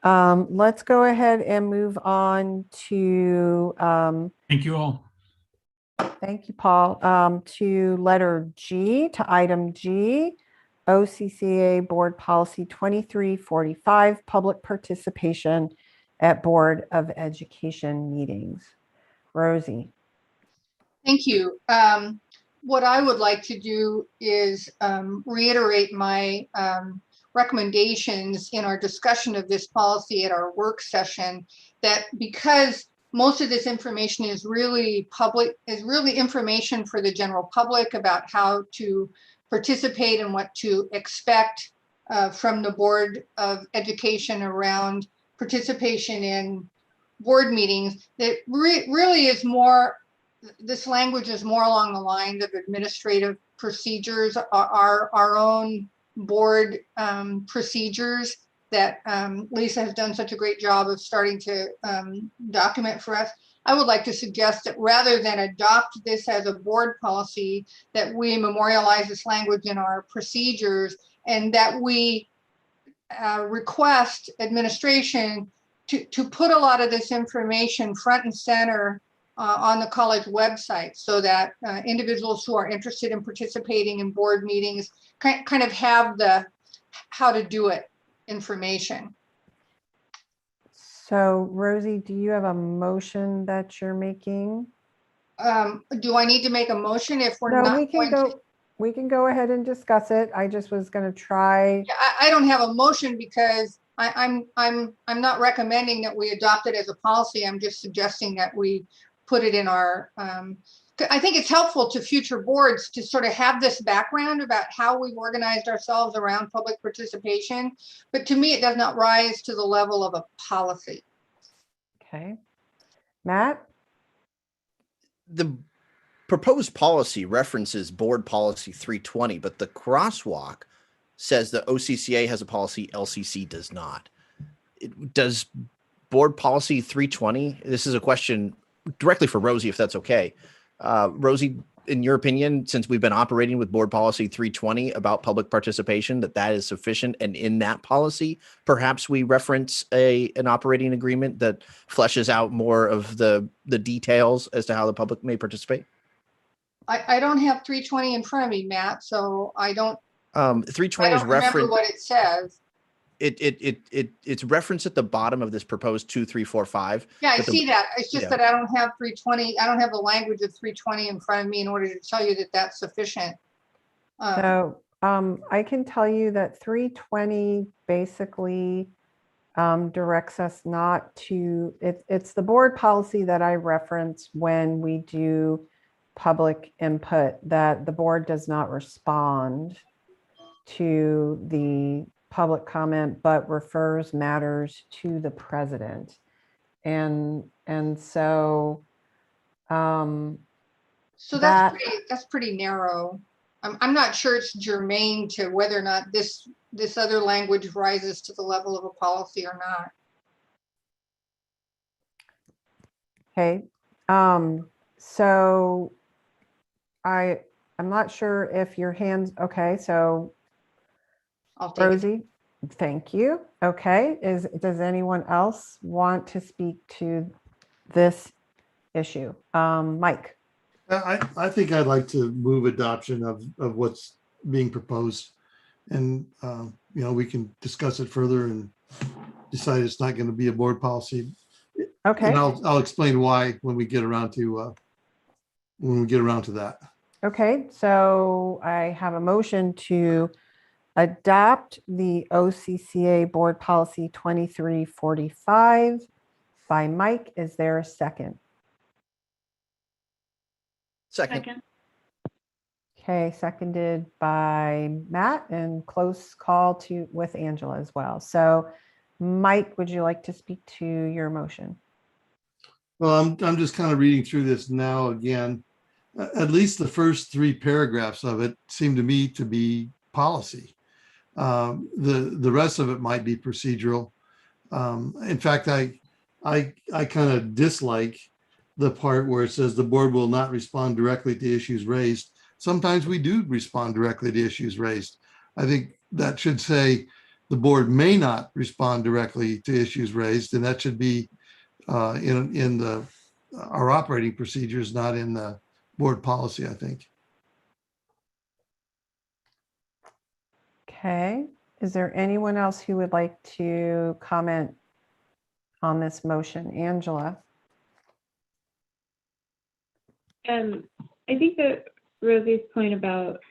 Let's go ahead and move on to, Thank you all. thank you, Paul, to letter G, to item G, OCCA Board Policy 2345, public participation at Board of Education meetings. Rosie. Thank you. What I would like to do is reiterate my recommendations in our discussion of this policy at our work session, that because most of this information is really public, is really information for the general public about how to participate and what to expect from the Board of Education around participation in board meetings, that really is more, this language is more along the lines of administrative procedures, our own board procedures that Lisa has done such a great job of starting to document for us. I would like to suggest that rather than adopt this as a board policy, that we memorialize this language in our procedures, and that we request administration to put a lot of this information front and center on the college website, so that individuals who are interested in participating in board meetings kind of have the how to do it information. So Rosie, do you have a motion that you're making? Do I need to make a motion if we're No, not we can going to? go, we can go ahead and discuss it. I just was going to try. I don't have a motion because I'm not recommending that we adopt it as a policy. I'm just suggesting that we put it in our, I think it's helpful to future boards to sort of have this background about how we've organized ourselves around public participation. But to me, it does not rise to the level of a policy. Okay. Matt? The proposed policy references board policy 320, but the crosswalk says that OCCA has a policy, LCC does not. Does board policy 320, this is a question directly for Rosie, if that's okay. Rosie, in your opinion, since we've been operating with board policy 320 about public participation, that is sufficient, and in that policy, perhaps we reference an operating agreement that fleshes out more of the details as to how the public may participate? I don't have 320 in front of me, Matt, so I don't. 320 is remember referenced. what it says. It's referenced at the bottom of this proposed 2345. Yeah, I see that. It's just yeah. that I don't have 320. I don't have the language of 320 in front of me in order to tell you that that's sufficient. So I can tell you that 320 basically directs us not to, it's the board policy that I reference when we do public input, that the board does not respond to the public comment, but refers matters to the president. And so so that's pretty narrow. I'm not sure it's germane to whether or not this other language rises to the level of a policy or not. Okay. So I'm not sure if your hands, okay, so I'll take Rosie, thank you. Okay, does anyone else want to speak to this issue? Mike. I think I'd like to move adoption of what's being proposed. And, we can discuss it further and decide it's not going to be a board policy. Okay. And I'll explain why when we get around to that. Okay, so I have a motion to adopt the OCCA Board Policy 2345 by Mike. Is there a second? Second. Okay, seconded by Matt, and close call with Angela as well. So Mike, would you like to speak to your motion? Well, I'm just kind of reading through this now again. At least the first 3 paragraphs of it seem to me to be policy. The rest of it might be procedural. In fact, I kind of dislike the part where it says the board will not respond directly to issues raised. Sometimes we do respond directly to issues raised. I think that should say the board may not respond directly to issues raised, and that should be in our operating procedures, not in the board policy, I think. Okay, is there anyone else who would like to comment on this motion? Angela? I think that Rosie's point about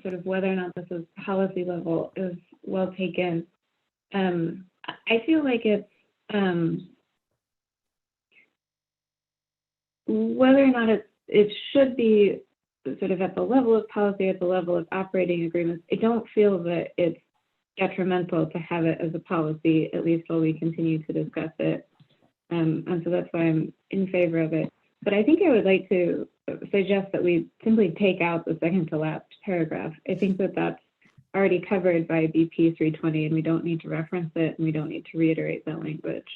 sort of whether or not this is policy level is well taken. I feel like it's whether or not it should be sort of at the level of policy, at the level of operating agreements. I don't feel that it's detrimental to have it as a policy, at least while we continue to discuss it. And so that's why I'm in favor of it. But I think I would like to suggest that we simply take out the second to last paragraph. I think that that's already covered by BP 320, and we don't need to reference it, and we don't need to reiterate that language.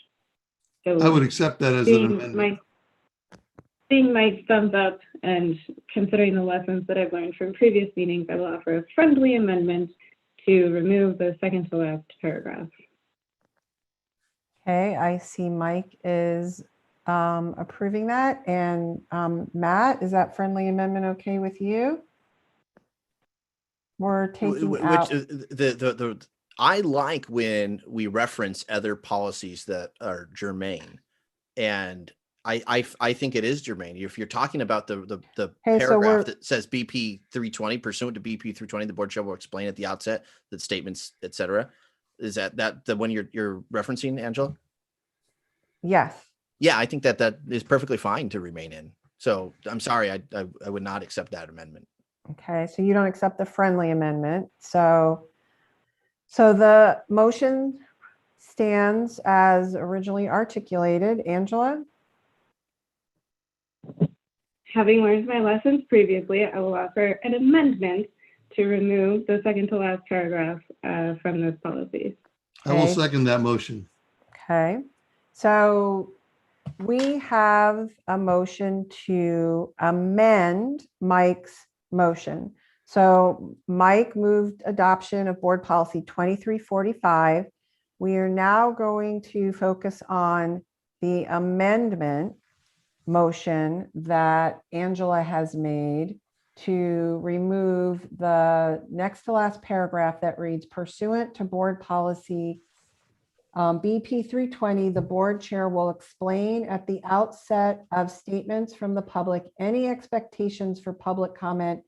So I would accept that as an amendment. Seeing Mike's thumbs up and considering the lessons that I've learned from previous meetings, I will offer a friendly amendment to remove the second to last paragraph. Okay, I see Mike is approving that. And Matt, is that friendly amendment okay with you? We're taking out. I like when we reference other policies that are germane, and I think it is germane. If you're talking about the paragraph that says BP 320, pursuant to BP 320, the board shall explain at the outset that statements, etc. Is that the one you're referencing, Angela? Yes. Yeah, I think that is perfectly fine to remain in. So I'm sorry, I would not accept that amendment. Okay, so you don't accept the friendly amendment. So the motion stands as originally articulated. Angela? Having learned my lessons previously, I will offer an amendment to remove the second to last paragraph from this policy. I will second that motion. Okay, so we have a motion to amend Mike's motion. So Mike moved adoption of board policy 2345. We are now going to focus on the amendment motion that Angela has made to remove the next to last paragraph that reads, pursuant to board policy BP 320, the board chair will explain at the outset of statements from the public any expectations for public comment,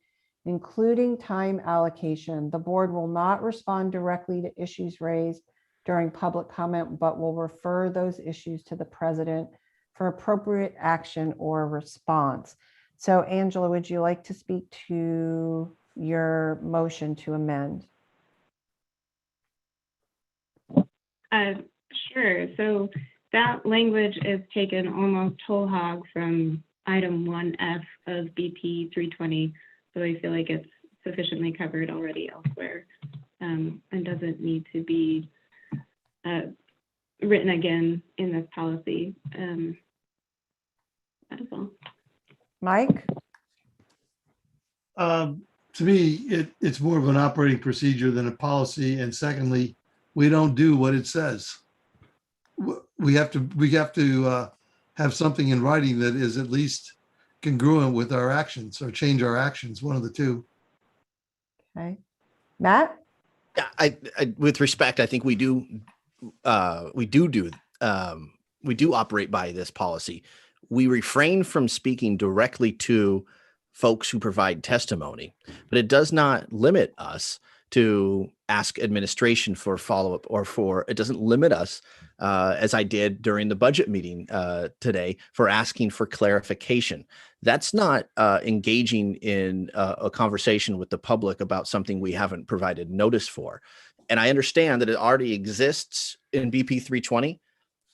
including time allocation. The board will not respond directly to issues raised during public comment, but will refer those issues to the president for appropriate action or response. So Angela, would you like to speak to your motion to amend? Sure. So that language is taken almost whole hog from item 1F of BP 320. So I feel like it's sufficiently covered already elsewhere and doesn't need to be written again in this policy. That is all. Mike? To me, it's more of an operating procedure than a policy. And secondly, we don't do what it says. We have to have something in writing that is at least congruent with our actions or change our actions, one of the two. Okay. Matt? Yeah, with respect, I think we do operate by this policy. We refrain from speaking directly to folks who provide testimony, but it does not limit us to ask administration for follow-up, or it doesn't limit us, as I did during the budget meeting today, for asking for clarification. That's not engaging in a conversation with the public about something we haven't provided notice for. And I understand that it already exists in BP 320,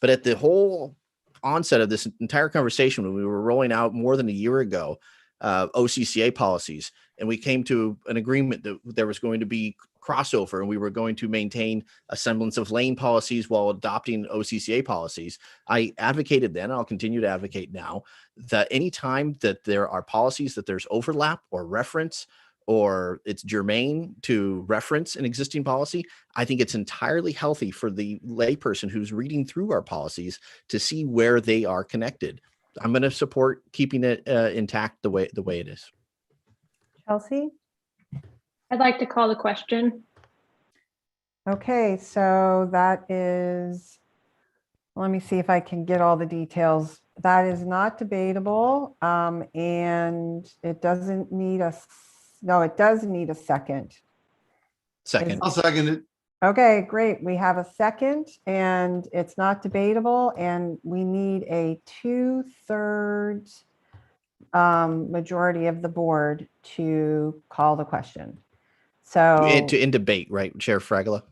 but at the whole onset of this entire conversation, when we were rolling out more than a year ago, OCCA policies, and we came to an agreement that there was going to be crossover and we were going to maintain a semblance of lane policies while adopting OCCA policies. I advocated then, and I'll continue to advocate now, that anytime that there are policies that there's overlap or reference, or it's germane to reference an existing policy, I think it's entirely healthy for the layperson who's reading through our policies to see where they are connected. I'm going to support keeping it intact the way it is. Chelsea? I'd like to call the question. Okay, so that is, let me see if I can get all the details. That is not debatable, and it doesn't need no, it does need a second. Second. I'll second it. Okay, great. We have a second and it's not debatable, and we need a 2/3 majority of the board to call the question. So In debate, right, Chair Fragola?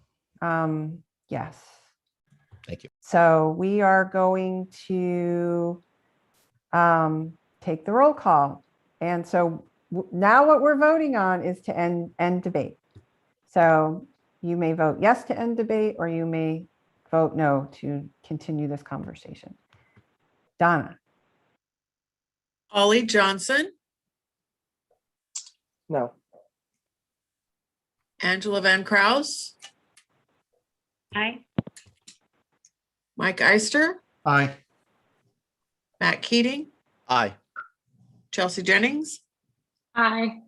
yes. Thank you. So we are going to take the roll call. And so now what we're voting on is to end debate. So you may vote yes to end debate, or you may vote no to continue this conversation. Donna? Holly Johnson, No. Angela Van Kraus, Aye. Mike Eister, Aye. Matt Keating, Aye. Chelsea Jennings, Aye.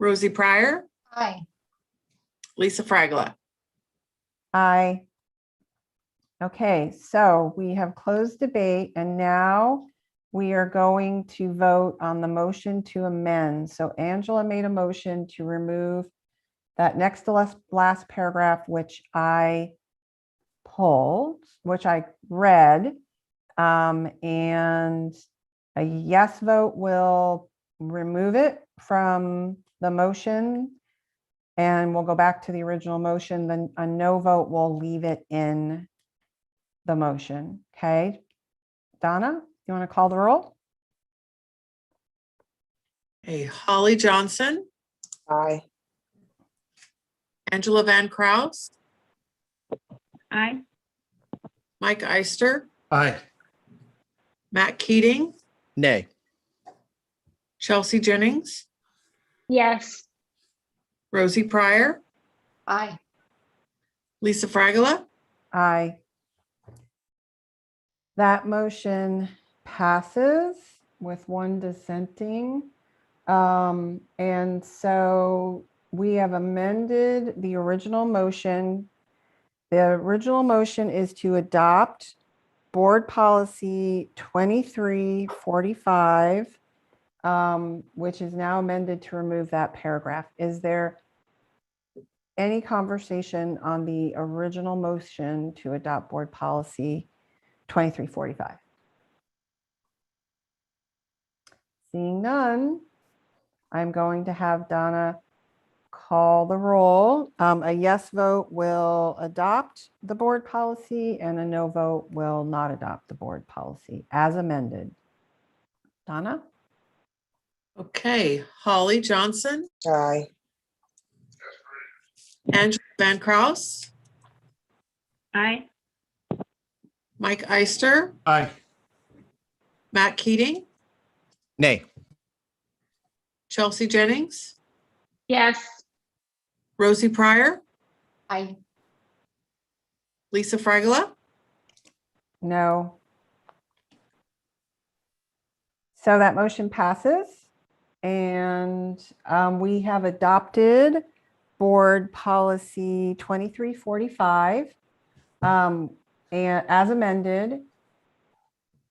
Rosie Pryor, Aye. Lisa Fragola. Aye. Okay, so we have closed debate, and now we are going to vote on the motion to amend. So Angela made a motion to remove that next to last paragraph, which I pulled, which I read, and a yes vote will remove it from the motion, and we'll go back to the original motion. Then a no vote will leave it in the motion. Okay. Donna, you want to call the roll? Hey, Holly Johnson, Aye. Angela Van Kraus, Aye. Mike Eister, Aye. Matt Keating, Nay. Chelsea Jennings, Yes. Rosie Pryor, Aye. Lisa Fragola. Aye. That motion passes with one dissenting. And so we have amended the original motion. The original motion is to adopt Board Policy 2345, which is now amended to remove that paragraph. Is there any conversation on the original motion to adopt Board Policy 2345? Seeing none, I'm going to have Donna call the roll. A yes vote will adopt the board policy, and a no vote will not adopt the board policy as amended. Donna? Okay, Holly Johnson, Aye. Angela Van Kraus, Aye. Mike Eister, Aye. Matt Keating, Nay. Chelsea Jennings, Yes. Rosie Pryor, Aye. Lisa Fragola. No. So that motion passes, and we have adopted board policy 2345, and as amended.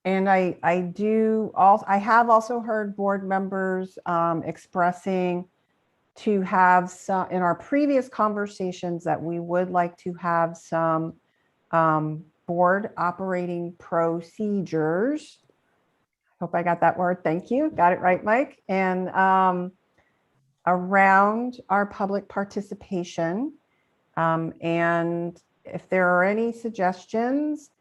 And I have also heard board members expressing to have some, in our previous conversations, that we would like to have some board operating procedures. Hope I got that word. Thank you. Got it right, Mike. And around our public participation. And if there are any suggestions,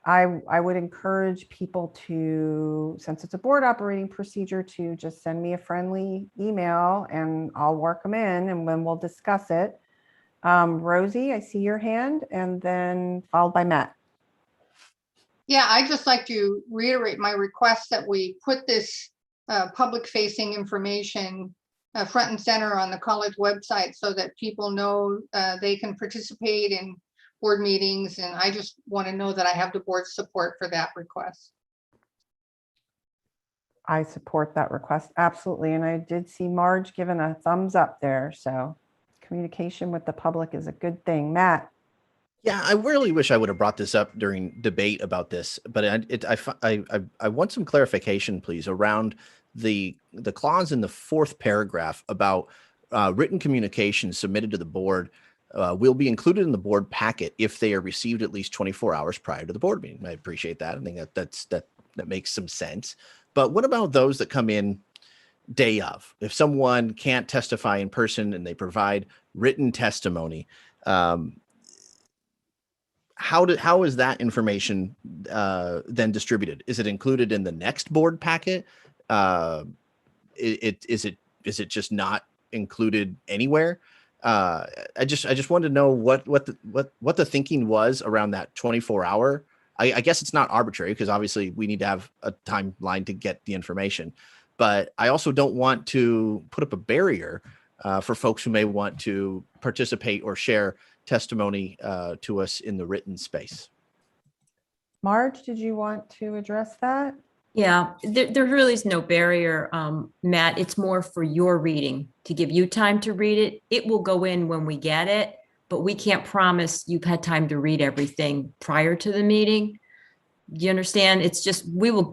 I would encourage people to, since it's a board operating procedure, to just send me a friendly email and I'll work them in and then we'll discuss it. Rosie, I see your hand, and then followed by Matt. Yeah, I'd just like to reiterate my request that we put this public facing information front and center on the college website so that people know they can participate in board meetings. And I just want to know that I have the board's support for that request. I support that request, absolutely. And I did see Marge giving a thumbs up there. So communication with the public is a good thing. Matt. Yeah, I really wish I would have brought this up during debate about this, but I want some clarification, please, around the clause in the fourth paragraph about written communication submitted to the board will be included in the board packet if they are received at least 24 hours prior to the board meeting. I appreciate that. I think that makes some sense. But what about those that come in day of? If someone can't testify in person and they provide written testimony, how is that information then distributed? Is it included in the next board packet? Is it just not included anywhere? I just wanted to know what the thinking was around that 24-hour. I guess it's not arbitrary because obviously we need to have a timeline to get the information, but I also don't want to put up a barrier for folks who may want to participate or share testimony to us in the written space. Marge, did you want to address that? Yeah, there really is no barrier, Matt. It's more for your reading, to give you time to read it. It will go in when we get it, but we can't promise you've had time to read everything prior to the meeting. Do you understand? It's just,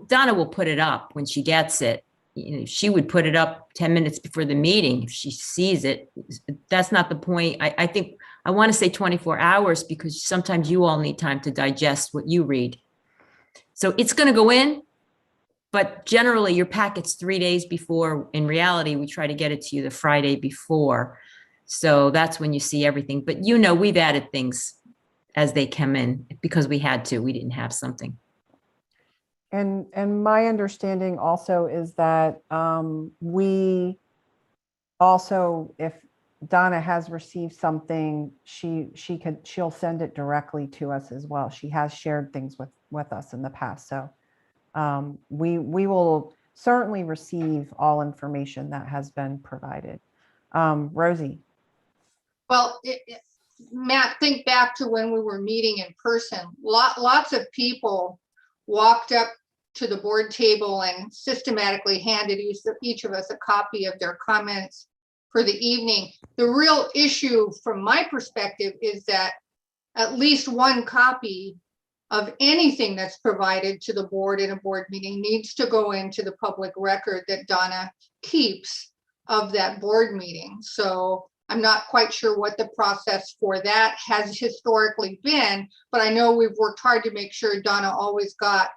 Donna will put it up when she gets it. You know, she would put it up 10 minutes before the meeting if she sees it. That's not the point. I think I want to say 24 hours because sometimes you all need time to digest what you read. So it's going to go in. But generally, your packet's 3 days before. In reality, we try to get it to you the Friday before. So that's when you see everything. But you know, we've added things as they come in because we had to. We didn't have something. And my understanding also is that we also, if Donna has received something, she'll send it directly to us as well. She has shared things with us in the past. So we will certainly receive all information that has been provided. Rosie. Well, Matt, think back to when we were meeting in person. Lots of people walked up to the board table and systematically handed each of us a copy of their comments for the evening. The real issue from my perspective is that at least one copy of anything that's provided to the board in a board meeting needs to go into the public record that Donna keeps of that board meeting. So I'm not quite sure what the process for that has historically been, but I know we've worked hard to make sure Donna always got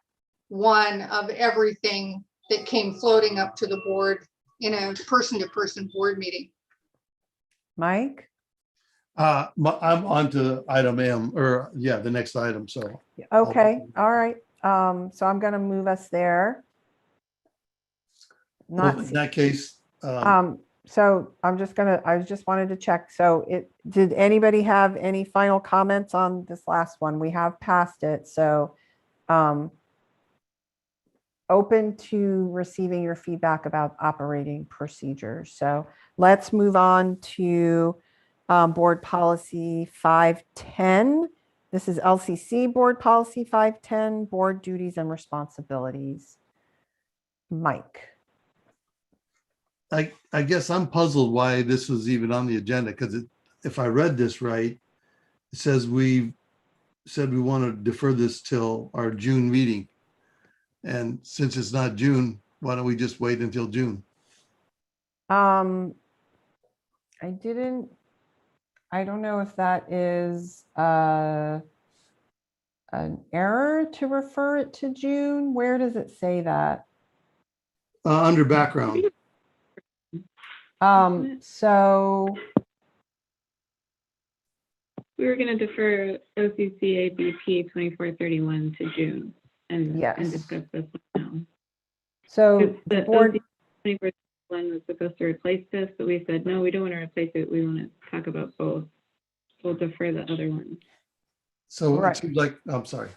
one of everything that came floating up to the board in a person-to-person board meeting. Mike? I'm on to item M, or yeah, the next item. So Okay, all right. So I'm going to move us there. well, in that case, So I just wanted to check. So did anybody have any final comments on this last one? We have passed it. So open to receiving your feedback about operating procedures. So let's move on to board policy 510. This is LCC board policy 510, board duties and responsibilities. Mike. I guess I'm puzzled why this was even on the agenda, because if I read this right, it says we said we want to defer this till our June meeting. And since it's not June, why don't we just wait until June? I don't know if that is an error to refer it to June. Where does it say that? Under background. So We were going to defer OCCA BP 2431 to June and discuss this one now. So The board, OCCA 2431 was supposed to replace this, but we said, no, we don't want to replace it. We want to talk about both. We'll defer the other one. So Right. it seems like, I'm sorry.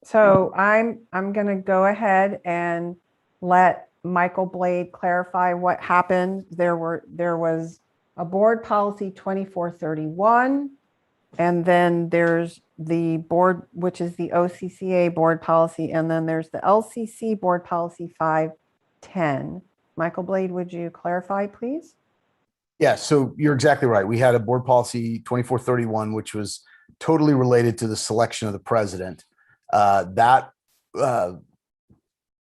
so I'm going to go ahead and let Michael Blade clarify what happened. There was a board policy 2431, and then there's the board, which is the OCCA board policy, and then there's the LCC board policy 510. Michael Blade, would you clarify, please? Yeah, so you're exactly right. We had a board policy 2431, which was totally related to the selection of the president.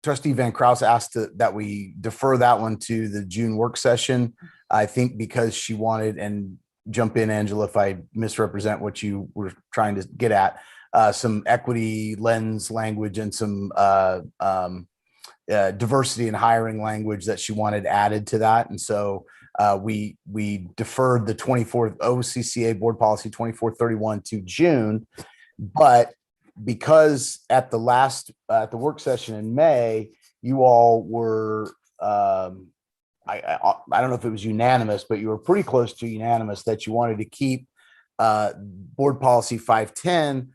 Trustee Van Kraus asked that we defer that one to the June work session. I think because she wanted, and jump in, Angela, if I misrepresent what you were trying to get at, some equity lens language and some diversity in hiring language that she wanted added to that. And so we deferred the OCCA board policy 2431 to June, but because at the work session in May, you all were, I don't know if it was unanimous, but you were pretty close to unanimous that you wanted to keep board policy 510,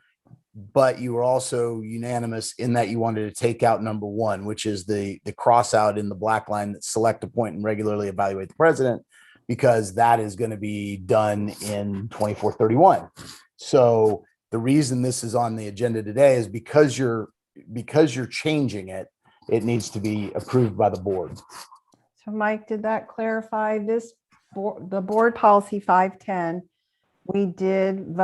but you were also unanimous in that you wanted to take out number 1, which is the cross out in the black line that select, appoint, and regularly evaluate the president, because that is going to be done in 2431. So the reason this is on the agenda today is because you're changing it, it needs to be approved by the board. So Mike, did that clarify this? The board policy 510, we did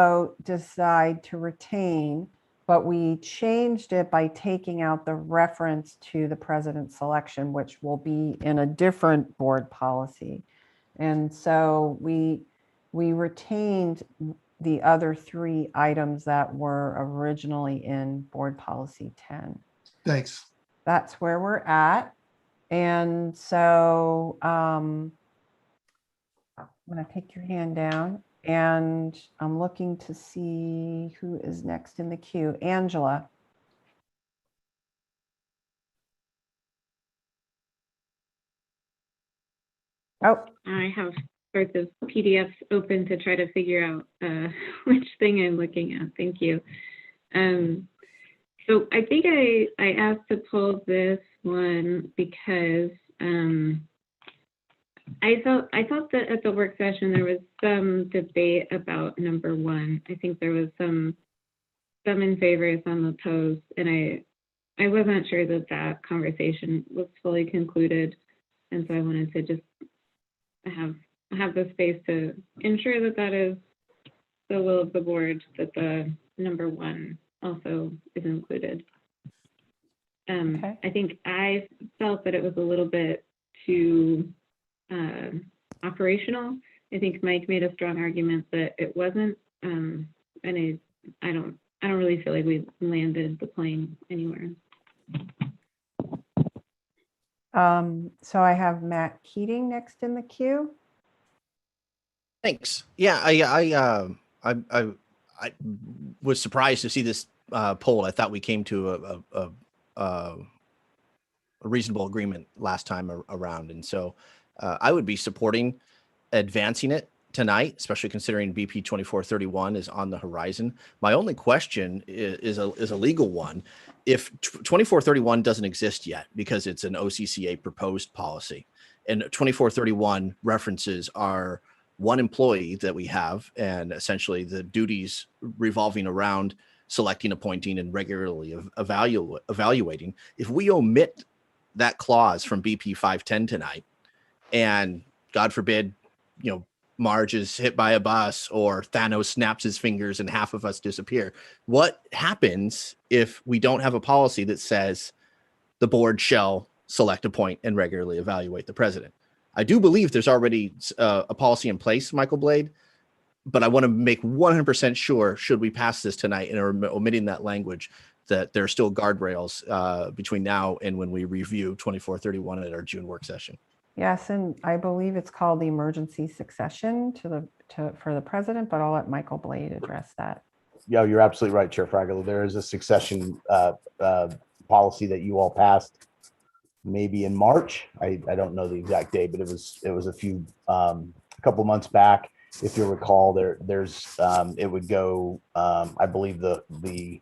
decide to retain, but we changed it by taking out the reference to the president's selection, which will be in a different board policy. And so we retained the other 3 items that were originally in board policy 10. Thanks. That's where we're at. And so I'm going to take your hand down, and I'm looking to see who is next in the queue. Angela. Oh, I have sorts of PDFs open to try to figure out which thing I'm looking at. Thank you. So I think I asked to pull this one because I thought that at the work session there was some debate about number 1. I think there was some in favor, some opposed, and I wasn't sure that conversation was fully concluded, and so I wanted to just have the space to ensure that is the will of the board, that the number 1 also is included. Okay. I think I felt that it was a little bit too operational. I think Mike made a strong argument that it wasn't, and I don't really feel like we landed the plane anywhere. So I have Matt Keating next in the queue. Thanks. Yeah, I was surprised to see this poll. I thought we came to a reasonable agreement last time around, and so I would be supporting advancing it tonight, especially considering BP 2431 is on the horizon. My only question is a legal one. If 2431 doesn't exist yet because it's an OCCA proposed policy, and 2431 references are 1 employee that we have, and essentially the duties revolving around selecting, appointing, and regularly evaluating. If we omit that clause from BP 510 tonight, and God forbid, Marge is hit by a bus or Thanos snaps his fingers and half of us disappear. What happens if we don't have a policy that says the board shall select, appoint, and regularly evaluate the president? I do believe there's already a policy in place, Michael Blade, but I want to make 100% sure, should we pass this tonight and are omitting that language, that there are still guardrails between now and when we review 2431 at our June work session. Yes, and I believe it's called the emergency succession for the president, but I'll let Michael Blade address that. Yeah, you're absolutely right, Chair Fraggle. There is a succession policy that you all passed maybe in March. I don't know the exact date, but it was a couple months back. If you recall, there's it would go. I believe the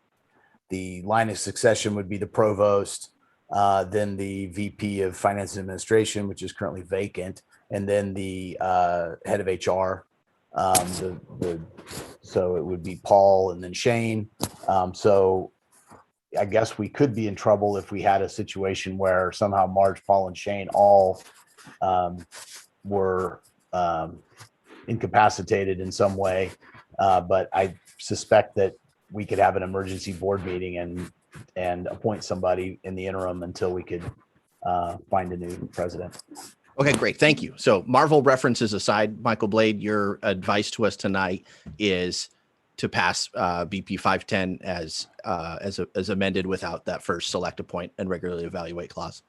line of succession would be the provost, then the VP of Finance and Administration, which is currently vacant, and then the head of HR. So it would be Paul and then Shane. So I guess we could be in trouble if we had a situation where somehow Marge, Paul, and Shane all were incapacitated in some way. But I suspect that we could have an emergency board meeting and appoint somebody in the interim until we could find a new president. Okay, great. Thank you. So Marvel references aside, Michael Blade, your advice to us tonight is to pass BP 510 as amended without that first select, appoint, and regularly evaluate clause.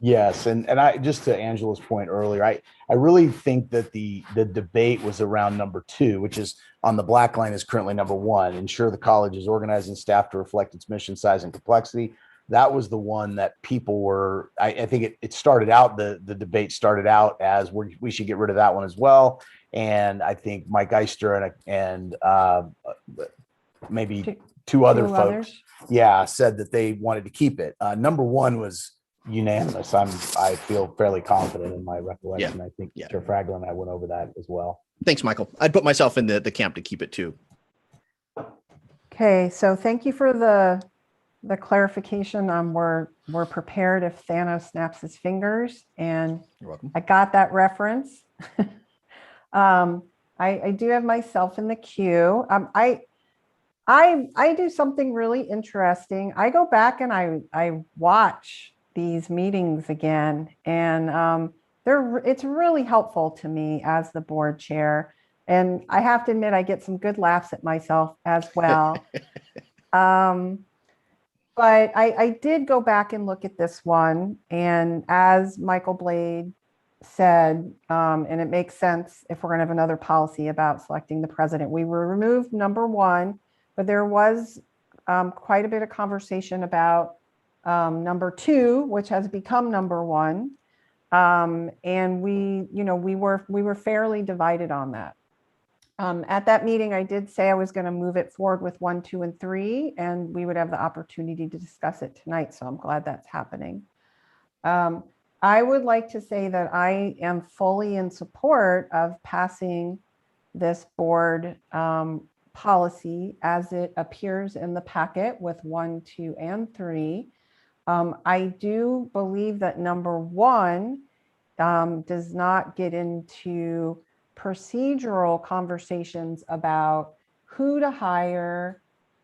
Yes, and I just to Angela's point earlier, I really think that the debate was around number 2, which is on the black line is currently number 1. Ensure the college is organizing staff to reflect its mission, size, and complexity. That was the one that people were. I think it started out the debate started out as we should get rid of that one as well. And I think Mike Eister and maybe two other folks, said that they wanted to keep it. Number 1 was unanimous. I feel fairly confident in my recollection. Yeah. I think Chair Fragler and I went over that as well. Thanks, Michael. I'd put myself in the camp to keep it too. Okay, so thank you for the clarification. We're prepared if Thanos snaps his fingers, and you're welcome. I got that reference. I do have myself in the queue. I do something really interesting. I go back and I watch these meetings again, and it's really helpful to me as the board chair. And I have to admit, I get some good laughs at myself as well. But I did go back and look at this one, and as Michael Blade said, and it makes sense if we're going to have another policy about selecting the president, we removed number 1, but there was quite a bit of conversation about number 2, which has become number 1, and we were fairly divided on that. At that meeting, I did say I was going to move it forward with 1, 2, and 3, and we would have the opportunity to discuss it tonight. So I'm glad that's happening. I would like to say that I am fully in support of passing this board policy as it appears in the packet with 1, 2, and 3. I do believe that number 1 does not get into procedural conversations about who to hire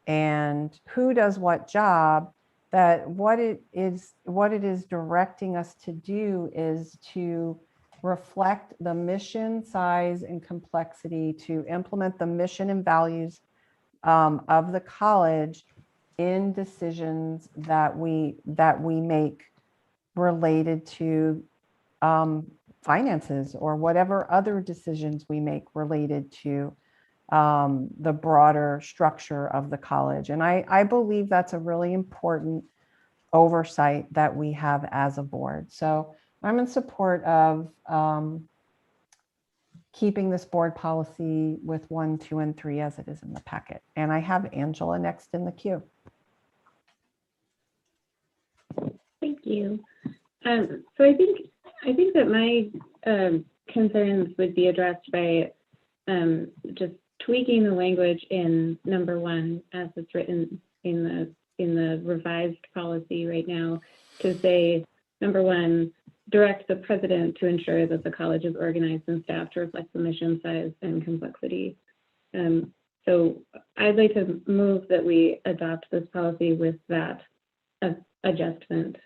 and who does what job. That what it is directing us to do is to reflect the mission, size, and complexity to implement the mission and values of the college in decisions that we make related to finances or whatever other decisions we make related to the broader structure of the college. And I believe that's a really important oversight that we have as a board. So I'm in support of keeping this board policy with 1, 2, and 3 as it is in the packet. And I have Angela next in the queue. Thank you. So I think that my concerns would be addressed by just tweaking the language in number 1 as it's written in the revised policy right now to say, number 1, direct the president to ensure that the college is organized and staffed to reflect the mission size and complexity. So I'd like to move that we adopt this policy with that adjustment.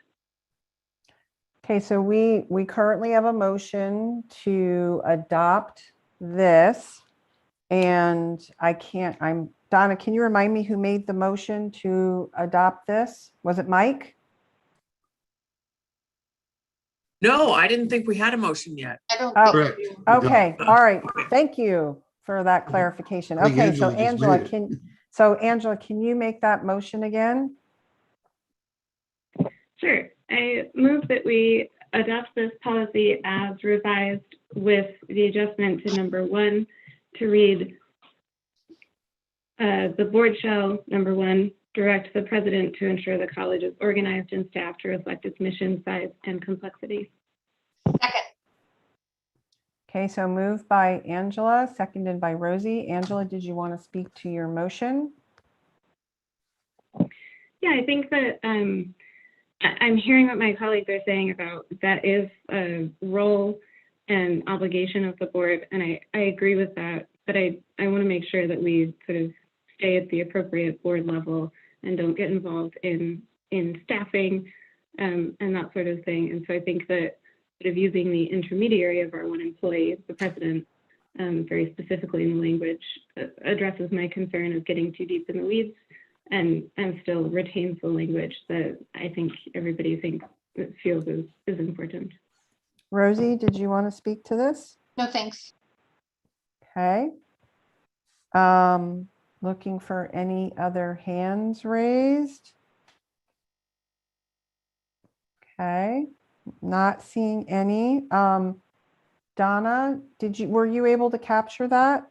Okay, so we currently have a motion to adopt this. And Donna, can you remind me who made the motion to adopt this? Was it Mike? No, I didn't think we had a motion yet. I don't Oh, think we do. okay, all right. Thank you for that clarification. I think Okay, so Angela just made Angela, can you make that motion again? Sure. I move that we adopt this policy as revised with the adjustment to number 1 to read, the board shall, number 1, direct the president to ensure the college is organized and staffed to reflect its mission, size, and complexity. Second. Okay, so moved by Angela, seconded by Rosie. Angela, did you want to speak to your motion? Yeah, I think that I'm hearing what my colleagues are saying about that is a role and obligation of the board, and I agree with that, but I want to make sure that we sort of stay at the appropriate board level and don't get involved in staffing and that sort of thing. And so I think that sort of using the intermediary of our one employee, the president, very specifically in the language, addresses my concern of getting too deep in the weeds and still retains the language that I think everybody feels is important. Rosie, did you want to speak to this? No, thanks. Okay. Looking for any other hands raised. Okay, not seeing any. Donna, were you able to capture that?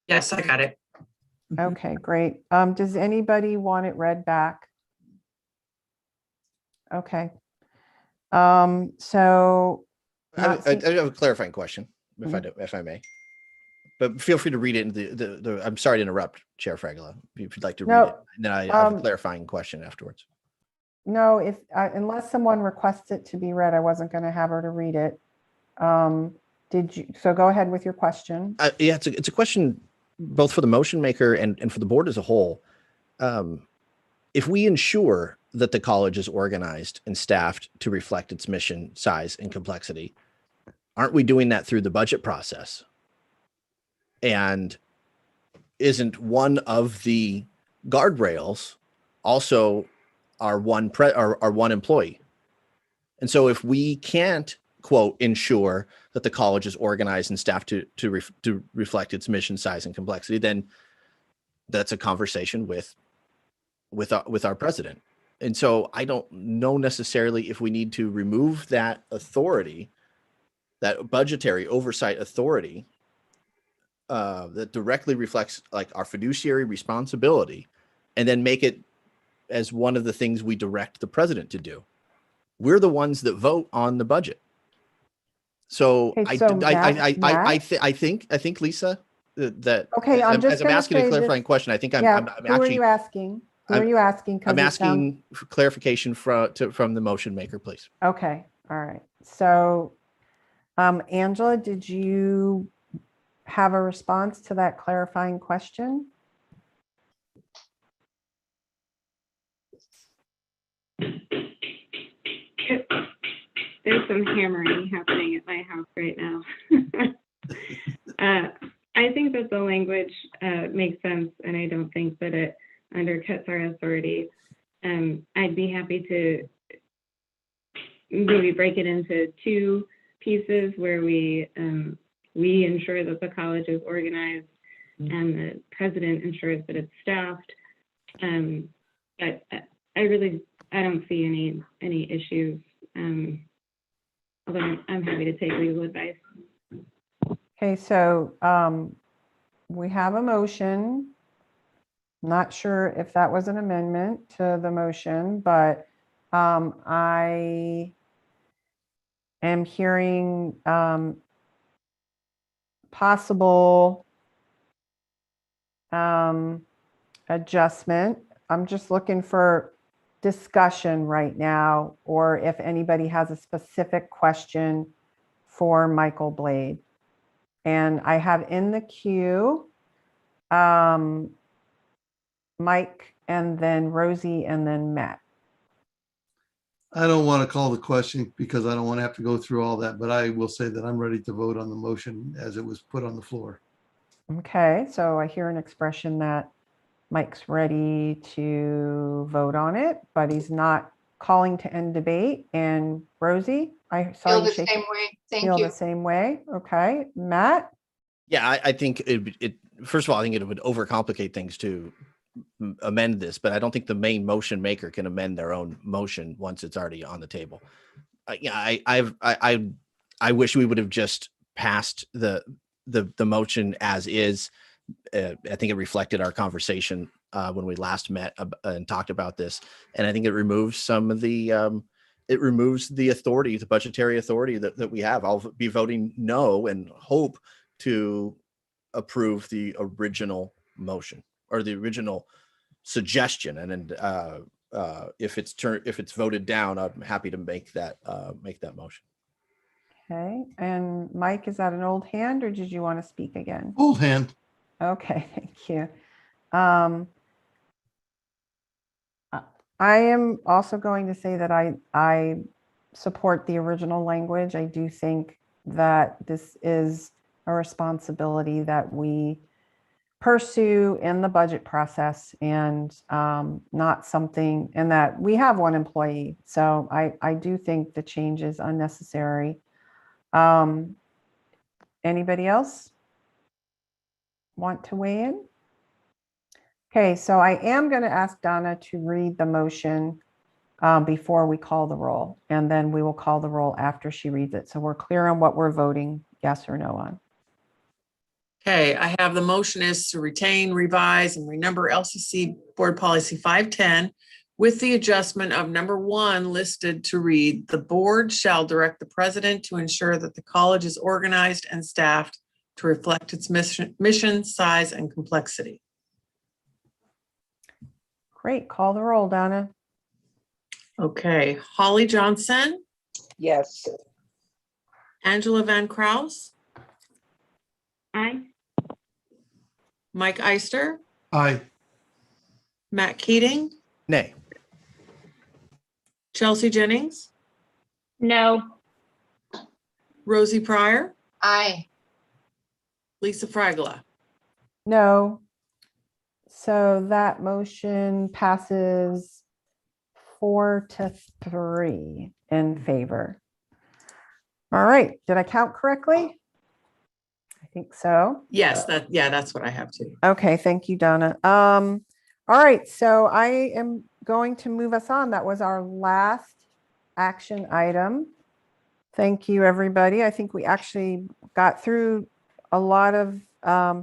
Yes, I got it. Okay, great. Does anybody want it read back? Okay. So I have a clarifying question, if I may. But feel free to read it in the I'm sorry to interrupt, Chair Fragola, if you'd like to read it. And then I have a clarifying question afterwards. No, unless someone requests it to be read, I wasn't going to have her to read it. So go ahead with your question. Yeah, it's a question both for the motion maker and for the board as a whole. If we ensure that the college is organized and staffed to reflect its mission, size, and complexity, aren't we doing that through the budget process? And isn't one of the guardrails also our one employee? And so if we can't, quote, ensure that the college is organized and staffed to reflect its mission, size, and complexity, then that's a conversation with our president. And so I don't know necessarily if we need to remove that authority, that budgetary oversight authority that directly reflects like our fiduciary responsibility, and then make it as one of the things we direct the president to do. We're the ones that vote on the budget. So, I think Lisa, that okay, as I'm asking a clarifying question, I think I'm actually. Who are you asking? Who are you asking? I'm asking for clarification from the motion maker, please. Okay, all right. So, Angela, did you have a response to that clarifying question? There's some hammering happening at my house right now. I think that the language makes sense, and I don't think that it undercuts our authority. I'd be happy to maybe break it into two pieces where we ensure that the college is organized and the president ensures that it's staffed. But I don't see any issues. Although I'm happy to take legal advice. Okay, so we have a motion. Not sure if that was an amendment to the motion, but I am hearing possible adjustment. I'm just looking for discussion right now, or if anybody has a specific question for Michael Blade. And I have in the queue, Mike, and then Rosie, and then Matt. I don't want to call the question because I don't want to have to go through all that, but I will say that I'm ready to vote on the motion as it was put on the floor. Okay, so I hear an expression that Mike's ready to vote on it, but he's not calling to end debate. And Rosie, I saw Feel you the shake. same way. Thank Feel you. the same way. Okay, Matt. Yeah, I think it. First of all, I think it would overcomplicate things to amend this, but I don't think the main motion maker can amend their own motion once it's already on the table. Yeah, I wish we would have just passed the motion as is. I think it reflected our conversation when we last met and talked about this, and I think it removes some of the authority, the budgetary authority that we have. I'll be voting no and hope to approve the original motion or the original suggestion, and then if it's voted down, I'm happy to make that motion. Okay, and Mike, is that an old hand or did you want to speak again? Old hand. Okay, thank you. I am also going to say that I support the original language. I do think that this is a responsibility that we pursue in the budget process, and not something, and that we have one employee. So I do think the change is unnecessary. Anybody else want to weigh in? Okay, so I am going to ask Donna to read the motion before we call the roll, and then we will call the roll after she reads it. So we're clear on what we're voting yes or no on. Okay, I have the motion is to retain, revise, and renumber LCC Board Policy 510 with the adjustment of number 1 listed to read, the board shall direct the president to ensure that the college is organized and staffed to reflect its mission, size, and complexity. Great, call the roll, Donna. Okay, Holly Johnson, Yes. Angela Van Kraus, Aye. Mike Eister, Aye. Matt Keating, Nay. Chelsea Jennings, No. Rosie Pryor, Aye. Lisa Fragola. No. So that motion passes 4-3 in favor. All right, did I count correctly? I think so. Yes, that's what I have too. Okay, thank you, Donna. All right, so I am going to move us on. That was our last action item. Thank you, everybody. I think we actually got through a lot of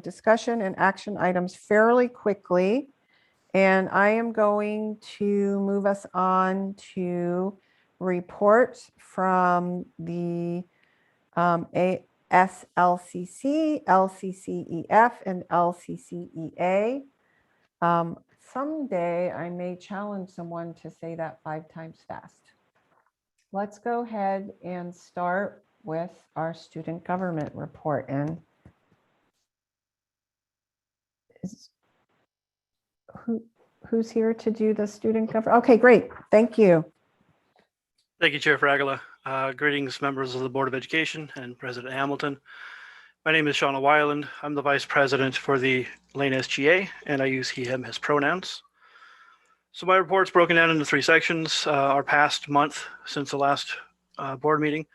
discussion and action items fairly quickly. And I am going to move us on to reports from the SLCC, LCCEF, and LCCEA. Someday I may challenge someone to say that 5 times fast. Let's go ahead and start with our student government report. And who's here to do the student government? Okay, great. Thank you. Thank you, Chair Fragola. Greetings, members of the Board of Education and President Hamilton. My name is Shauna Weiland. I'm the Vice President for the Lane SGA, and I use he, him, his pronouns. So my report's broken down into 3 sections. Our past month since the last board meeting,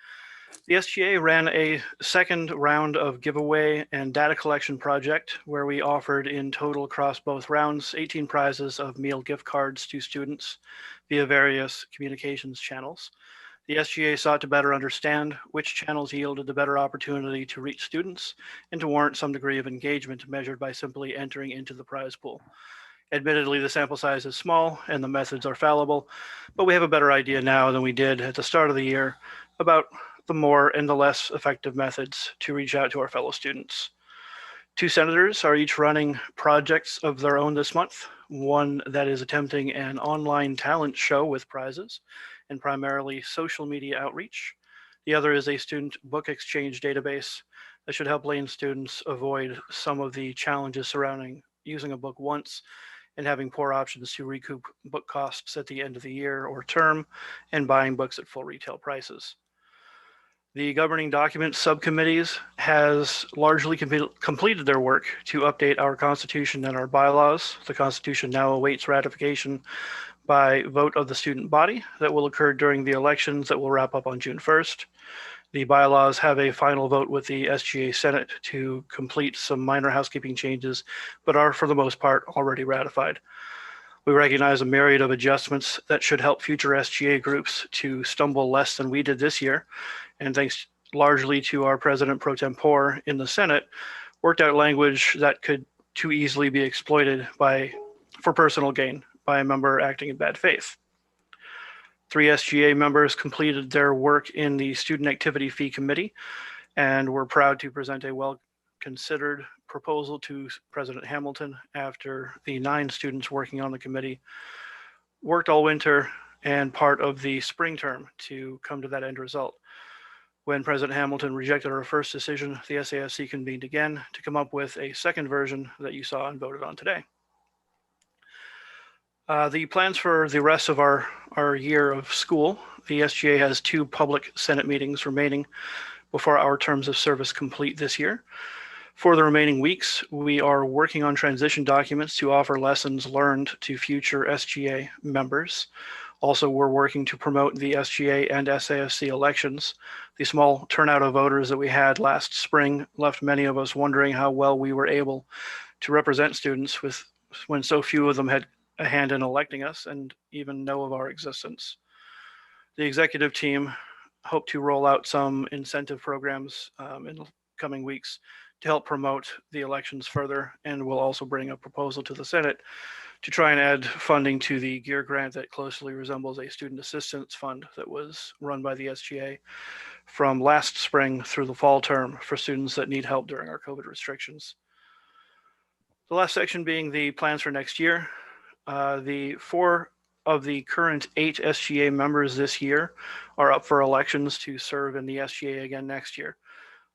the SGA ran a second round of giveaway and data collection project where we offered in total across both rounds 18 prizes of meal gift cards to students via various communications channels. The SGA sought to better understand which channels yielded the better opportunity to reach students and to warrant some degree of engagement measured by simply entering into the prize pool. Admittedly, the sample size is small and the methods are fallible, but we have a better idea now than we did at the start of the year about the more and the less effective methods to reach out to our fellow students. Two senators are each running projects of their own this month. One that is attempting an online talent show with prizes and primarily social media outreach. The other is a student book exchange database that should help Lane students avoid some of the challenges surrounding using a book once and having poor options to recoup book costs at the end of the year or term and buying books at full retail prices. The governing document subcommittees has largely completed their work to update our Constitution and our bylaws. The Constitution now awaits ratification by vote of the student body that will occur during the elections that will wrap up on June 1st. The bylaws have a final vote with the SGA Senate to complete some minor housekeeping changes, but are for the most part already ratified. We recognize a myriad of adjustments that should help future SGA groups to stumble less than we did this year. And thanks largely to our President Pro Tempore in the Senate, worked out language that could too easily be exploited for personal gain by a member acting in bad faith. 3 SGA members completed their work in the Student Activity Fee Committee, and we're proud to present a well-considered proposal to President Hamilton after the 9 students working on the committee worked all winter and part of the spring term to come to that end result. When President Hamilton rejected our first decision, the SAFC convened again to come up with a second version that you saw and voted on today. The plans for the rest of our year of school, the SGA has 2 public Senate meetings remaining before our terms of service complete this year. For the remaining weeks, we are working on transition documents to offer lessons learned to future SGA members. Also, we're working to promote the SGA and SAFC elections. The small turnout of voters that we had last spring left many of us wondering how well we were able to represent students when so few of them had a hand in electing us and even know of our existence. The executive team hope to roll out some incentive programs in the coming weeks to help promote the elections further, and we'll also bring a proposal to the Senate to try and add funding to the GEAR grant that closely resembles a student assistance fund that was run by the SGA from last spring through the fall term for students that need help during our COVID restrictions. The last section being the plans for next year. The 4 of the current 8 SGA members this year are up for elections to serve in the SGA again next year.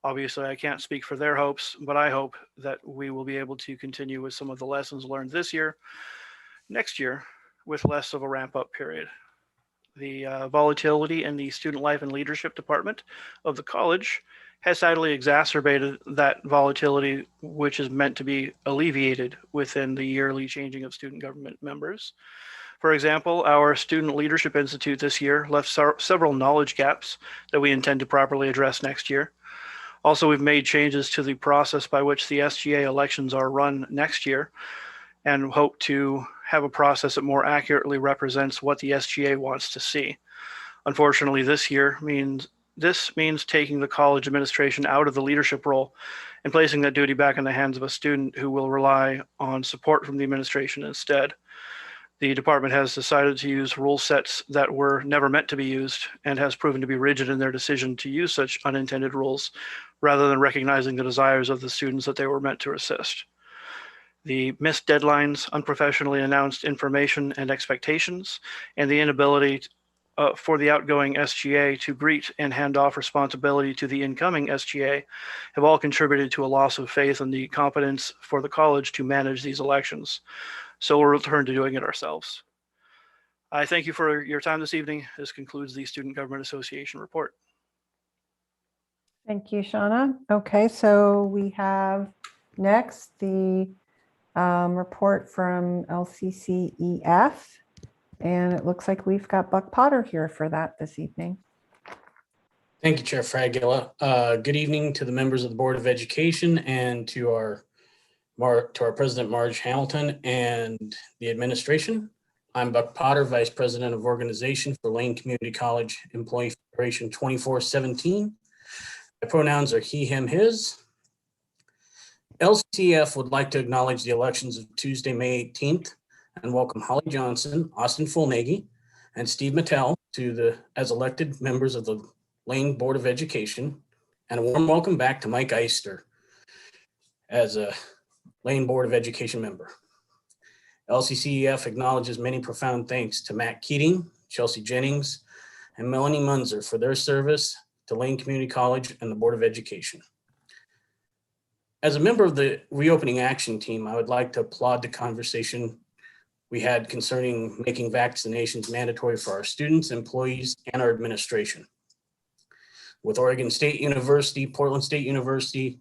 Obviously, I can't speak for their hopes, but I hope that we will be able to continue with some of the lessons learned this year, next year, with less of a ramp-up period. The volatility in the student life and leadership department of the college has sadly exacerbated that volatility, which is meant to be alleviated within the yearly changing of student government members. For example, our Student Leadership Institute this year left several knowledge gaps that we intend to properly address next year. Also, we've made changes to the process by which the SGA elections are run next year and hope to have a process that more accurately represents what the SGA wants to see. Unfortunately, this means taking the college administration out of the leadership role and placing that duty back in the hands of a student who will rely on support from the administration instead. The department has decided to use rule sets that were never meant to be used and has proven to be rigid in their decision to use such unintended rules rather than recognizing the desires of the students that they were meant to assist. The missed deadlines, unprofessionally announced information and expectations, and the inability for the outgoing SGA to greet and hand off responsibility to the incoming SGA have all contributed to a loss of faith in the competence for the college to manage these elections. So we'll return to doing it ourselves. I thank you for your time this evening. This concludes the Student Government Association report. Thank you, Shauna. Okay, so we have next the report from LCCEF. And it looks like we've got Buck Potter here for that this evening. Thank you, Chair Fragula. Good evening to the members of the Board of Education and to our President Marge Hamilton and the administration. I'm Buck Potter, Vice President of Organization for Lane Community College Employee Federation 2417. My pronouns are he, him, his. LCCF would like to acknowledge the elections of Tuesday, May 18th, and welcome Holly Johnson, Austin Fulnaghi, and Steve Mattel as elected members of the Lane Board of Education, and a warm welcome back to Mike Eister as a Lane Board of Education member. LCCEF acknowledges many profound thanks to Matt Keating, Chelsea Jennings, and Melanie Munzer for their service to Lane Community College and the Board of Education. As a member of the reopening action team, I would like to applaud the conversation we had concerning making vaccinations mandatory for our students, employees, and our administration. With Oregon State University, Portland State University,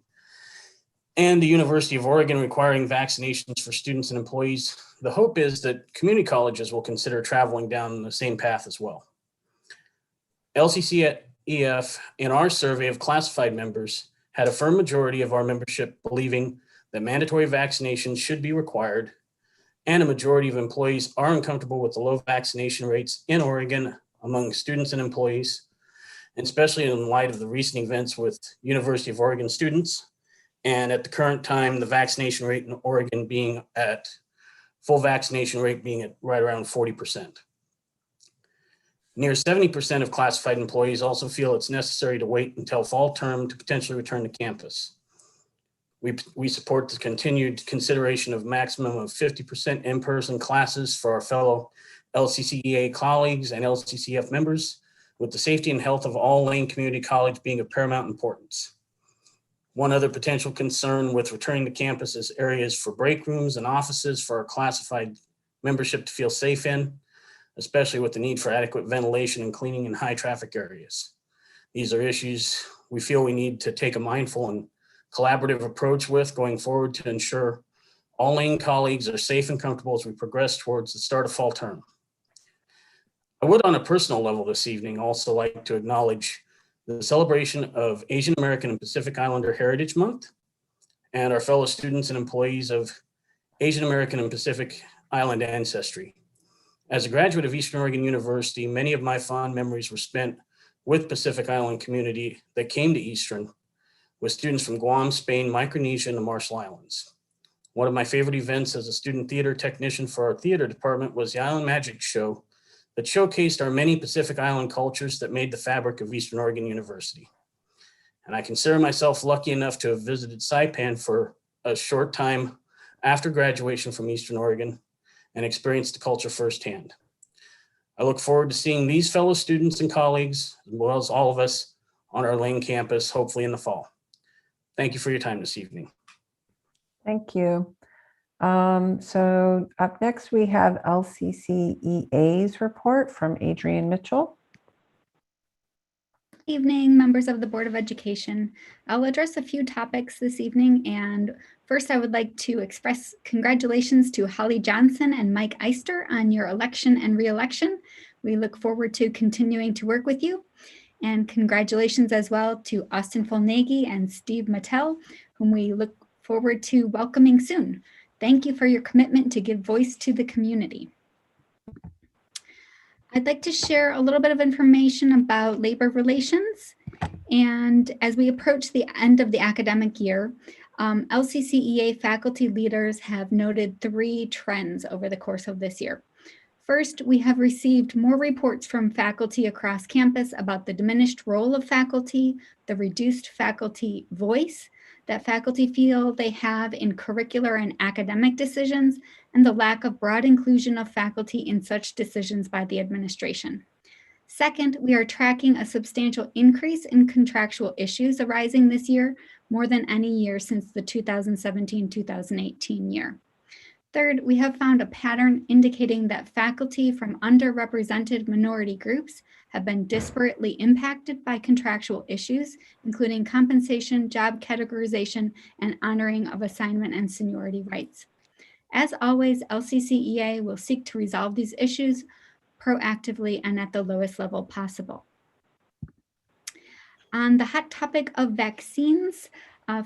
and the University of Oregon requiring vaccinations for students and employees, the hope is that community colleges will consider traveling down the same path as well. LCCEF, in our survey of classified members, had a firm majority of our membership believing that mandatory vaccinations should be required, and a majority of employees are uncomfortable with the low vaccination rates in Oregon among students and employees, and especially in light of the recent events with University of Oregon students. And at the current time, the vaccination rate in Oregon being at full vaccination rate being at right around 40%. Near 70% of classified employees also feel it's necessary to wait until fall term to potentially return to campus. We support the continued consideration of maximum of 50% in-person classes for our fellow LCCEA colleagues and LCCF members, with the safety and health of all Lane Community College being of paramount importance. One other potential concern with returning to campus is areas for break rooms and offices for our classified membership to feel safe in, especially with the need for adequate ventilation and cleaning in high traffic areas. These are issues we feel we need to take a mindful and collaborative approach with going forward to ensure all Lane colleagues are safe and comfortable as we progress towards the start of fall term. I would, on a personal level this evening, also like to acknowledge the celebration of Asian American and Pacific Islander Heritage Month and our fellow students and employees of Asian American and Pacific Island ancestry. As a graduate of Eastern Oregon University, many of my fond memories were spent with Pacific Island community that came to Eastern, with students from Guam, Spain, Micronesia, and the Marshall Islands. One of my favorite events as a student theater technician for our theater department was the Island Magic Show that showcased our many Pacific Island cultures that made the fabric of Eastern Oregon University. And I consider myself lucky enough to have visited Saipan for a short time after graduation from Eastern Oregon and experienced the culture firsthand. I look forward to seeing these fellow students and colleagues, as well as all of us on our Lane campus, hopefully in the fall. Thank you for your time this evening. Thank you. So up next, we have LCCEA's report from Adrienne Mitchell. Evening, members of the Board of Education. I'll address a few topics this evening, and first I would like to express congratulations to Holly Johnson and Mike Eister on your election and re-election. We look forward to continuing to work with you. And congratulations as well to Austin Folnagi and Steve Mattel, whom we look forward to welcoming soon. Thank you for your commitment to give voice to the community. I'd like to share a little bit of information about labor relations. And as we approach the end of the academic year, LCCEA faculty leaders have noted 3 trends over the course of this year. First, we have received more reports from faculty across campus about the diminished role of faculty, the reduced faculty voice that faculty feel they have in curricular and academic decisions, and the lack of broad inclusion of faculty in such decisions by the administration. Second, we are tracking a substantial increase in contractual issues arising this year, more than any year since the 2017-2018 year. Third, we have found a pattern indicating that faculty from underrepresented minority groups have been disparately impacted by contractual issues, including compensation, job categorization, and honoring of assignment and seniority rights. As always, LCCEA will seek to resolve these issues proactively and at the lowest level possible. On the hot topic of vaccines,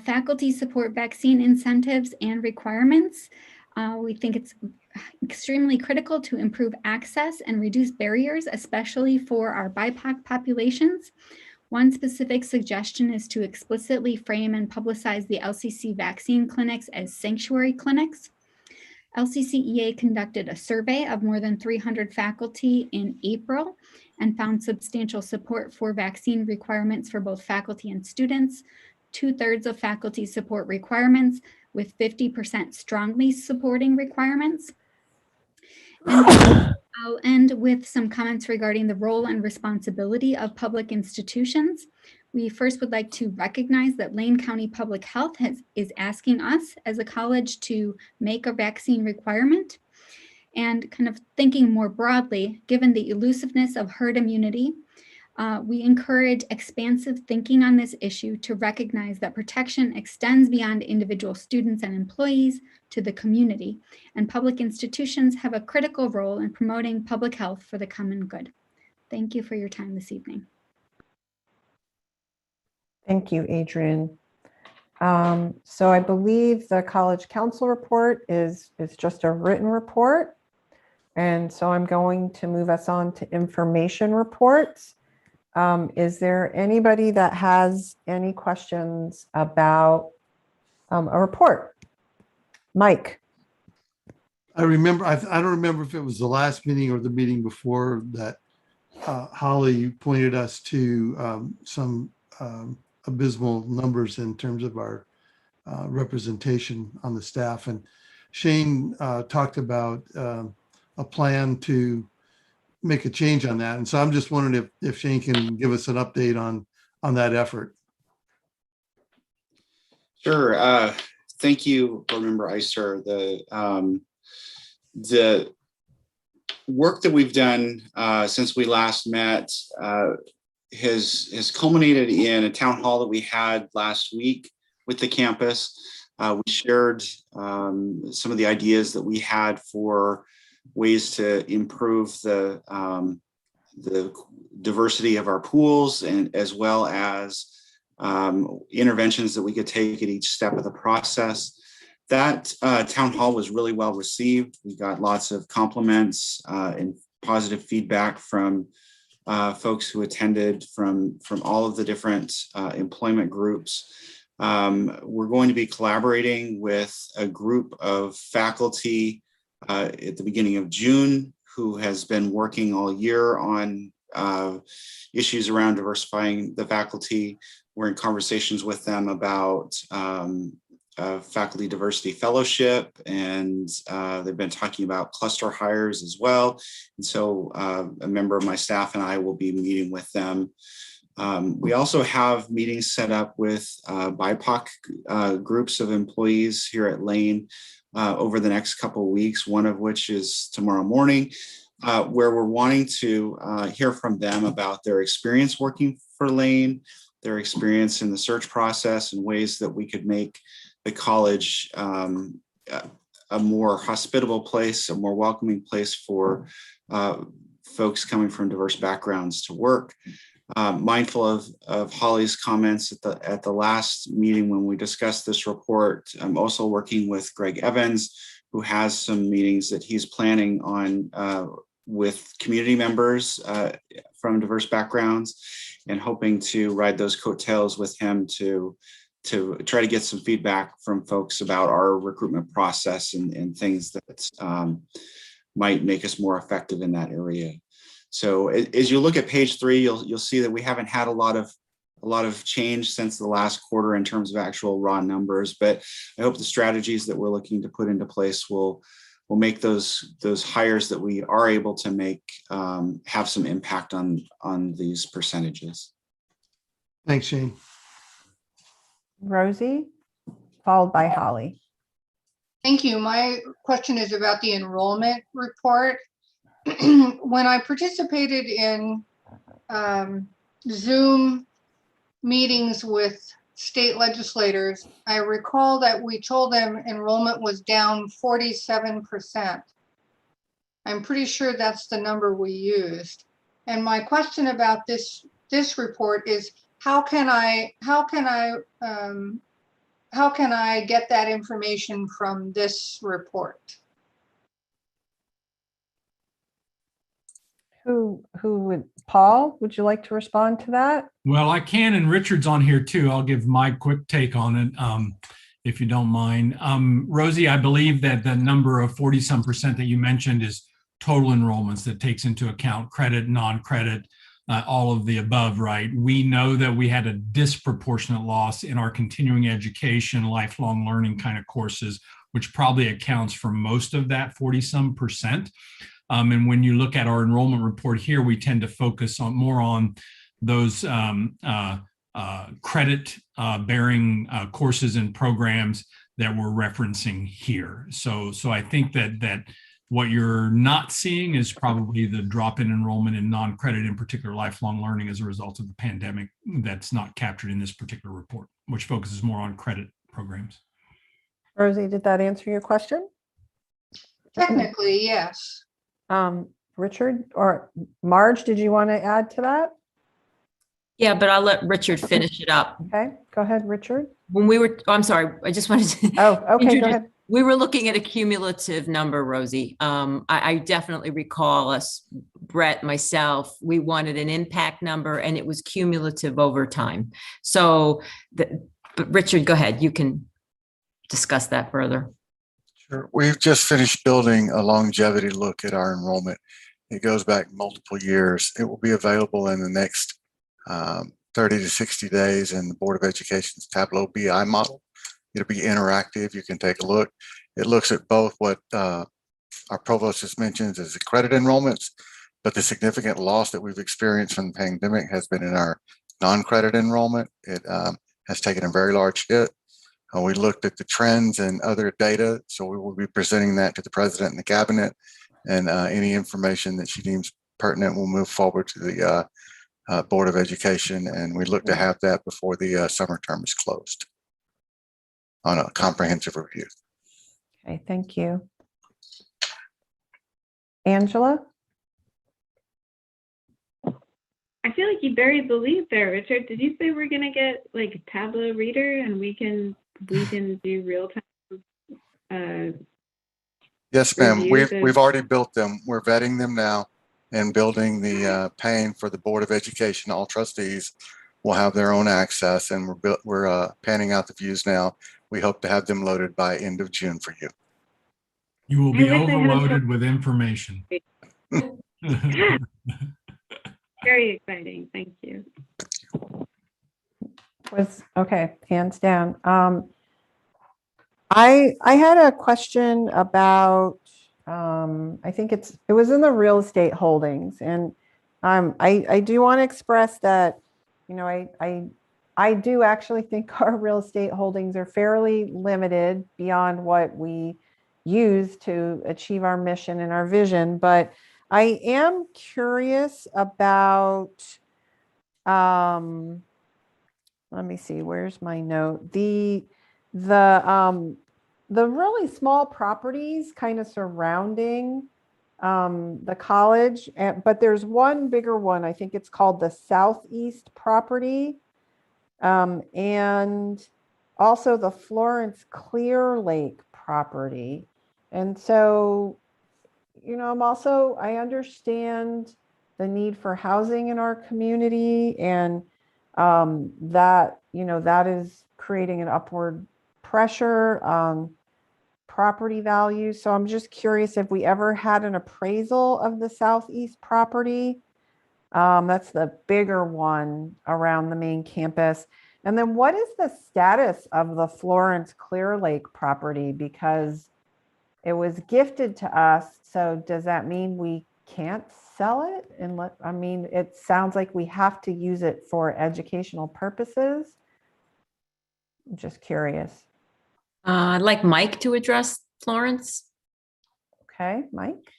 faculty support vaccine incentives and requirements. We think it's extremely critical to improve access and reduce barriers, especially for our BIPOC populations. One specific suggestion is to explicitly frame and publicize the LCC vaccine clinics as sanctuary clinics. LCCEA conducted a survey of more than 300 faculty in April and found substantial support for vaccine requirements for both faculty and students. 2/3 of faculty support requirements, with 50% strongly supporting requirements. And I'll end with some comments regarding the role and responsibility of public institutions. We first would like to recognize that Lane County Public Health is asking us as a college to make a vaccine requirement. And kind of thinking more broadly, given the elusiveness of herd immunity, we encourage expansive thinking on this issue to recognize that protection extends beyond individual students and employees to the community, and public institutions have a critical role in promoting public health for the common good. Thank you for your time this evening. Thank you, Adrian. So I believe the College Council report is just a written report. And so I'm going to move us on to information reports. Is there anybody that has any questions about a report? Mike. I remember, I don't remember if it was the last meeting or the meeting before that Holly pointed us to some abysmal numbers in terms of our representation on the staff. And Shane talked about a plan to make a change on that. And so I'm just wondering if Shane can give us an update on that effort. Sure. Thank you, Board Member Ister. The work that we've done since we last met has culminated in a town hall that we had last week with the campus. We shared some of the ideas that we had for ways to improve the diversity of our pools, and as well as interventions that we could take at each step of the process. That town hall was really well received. We got lots of compliments and positive feedback from folks who attended from all of the different employment groups. We're going to be collaborating with a group of faculty at the beginning of June who has been working all year on issues around diversifying the faculty. We're in conversations with them about faculty diversity fellowship, and they've been talking about cluster hires as well. And so a member of my staff and I will be meeting with them. We also have meetings set up with BIPOC groups of employees here at Lane over the next couple of weeks, one of which is tomorrow morning, where we're wanting to hear from them about their experience working for Lane, their experience in the search process, and ways that we could make the college a more hospitable place, a more welcoming place for folks coming from diverse backgrounds to work. Mindful of Holly's comments at the last meeting when we discussed this report, I'm also working with Greg Evans, who has some meetings that he's planning on with community members from diverse backgrounds, and hoping to ride those coattails with him to try to get some feedback from folks about our recruitment process and things that might make us more effective in that area. So as you look at page 3, you'll see that we haven't had a lot of change since the last quarter in terms of actual raw numbers, but I hope the strategies that we're looking to put into place will make those hires that we are able to make have some impact on these percentages. Thanks, Shane. Rosie, followed by Holly. Thank you. My question is about the enrollment report. When I participated in Zoom meetings with state legislators, I recall that we told them enrollment was down 47%. I'm pretty sure that's the number we used. And my question about this report is, how can I get that information from this report? Who would, Paul, would you like to respond to that? Well, I can, and Richard's on here too. I'll give my quick take on it, if you don't mind. Rosie, I believe that the number of 40-some% that you mentioned is total enrollments that takes into account credit, non-credit, all of the above, right? We know that we had a disproportionate loss in our continuing education, lifelong learning kind of courses, which probably accounts for most of that 40-some percent. And when you look at our enrollment report here, we tend to focus on more on those credit bearing courses and programs that we're referencing here. So I think that what you're not seeing is probably the drop in enrollment in non-credit, in particular lifelong learning, as a result of the pandemic. That's not captured in this particular report, which focuses more on credit programs. Rosie, did that answer your question? Technically, yes. Richard or Marge, did you want to add to that? Yeah, but I'll let Richard finish it up. Okay, go ahead, Richard. When we were, I'm sorry, I just wanted to. Oh, okay, go ahead. We were looking at a cumulative number, Rosie. I definitely recall us, Brett, myself, we wanted an impact number and it was cumulative over time. So, but Richard, go ahead. You can discuss that further. Sure. We've just finished building a longevity look at our enrollment. It goes back multiple years. It will be available in the next 30 to 60 days in the Board of Education's Tableau BI model. It'll be interactive. You can take a look. It looks at both what our provost just mentioned as the credit enrollments, but the significant loss that we've experienced from the pandemic has been in our non-credit enrollment. It has taken a very large hit. We looked at the trends and other data, so we will be presenting that to the president and the cabinet, and any information that she deems pertinent will move forward to the Board of Education, and we look to have that before the summer term is closed on a comprehensive review. Okay, thank you. Angela? I feel like you buried the lead there, Richard. Did you say we're gonna get like a Tableau reader and we can do real time? Yes, ma'am. Reviews We've already built them. We're vetting them now and building the pane for the Board of Education. All trustees will have their own access, and we're panning out the views now. We hope to have them loaded by end of June for you. You will be overloaded with information. Very exciting. Thank you. Okay, hands down. I had a question about I think it was in the real estate holdings, and I do want to express that, you know, I do actually think our real estate holdings are fairly limited beyond what we use to achieve our mission and our vision, but I am curious about let me see, where's my note? The really small properties kind of surrounding the college, but there's one bigger one. I think it's called the Southeast property, and also the Florence Clear Lake property. And so, you know, I understand the need for housing in our community, and that, you know, that is creating an upward pressure on property values. So I'm just curious if we ever had an appraisal of the Southeast property. That's the bigger one around the main campus. And then what is the status of the Florence Clear Lake property? Because it was gifted to us. So does that mean we can't sell it? And I mean, it sounds like we have to use it for educational purposes. I'm just curious. I'd like Mike to address Florence. Okay, Mike.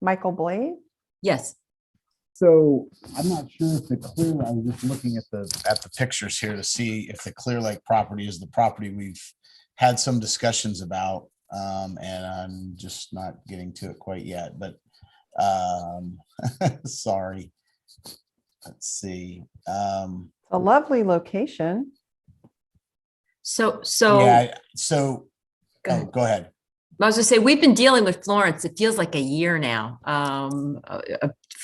Michael Blade? Yes. So I'm not sure if the Clear, I was just looking at the pictures here to see if the Clear Lake property is the property we've had some discussions about, and I'm just not getting to it quite yet, but sorry. Let's see. It's a lovely location. So yeah, so go ahead. I was gonna say, we've been dealing with Florence, it feels like a year now,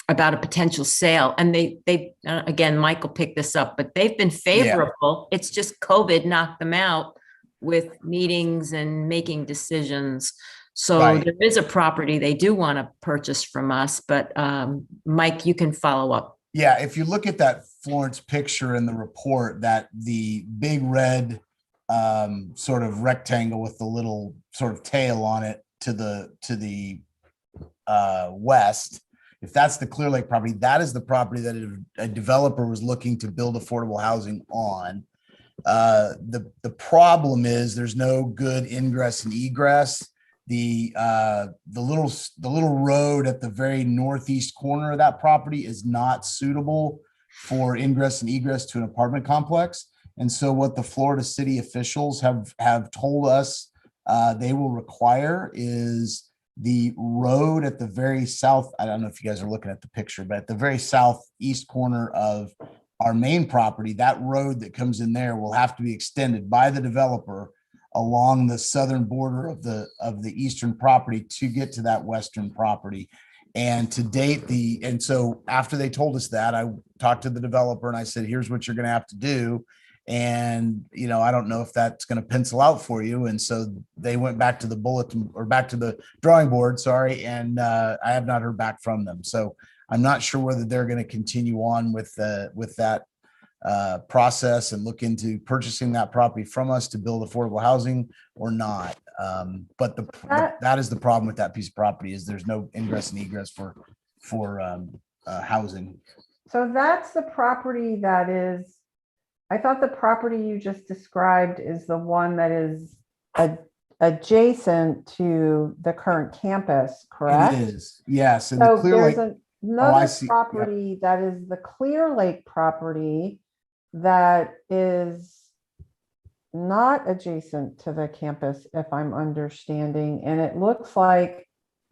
about a potential sale. And they again, Michael picked this up, but they've been favorable. Yeah. It's just COVID knocked them out with meetings and making decisions. So Right. there is a property they do want to purchase from us, but Mike, you can follow up. Yeah, if you look at that Florence picture in the report, that the big red sort of rectangle with the little sort of tail on it to the west, if that's the Clear Lake property, that is the property that a developer was looking to build affordable housing on. The problem is there's no good ingress and egress. The little road at the very northeast corner of that property is not suitable for ingress and egress to an apartment complex. And so what the Florida city officials have told us they will require is the road at the very south. I don't know if you guys are looking at the picture, but at the very southeast corner of our main property, that road that comes in there will have to be extended by the developer along the southern border of the eastern property to get to that western property. And to date, and so after they told us that, I talked to the developer and I said, here's what you're going to have to do. And, I don't know if that's going to pencil out for you. And so they went back to the bulletin, or back to the drawing board, sorry. And I have not heard back from them. So I'm not sure whether they're going to continue on with that process and look into purchasing that property from us to build affordable housing or not. But that is the problem with that piece of property, is there's no ingress and egress for housing. So that's the property that is, I thought the property you just described is the one that is adjacent to the current campus, correct? It is, yes. And So the Clear there's Lake, another see. Yep. property that is the Clear Lake property that is not adjacent to the campus, if I'm understanding. And it looks like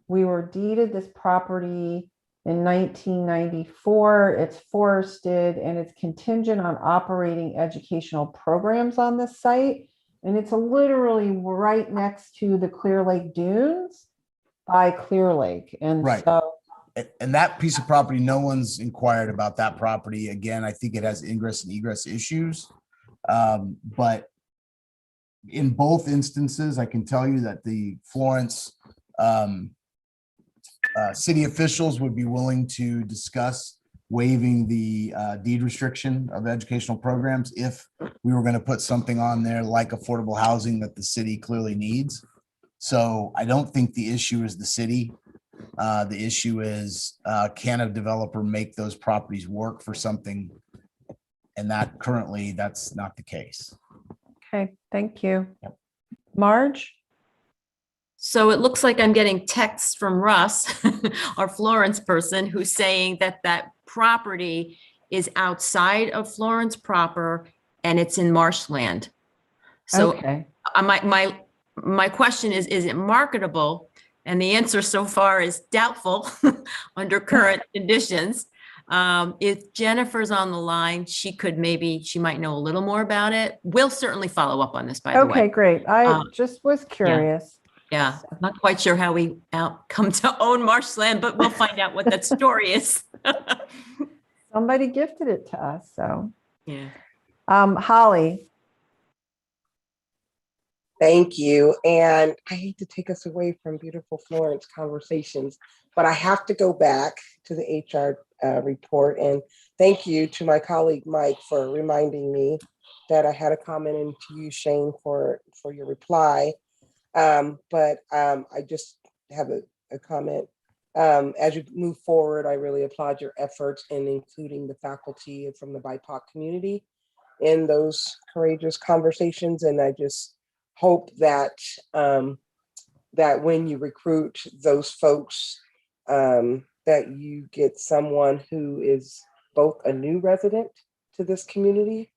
we were deeded this property in 1994. It's forested and it's contingent on operating educational programs on this site. And it's literally right next to the Clear Lake Dunes by Clear Lake. And Right. so And that piece of property, no one's inquired about that property. Again, I think it has ingress and egress issues. But in both instances, I can tell you that the Florence city officials would be willing to discuss waiving the deed restriction of educational programs if we were going to put something on there like affordable housing that the city clearly needs. So I don't think the issue is the city. The issue is, can a developer make those properties work for something? And that currently, that's not the case. okay, thank you. Marge? So it looks like I'm getting texts from Russ, our Florence person, who's saying that property is outside of Florence proper and it's in marshland. So Okay. my question is it marketable? And the answer so far is doubtful under current conditions. If Jennifer's on the line, she might know a little more about it. We'll certainly follow up on this, by the way. Okay, great. I just was curious. Yeah, I'm not quite sure how we come to own marshland, but we'll find out what that story is. Somebody gifted it to us, so. Yeah. Holly? Thank you. And I hate to take us away from beautiful Florence conversations, but I have to go back to the HR report. And thank you to my colleague, Mike, for reminding me that I had a comment, and to you, Shane, for your reply. But I just have a comment. As you move forward, I really applaud your efforts in including the faculty from the BIPOC community in those courageous conversations. And I just hope that that when you recruit those folks, that you get someone who is both a new resident to this community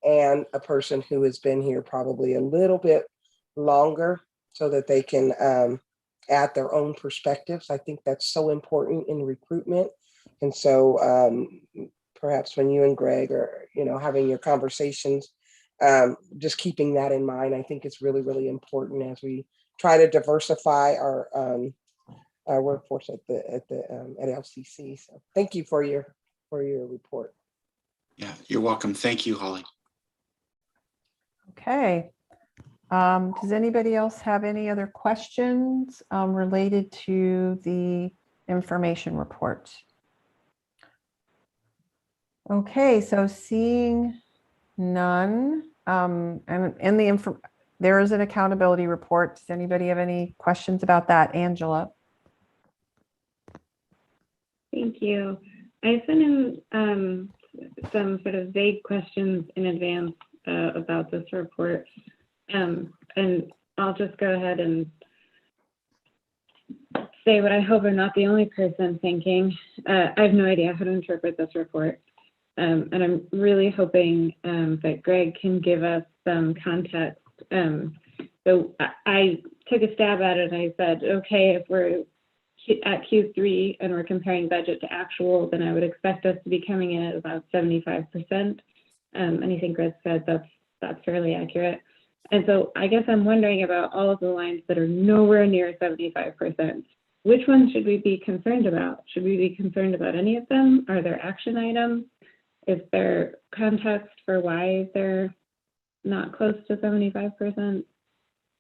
and a person who has been here probably a little bit longer, so that they can add their own perspectives. I think that's so important in recruitment. And so perhaps when you and Greg are, having your conversations, just keeping that in mind, I think it's really, really important as we try to diversify our workforce at LCC. So thank you for your report. Yeah, you're welcome. Thank you, Holly. Okay. Does anybody else have any other questions related to the information report? Okay, so seeing none, and in the there is an accountability report. Does anybody have any questions about that? Angela? Thank you. I sent in some sort of vague questions in advance about this report. And I'll just go ahead and say what I hope I'm not the only person thinking. I have no idea how to interpret this report. And I'm really hoping that Greg can give us some context. So I took a stab at it and I said, okay, if we're at Q3 and we're comparing budget to actual, then I would expect us to be coming in at about 75%. And I think Greg said that's fairly accurate. And so I guess I'm wondering about all of the lines that are nowhere near 75%. Which ones should we be concerned about? Should we be concerned about any of them? Are there action items? Is there context for why they're not close to 75%?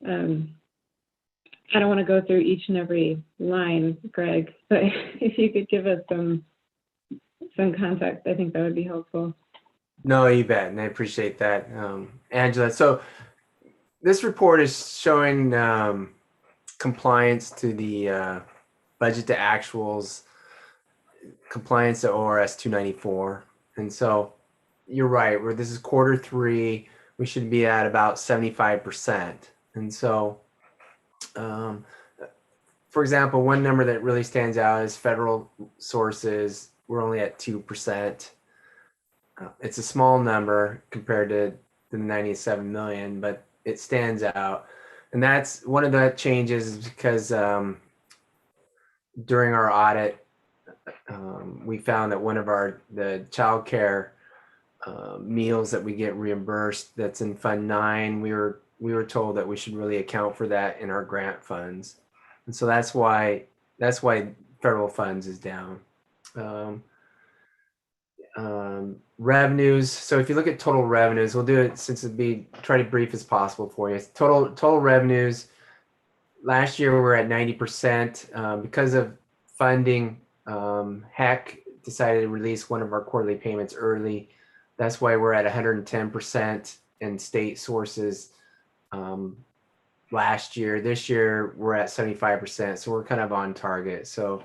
I don't want to go through each and every line, Greg, but if you could give us some context, I think that would be helpful. No, you bet, and I appreciate that, Angela. So this report is showing compliance to the budget to actuals, compliance to ORS 294. And so you're right, where this is Q3, we should be at about 75%. And so, for example, one number that really stands out is federal sources. We're only at 2%. It's a small number compared to the 97 million, but it stands out. And that's one of the changes is because during our audit, we found that one of the childcare meals that we get reimbursed that's in Fund 9, we were told that we should really account for that in our grant funds, and so that's why federal funds is down. Revenues. So if you look at total revenues, we'll do it since try to brief as possible for you. Total revenues. Last year we were at 90% because of funding. HEC decided to release one of our quarterly payments early. That's why we're at 110% in state sources last year. This year we're at 75%, so we're kind of on target. So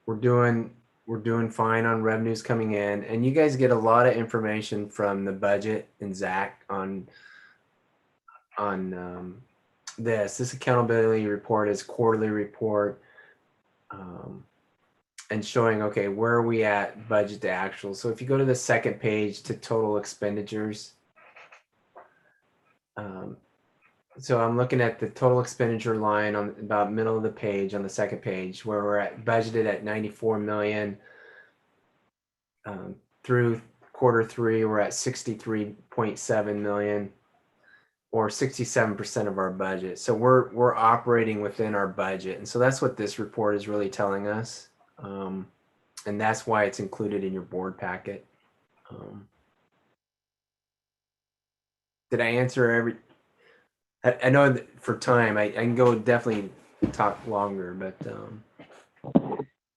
we're doing fine on revenues coming in, and you guys get a lot of information from the budget and Zach on this accountability report is quarterly report. And showing, okay, where are we at budget to actual? So if you go to the second page to total expenditures, so I'm looking at the total expenditure line on about middle of the page on the second page where we're at budgeted at 94 million. Through Q3, we're at 63.7 million or 67% of our budget. So we're operating within our budget. And so that's what this report is really telling us. And that's why it's included in your board packet. Did I answer every? I know that for time, I can go definitely talk longer, but.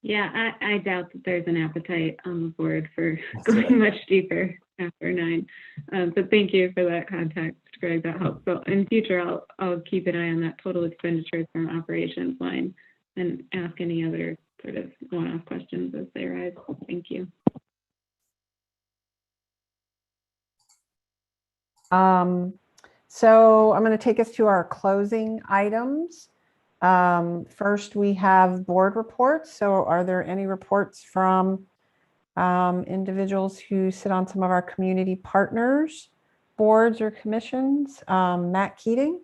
Yeah, I doubt that there's an appetite on the board for going much deeper after 9. But thank you for that context, Greg. That helps. So in future, I'll keep an eye on that total expenditures from operations line and ask any other sort of one-off questions as they arise. Thank you. So I'm going to take us to our closing items. First, we have board reports. So are there any reports from individuals who sit on some of our community partners, boards or commissions? Matt Keating?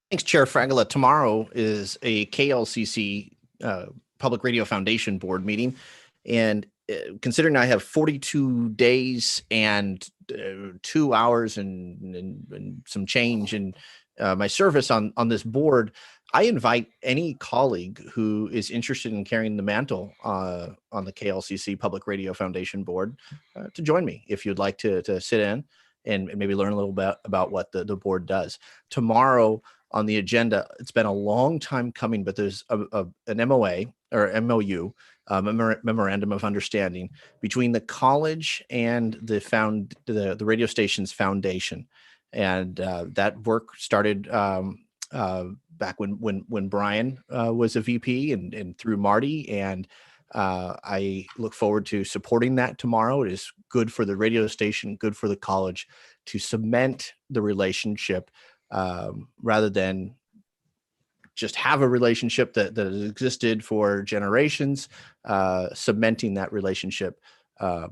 Thanks, Chair Fragola. Tomorrow is a KLCC Public Radio Foundation board meeting. And considering I have 42 days and 2 hours and some change in my service on this board, I invite any colleague who is interested in carrying the mantle on the KLCC Public Radio Foundation board to join me if you'd like to sit in and maybe learn a little bit about what the board does. Tomorrow on the agenda, it's been a long time coming, but there's an MOA or MOU, memorandum of understanding between the college and the radio station's foundation. And that work started back when Brian was a VP and through Marty. And I look forward to supporting that tomorrow. It is good for the radio station, good for the college to cement the relationship rather than just have a relationship that has existed for generations. Cementing that relationship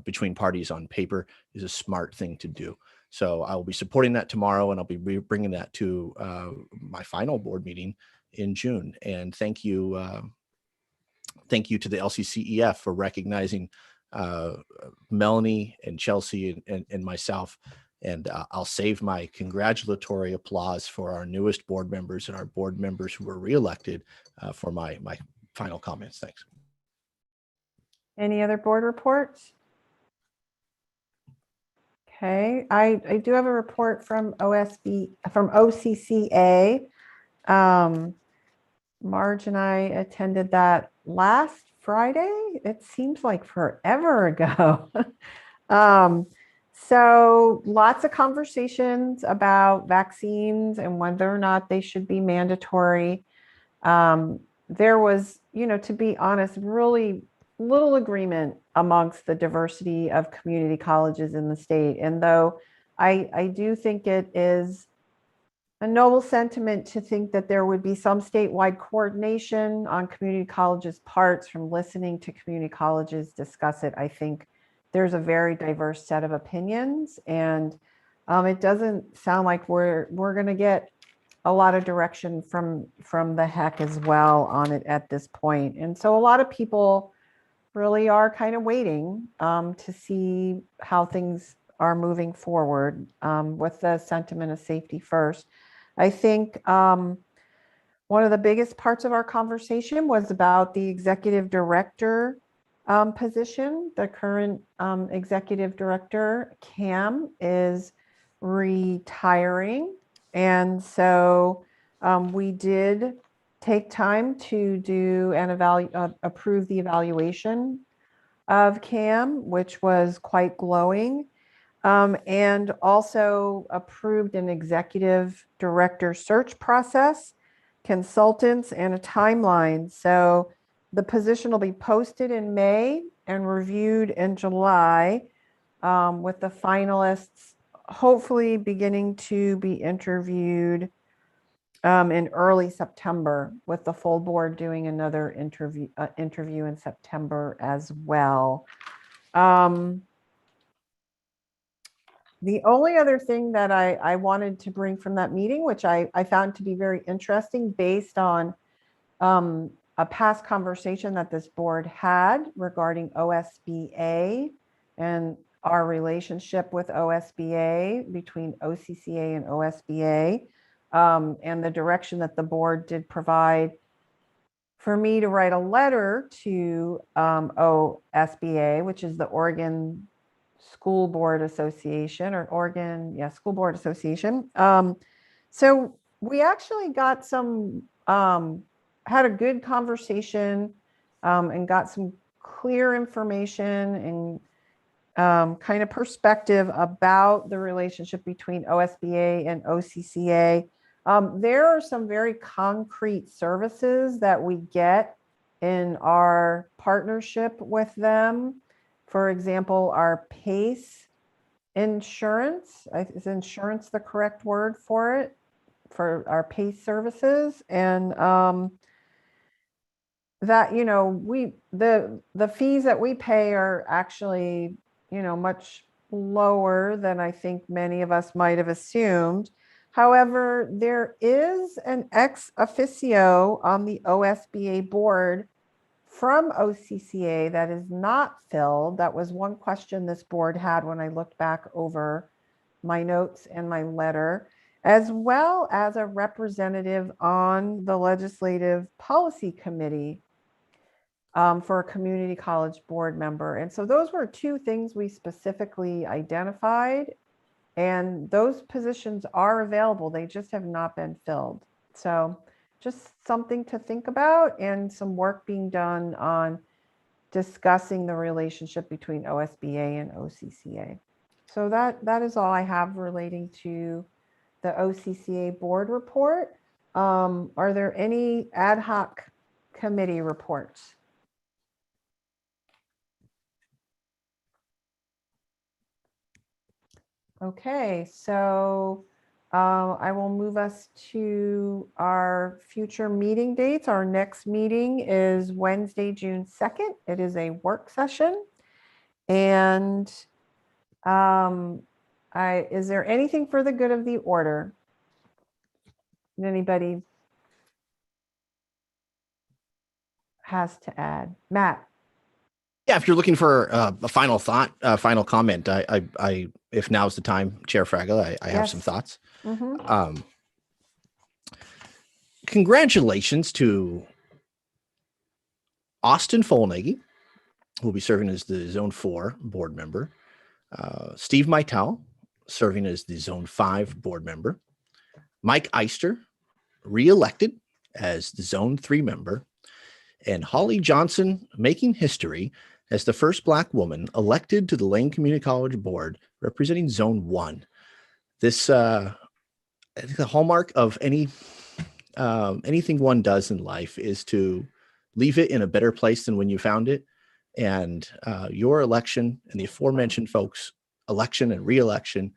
between parties on paper is a smart thing to do. So I will be supporting that tomorrow, and I'll be bringing that to my final board meeting in June. And thank you to the LCCEF for recognizing Melanie and Chelsea and myself. And I'll save my congratulatory applause for our newest board members and our board members who were reelected for my final comments. Thanks. Any other board reports? Okay, I do have a report from OCCA. Marge and I attended that last Friday. It seems like forever ago. So lots of conversations about vaccines and whether or not they should be mandatory. There was, to be honest, really little agreement amongst the diversity of community colleges in the state. And though I do think it is a noble sentiment to think that there would be some statewide coordination on community colleges' parts from listening to community colleges discuss it, I think there's a very diverse set of opinions, and it doesn't sound like we're going to get a lot of direction from the HEC as well on it at this point. And so a lot of people really are kind of waiting to see how things are moving forward with the sentiment of safety first. I think one of the biggest parts of our conversation was about the executive director position. The current executive director, Cam, is retiring. And so we did take time to do and approve the evaluation of Cam, which was quite glowing, and also approved an executive director search process, consultants, and a timeline. So the position will be posted in May and reviewed in July, with the finalists hopefully beginning to be interviewed in early September, with the full board doing another interview in September as well. The only other thing that I wanted to bring from that meeting, which I found to be very interesting based on a past conversation that this board had regarding OSBA and our relationship with OSBA, between OCCA and OSBA, and the direction that the board did provide for me to write a letter to OSBA, which is the Oregon School Board Association, or Oregon, School Board Association. So we actually got some, had a good conversation and got some clear information and kind of perspective about the relationship between OSBA and OCCA. There are some very concrete services that we get in our partnership with them. For example, our PACE insurance, is insurance the correct word for it? For our PACE services. And that, the fees that we pay are actually, much lower than I think many of us might have assumed. However, there is an ex officio on the OSBA board from OCCA that is not filled. That was one question this board had when I looked back over my notes and my letter, as well as a representative on the Legislative Policy Committee for a community college board member. And so those were two things we specifically identified And those positions are available. They just have not been filled. So just something to think about, and some work being done on discussing the relationship between OSBA and OCCA. So that is all I have relating to the OCCA board report. Are there any ad hoc committee reports? Okay, so I will move us to our future meeting dates. Our next meeting is Wednesday, June 2nd. It is a work session. And is there anything for the good of the order? Anybody has to add? Matt? Yeah, if you're looking for a final thought, final comment, I if now's the time, Chair Fragola, I have some Yes. thoughts. Mhm. Congratulations to Austin Folnaghy, who will be serving as the Zone 4 board member. Steve Meitel, serving as the Zone 5 board member. Mike Eister, re-elected as the Zone 3 member. And Holly Johnson, making history as the first Black woman elected to the Lane Community College Board representing Zone 1. This, I think the hallmark of anything one does in life is to leave it in a better place than when you found it. And your election and the aforementioned folks' election and re-election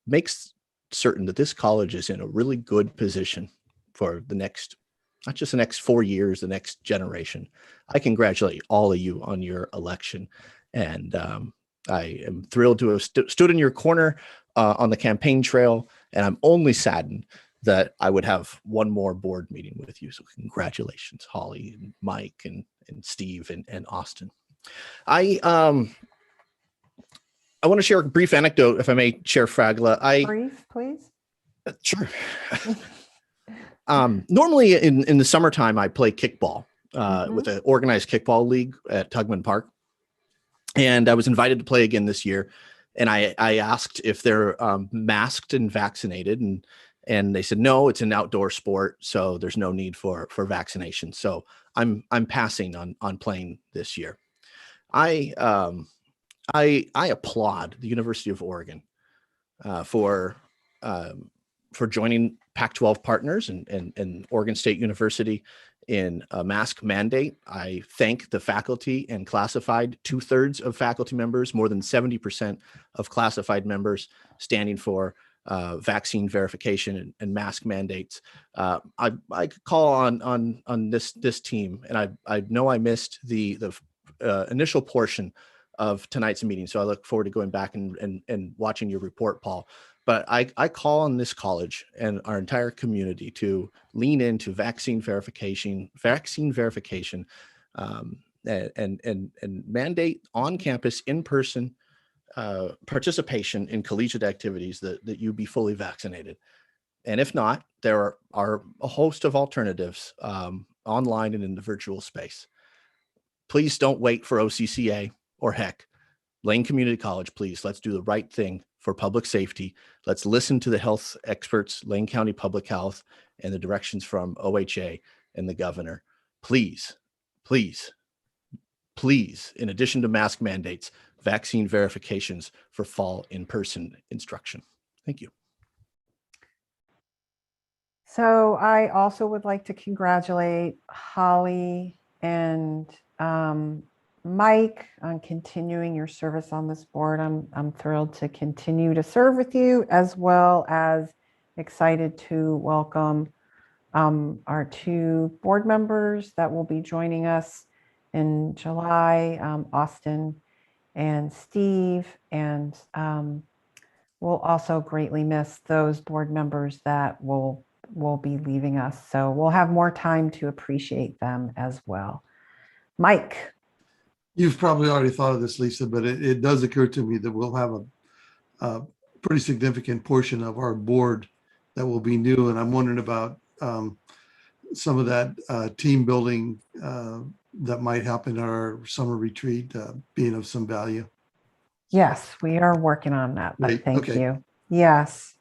makes certain that this college is in a really good position for the next, not just the next 4 years, the next generation. I congratulate all of you on your election. And I am thrilled to have stood in your corner on the campaign trail. And I'm only saddened that I would have one more board meeting with you. So congratulations, Holly and Mike and Steve and Austin. I want to share a brief anecdote, if I may, Chair Fragola. Brief, please. Sure. Normally in the summertime, I play kickball with an organized kickball league at Tugman Park. And I was invited to play again this year. And I asked if they're masked and vaccinated. And they said, no, it's an outdoor sport, so there's no need for vaccination. So I'm passing on playing this year. I applaud the University of Oregon for joining Pac-12 partners and Oregon State University in a mask mandate. I thank the faculty and classified, 2/3 of faculty members, more than 70% of classified members standing for vaccine verification and mask mandates. I could call on this team, and I know I missed the initial portion of tonight's meeting, so I look forward to going back and watching your report, Paul. But I call on this college and our entire community to lean into vaccine verification, and mandate on-campus, in-person participation in collegiate activities that you be fully vaccinated. And if not, there are a host of alternatives online and in the virtual space. Please don't wait for OCCA or heck, Lane Community College, please, let's do the right thing for public safety. Let's listen to the health experts, Lane County Public Health, and the directions from OHA and the governor. Please, please, please, in addition to mask mandates, vaccine verifications for fall in-person instruction. Thank you. So I also would like to congratulate Holly and Mike on continuing your service on this board. I'm thrilled to continue to serve with you, as well as excited to welcome our 2 board members that will be joining us in July, Austin and Steve. And we'll also greatly miss those board members that will be leaving us. So we'll have more time to appreciate them as well. Mike. You've probably already thought of this, Lisa, but it does occur to me that we'll have a pretty significant portion of our board that will be new. And I'm wondering about some of that team building that might happen at our summer retreat being of some value. Yes, we are working on that, but Great, thank okay. you. Yes.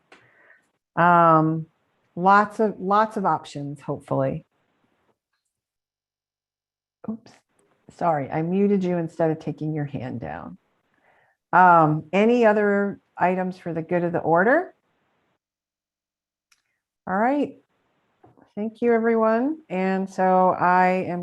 Lots of options, hopefully. Oops, sorry, I muted you instead of taking your hand down. Any other items for the good of the order? All right. Thank you, everyone. And so I am